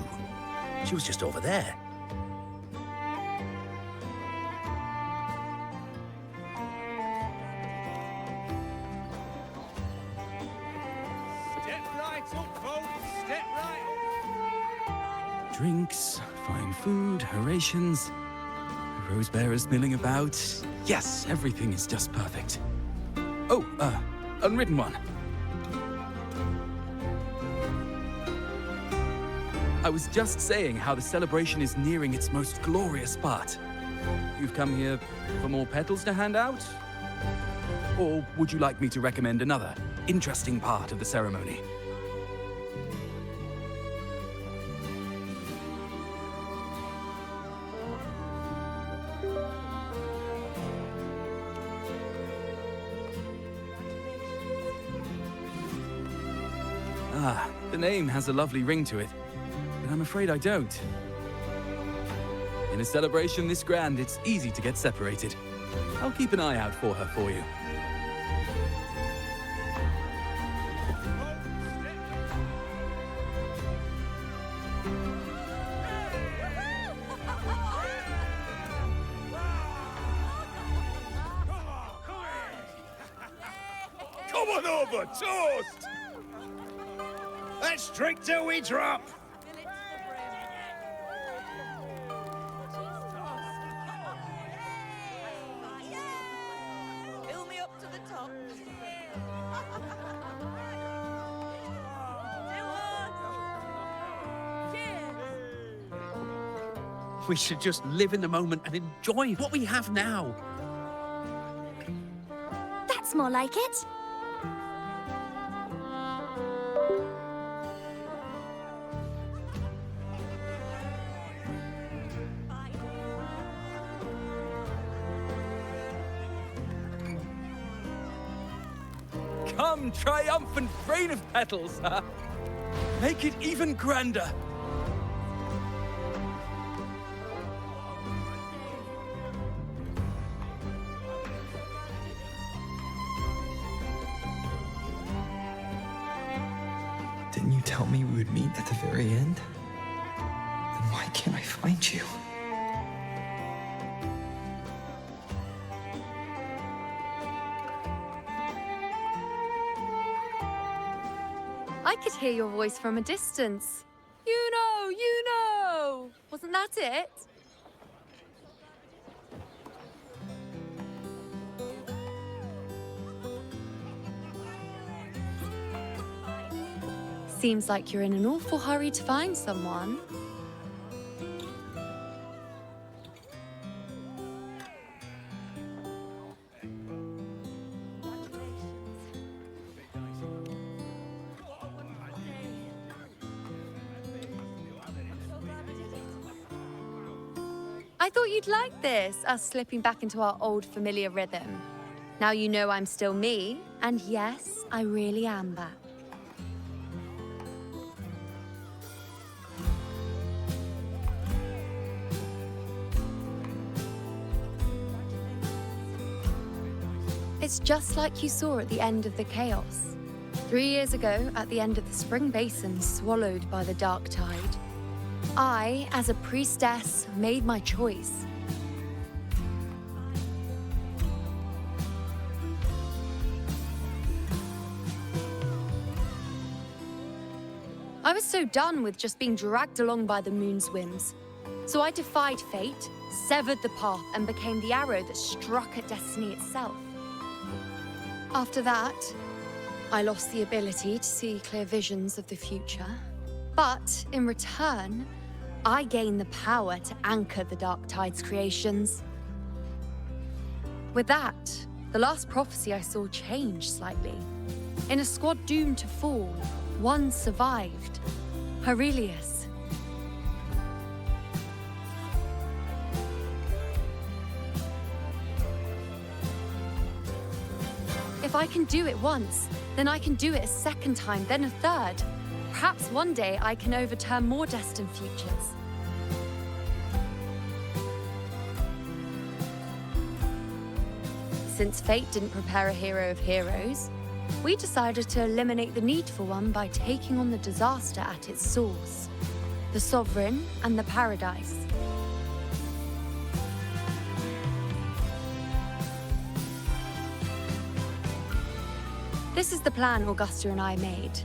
She was just over there. Step right up, folks. Step right up. Drinks, fine food, rations. The rose bearers milling about. Yes, everything is just perfect. Oh, unwritten one. I was just saying how the celebration is nearing its most glorious part. You've come here for more petals to hand out? Or would you like me to recommend another interesting part of the ceremony? Ah, the name has a lovely ring to it, but I'm afraid I don't. In a celebration this grand, it's easy to get separated. I'll keep an eye out for her for you. Come on over, toast! Let's drink till we drop! Fill me up to the top. We should just live in the moment and enjoy what we have now. That's more like it. Come, triumphant rain of petals! Make it even grander! Didn't you tell me we would meet at the very end? Then why can't I find you? I could hear your voice from a distance. You know, you know! Wasn't that it? Seems like you're in an awful hurry to find someone. I thought you'd like this, us slipping back into our old familiar rhythm. Now you know I'm still me, and yes, I really am back. It's just like you saw at the end of the chaos. 3 years ago, at the end of the Spring Basin swallowed by the Dark Tide, I, as a priestess, made my choice. I was so done with just being dragged along by the moon's whims. So I defied fate, severed the path, and became the arrow that struck at destiny itself. After that, I lost the ability to see clear visions of the future. But in return, I gain the power to anchor the Dark Tide's creations. With that, the last prophecy I saw changed slightly. In a squad doomed to fall, one survived. Aurelius. If I can do it once, then I can do it a second time, then a third. Perhaps one day I can overturn more destined futures. Since fate didn't prepare a hero of heroes, we decided to eliminate the need for one by taking on the disaster at its source, the Sovereign and the Paradise. This is the plan Augusta and I made,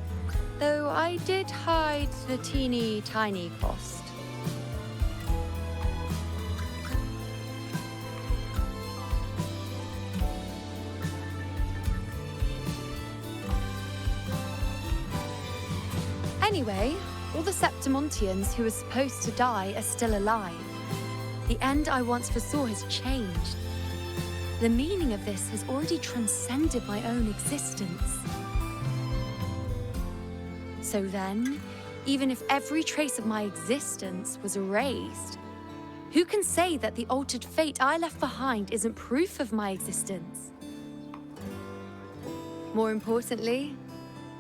though I did hide the teeny tiny cost. Anyway, all the Septimontians who were supposed to die are still alive. The end I once foresaw has changed. The meaning of this has already transcended my own existence. So then, even if every trace of my existence was erased, who can say that the altered fate I left behind isn't proof of my existence? More importantly,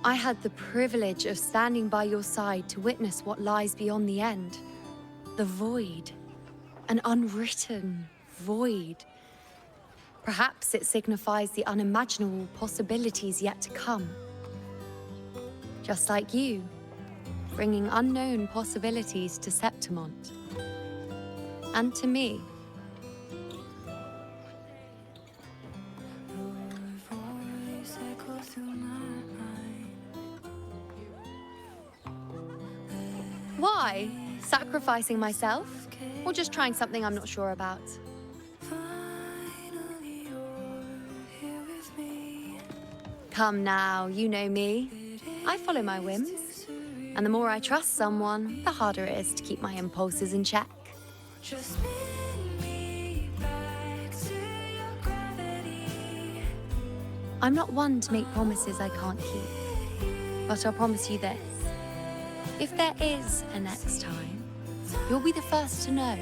I had the privilege of standing by your side to witness what lies beyond the end. The void. An unwritten void. Perhaps it signifies the unimaginable possibilities yet to come. Just like you, bringing unknown possibilities to Septimont. And to me. Why? Sacrificing myself? Or just trying something I'm not sure about? Come now, you know me. I follow my whims. And the more I trust someone, the harder it is to keep my impulses in check. I'm not one to make promises I can't keep. But I'll promise you this. If there is a next time, you'll be the first to know.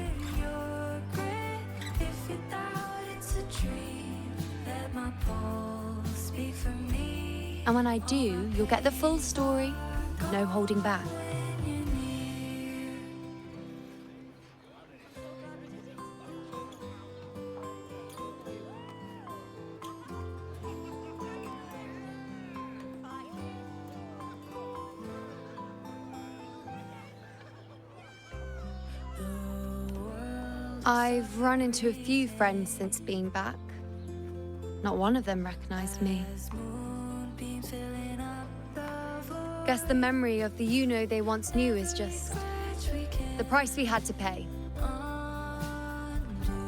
And when I do, you'll get the full story, no holding back. I've run into a few friends since being back. Not one of them recognized me. Guess the memory of the you-know they once knew is just the price we had to pay.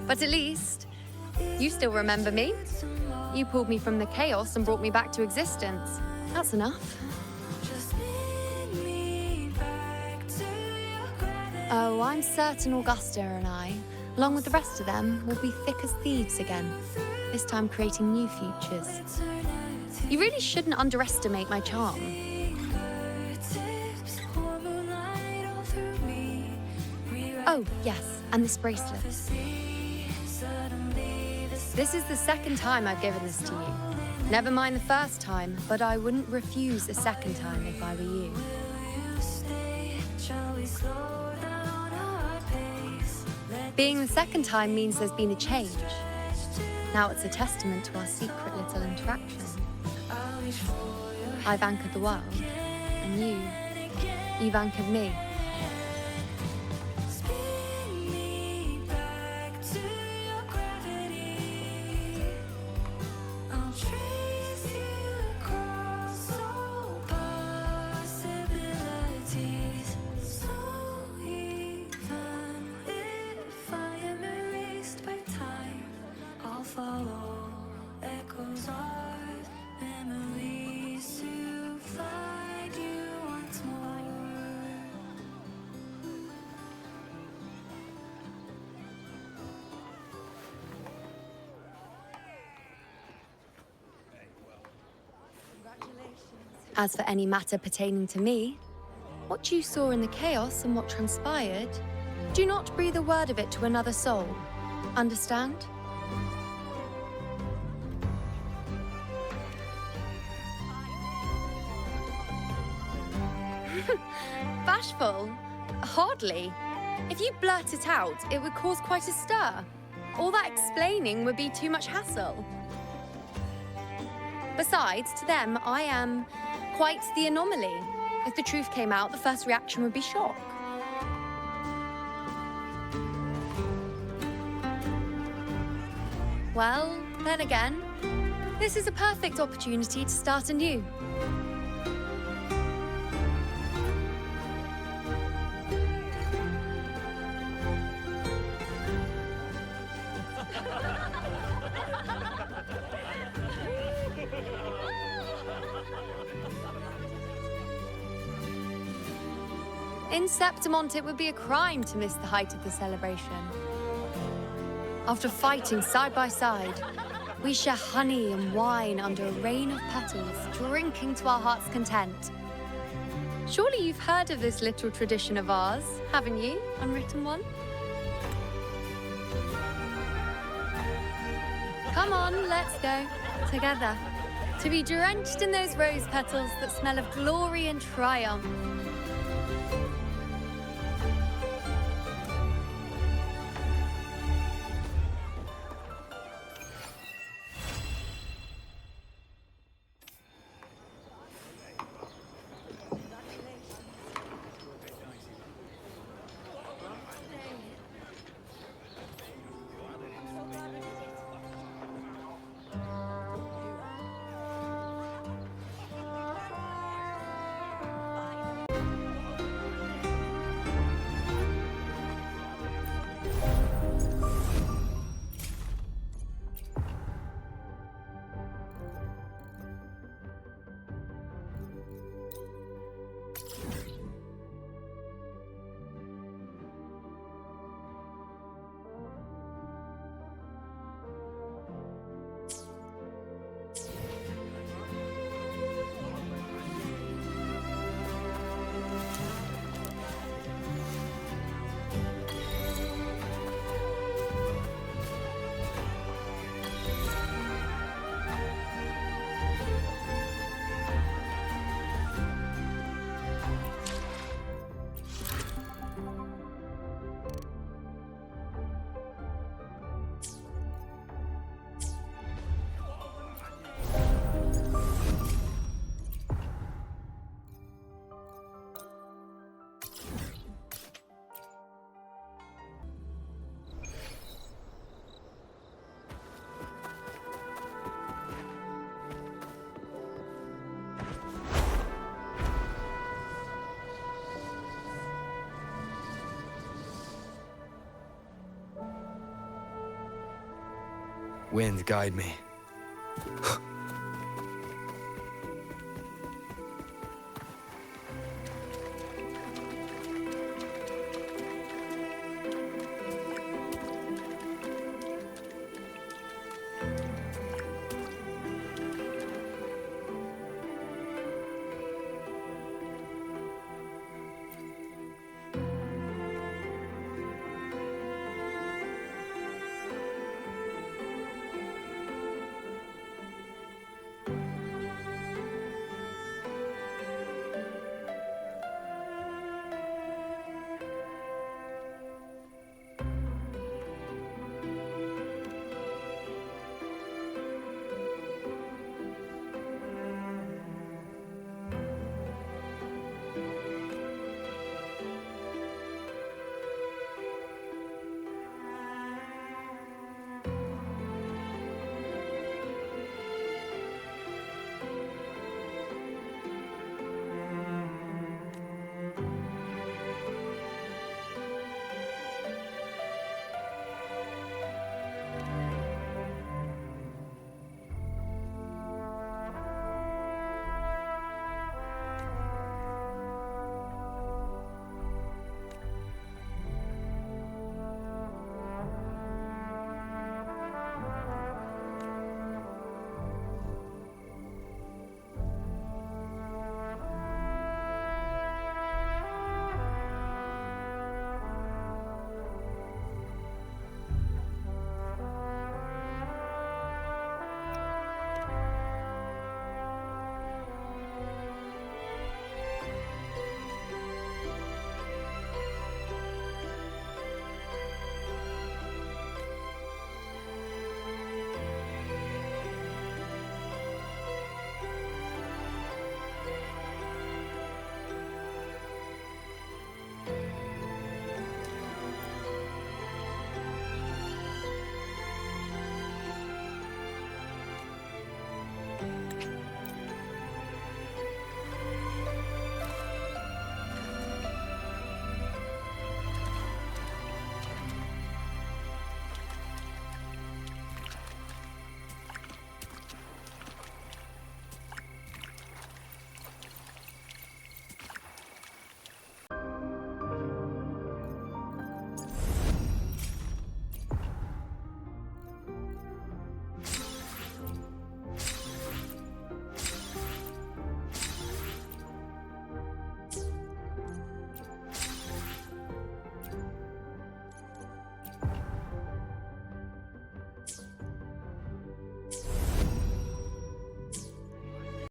But at least, you still remember me. You pulled me from the chaos and brought me back to existence. That's enough. Oh, I'm certain Augusta and I, along with the rest of them, will be thick as thieves again, this time creating new futures. You really shouldn't underestimate my charm. Oh, yes, and this bracelet. This is the second time I've given this to you. Never mind the first time, but I wouldn't refuse a second time if I were you. Being the second time means there's been a change. Now it's a testament to our secret little interaction. I've anchored the world, and you've anchored me. As for any matter pertaining to me, what you saw in the chaos and what transpired, do not breathe a word of it to another soul. Understand? Bashful? Hardly. If you blurt it out, it would cause quite a stir. All that explaining would be too much hassle. Besides, to them, I am quite the anomaly. If the truth came out, the first reaction would be shock. Well, then again, this is a perfect opportunity to start anew. In Septimont, it would be a crime to miss the height of the celebration. After fighting side by side, we share honey and wine under a rain of petals, drinking to our heart's content. Surely you've heard of this little tradition of ours, haven't you, unwritten one? Come on, let's go, together, to be drenched in those rose petals that smell of glory and triumph. Wind, guide me.